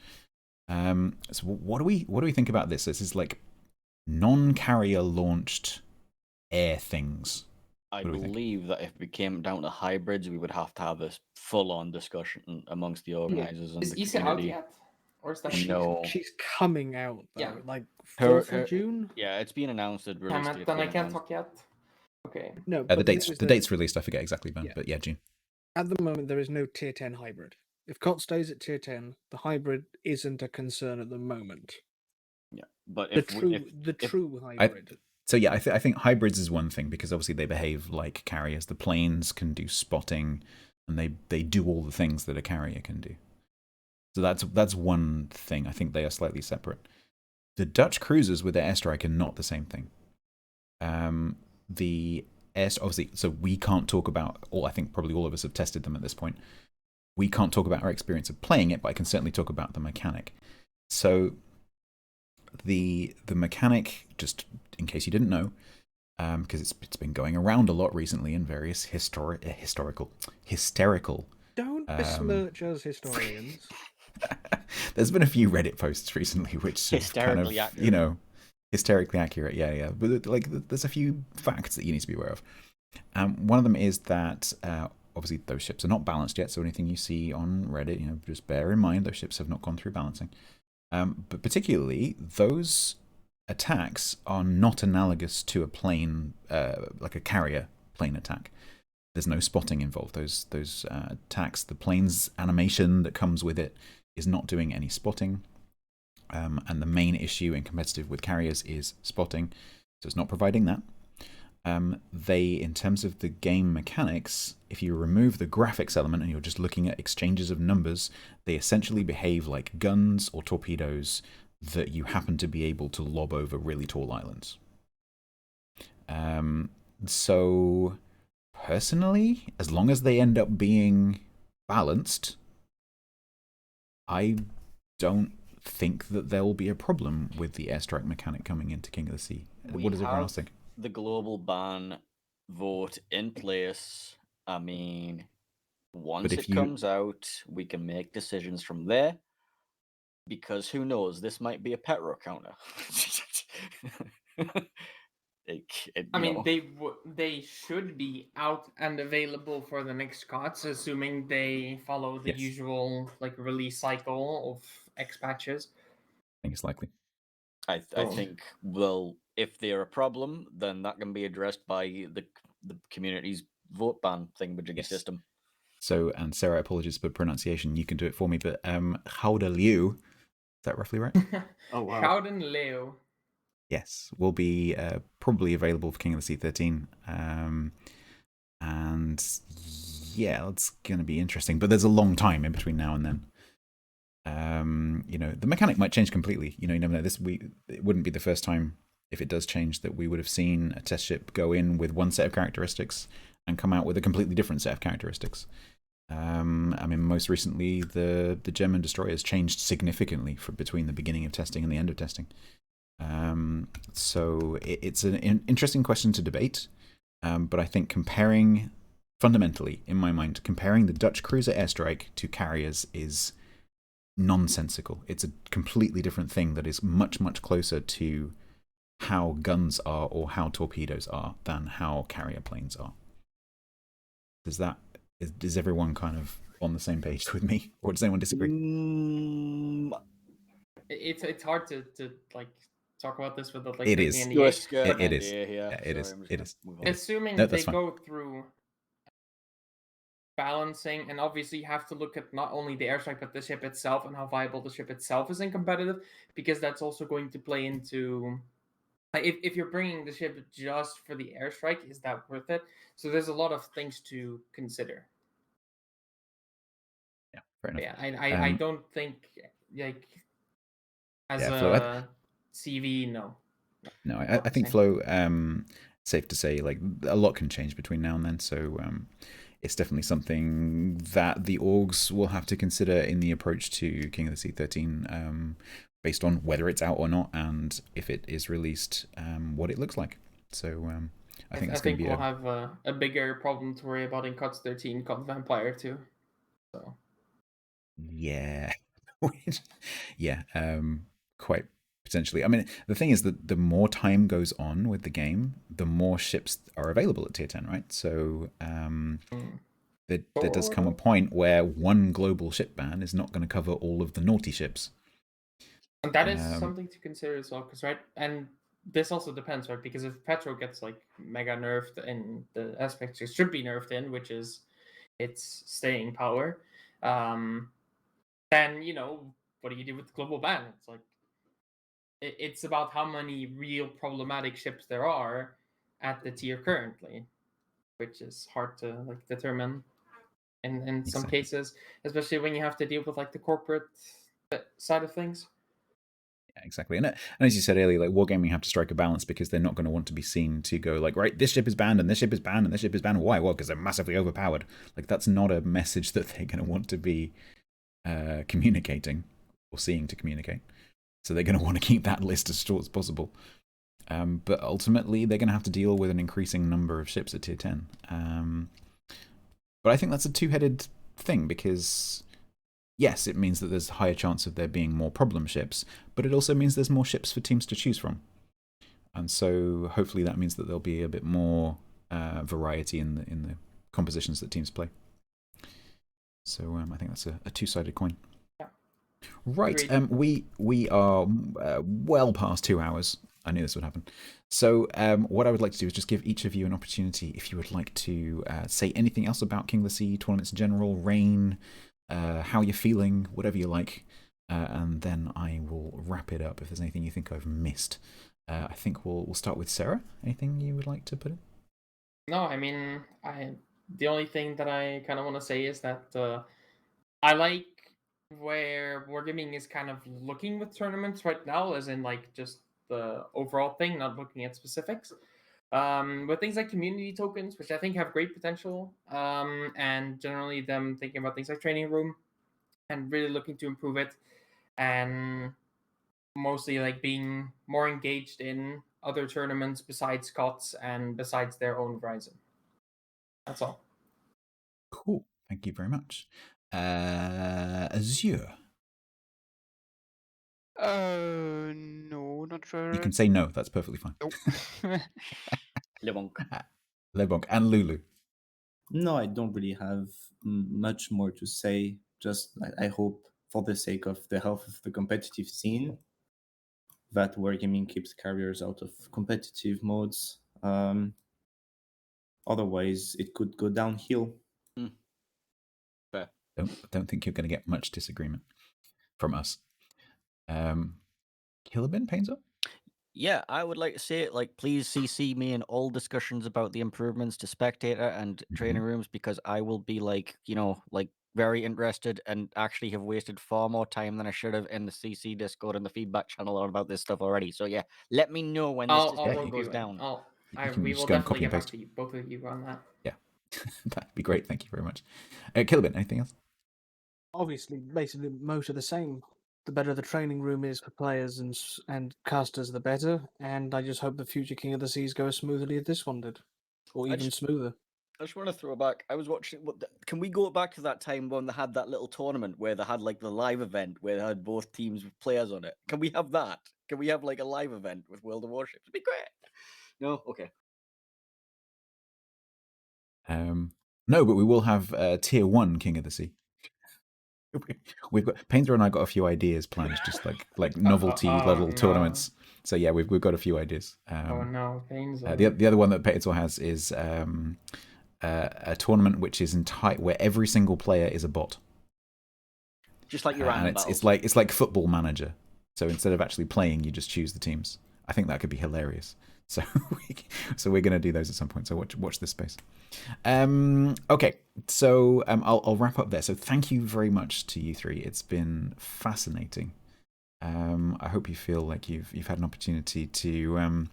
So what do we think about this? This is like non-carrier launched air things. I believe that if we came down to hybrids, we would have to have a full-on discussion amongst the organizers and Is the Issa out community. yet? Or is that No. She's coming out, though, Yeah. like Her- 4th of June? Yeah, it's been announced. Damn it, then I can't talk yet. Okay. No, The but date's released. I forget exactly when, Yeah. but yeah, June. At the moment, there is no tier 10 hybrid. If KOTS stays at tier 10, the hybrid isn't a concern at the moment. Yeah, but The true hybrid. So yeah, I think hybrids is one thing, because obviously they behave like carriers. The planes can do spotting, and they do all the things that a carrier can do. So that's one thing. I think they are slightly separate. The Dutch cruisers with their airstrike are not the same thing. The obviously, so we can't talk about I think probably all of us have tested them at this point. We can't talk about our experience of playing it, but I can certainly talk about the mechanic. So the mechanic, just in case you didn't know, because it's been going around a lot recently in various hysterical. Don't besmirch us historians. There's been a few Reddit posts recently which have kind of, accurate. Hysterically accurate, yeah. But like, there's a few facts that you need to be aware of. One of them is that obviously those ships are not balanced yet, so anything you see on Reddit, just bear in mind those ships have not gone through balancing. But particularly, those attacks are not analogous to a plane, like a carrier plane attack. There's no spotting involved. Those attacks, the plane's animation that comes with it is not doing any spotting. And the main issue in competitive with carriers is spotting, so it's not providing that. They, in terms of the game mechanics, if you remove the graphics element and you're just looking at exchanges of numbers, they essentially behave like guns or torpedoes that you happen to be able to lob over really tall islands. So, personally, as long as they end up being balanced, I don't think that there will be a problem with the airstrike mechanic coming into King of the Sea. What does everyone else think? The global ban vote in place. I mean, once it comes out, we can make decisions from there. Because who knows, this might be a petro counter. I mean, they should be out and available for the next KOTS, assuming they follow the usual like release cycle of X patches. I think it's likely. I think, well, if they're a problem, then that can be addressed by the community's vote ban thingamajiggy system. So, and Sera, apologies for pronunciation, you can do it for me, but Liu, is that roughly right? Oh, wow. Howden Leo. Yes, will be probably available for King of the Sea 13. And yeah, it's going to be interesting, but there's a long time in between now and then. The mechanic might change completely. You never know. It wouldn't be the first time, if it does change, that we would have seen a test ship go in with one set of characteristics and come out with a completely different set of characteristics. Most recently, the German destroyers changed significantly between the beginning of testing and the end of testing. So it's an interesting question to debate. But I think fundamentally, in my mind, comparing the Dutch cruiser airstrike to carriers is nonsensical. It's a completely different thing that is much, much closer to how guns are or how torpedoes are than how carrier planes are. Is everyone kind of on the same page with me, or does anyone disagree? It's hard to like talk about this without like it is. It is. It is. Assuming they go through balancing, and obviously you have to look at not only the airstrike but the ship itself and how viable the ship itself is in competitive, because that's also going to play into if you're bringing the ship just for the airstrike, is that worth it? So there's a lot of things to consider. Yeah, fair enough. Yeah, I don't think like as a CV, no. No, I think Flo, safe to say, like a lot can change between now and then. So it's definitely something that the orgs will have to consider in the approach to King of the Sea 13, based on whether it's out or not, and if it is released, what it looks like. So I think we'll have a bigger problem to worry about in KOTS 13 called Vampire 2. So yeah, yeah, quite potentially. I mean, the thing is that the more time goes on with the game, the more ships are available at tier 10, right? So there does come a point where one global ship ban is not going to cover all of the naughty ships. And that is something to consider as well, because and this also depends, right? Because if Petro gets like mega nerfed in the aspects it should be nerfed in, which is its staying power, then what do you do with the global ban? It's like it's about how many real problematic ships there are at the tier currently, which is hard to like determine in some cases, especially when you have to deal with like the corporate side of things. Yeah, exactly. And as you said earlier, like wargaming have to strike a balance, because they're not going to want to be seen to go like, right, this ship is banned and this ship is banned and this ship is banned. Why? Well, because they're massively overpowered. Like that's not a message that they're going to want to be communicating or seeing to communicate. So they're going to want to keep that list as short as possible. But ultimately, they're going to have to deal with an increasing number of ships at tier 10. But I think that's a two-headed thing, because yes, it means that there's a higher chance of there being more problem ships, but it also means there's more ships for teams to choose from. And so hopefully that means that there'll be a bit more variety in the compositions that teams play. So I think that's a two-sided coin. Right, we are well past 2 hours. I knew this would happen. So what I would like to do is just give each of you an opportunity, if you would like to say anything else about King of the Sea, tournaments in general, Reign, how you're feeling, whatever you like. and then I will wrap it up if there's anything you think I've missed. I think we'll start with Sera. Anything you would like to put in? No, I mean, the only thing that I kind of want to say is that I like where wargaming is kind of looking with tournaments right now, as in like just the overall thing, not looking at specifics. With things like community tokens, which I think have great potential, and generally them thinking about things like training room and really looking to improve it, and mostly like being more engaged in other tournaments besides KOTS and besides their own Verizon. That's all. Cool. Thank you very much. Azur. No, not sure. You can say no. That's perfectly fine. Nope. Lebonk. Lebonk and Lulu. No, I don't really have much more to say. Just I hope, for the sake of the health of the competitive scene, that wargaming keeps carriers out of competitive modes. Otherwise, it could go downhill. Fair. Don't think you're going to get much disagreement from us. Kilobin, Painter? Yeah, I would like to say, like, please CC me in all discussions about the improvements to spectator and training rooms, because I will be like, very interested and actually have wasted far more time than I should have in the CC Discord and the feedback channel on about this stuff already. So yeah, let me know when this discussion goes down. We will definitely get back to you, both of you on that. Yeah, that'd be great. Thank you very much. Kilobin, anything else? Obviously, basically, most of the same. The better the training room is for players and casters, the better. And I just hope the future King of the Seas goes smoothly as this one did, or even smoother. I just want to throw back. I was watching. Can we go back to that time when they had that little tournament where they had like the live event where they had both teams with players on it? Can we have that? Can we have like a live event with World of Warships? It'd be great. No, okay. No, but we will have Tier 1 King of the Sea. We've got Painter and I got a few ideas planned, just like novelty level tournaments. So yeah, we've got a few ideas. Oh no, Painter. The other one that Painter has is a tournament which is where every single player is a bot. Just like your and it's like Football Manager. So instead of actually playing, you just choose the teams. I think that could be hilarious. So we're going to do those at some point. So watch this space. Okay, so I'll wrap up there. So thank you very much to you three. It's been fascinating. I hope you feel like you've had an opportunity to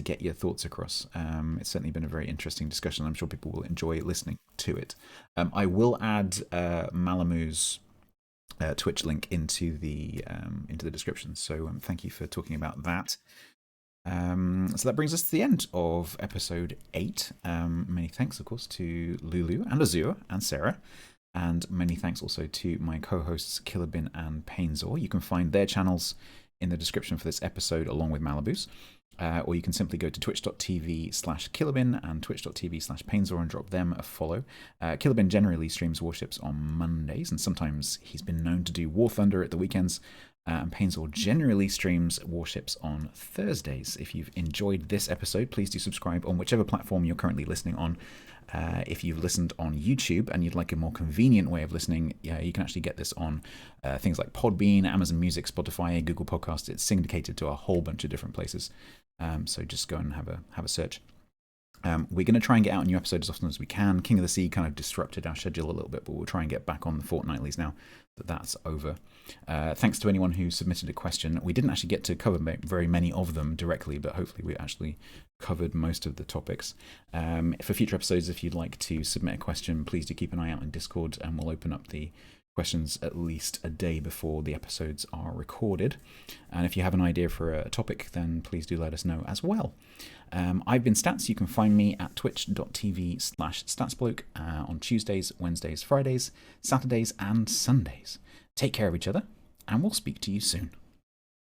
get your thoughts across. It's certainly been a very interesting discussion. I'm sure people will enjoy listening to it. I will add Malamu's Twitch link into the description. So thank you for talking about that. So that brings us to the end of episode 8. Many thanks, of course, to Lulu and Azur and Sera. And many thanks also to my co-hosts Kilobin and Painzor. You can find their channels in the description for this episode along with Malibu's. Or you can simply go to twitch.tv/Kilobin and twitch.tv/Painzor and drop them a follow. Kilobin generally streams Warships on Mondays, and sometimes he's been known to do War Thunder at the weekends. And Painzor generally streams Warships on Thursdays. If you've enjoyed this episode, please do subscribe on whichever platform you're currently listening on. If you've listened on YouTube and you'd like a more convenient way of listening, you can actually get this on things like Podbean, Amazon Music, Spotify, Google Podcasts. It's syndicated to a whole bunch of different places. So just go and have a search. We're going to try and get out a new episode as often as we can. King of the Sea kind of disrupted our schedule a little bit, but we'll try and get back on the fortnightlies now that that's over. Thanks to anyone who submitted a question. We didn't actually get to cover very many of them directly, but hopefully we actually covered most of the topics. For future episodes, if you'd like to submit a question, please do keep an eye out in Discord, and we'll open up the questions at least a day before the episodes are recorded. And if you have an idea for a topic, then please do let us know as well. I've been Stats. You can find me at twitch.tv/StatsBloke on Tuesdays, Wednesdays, Fridays, Saturdays, and Sundays. Take care of each other, and we'll speak to you soon.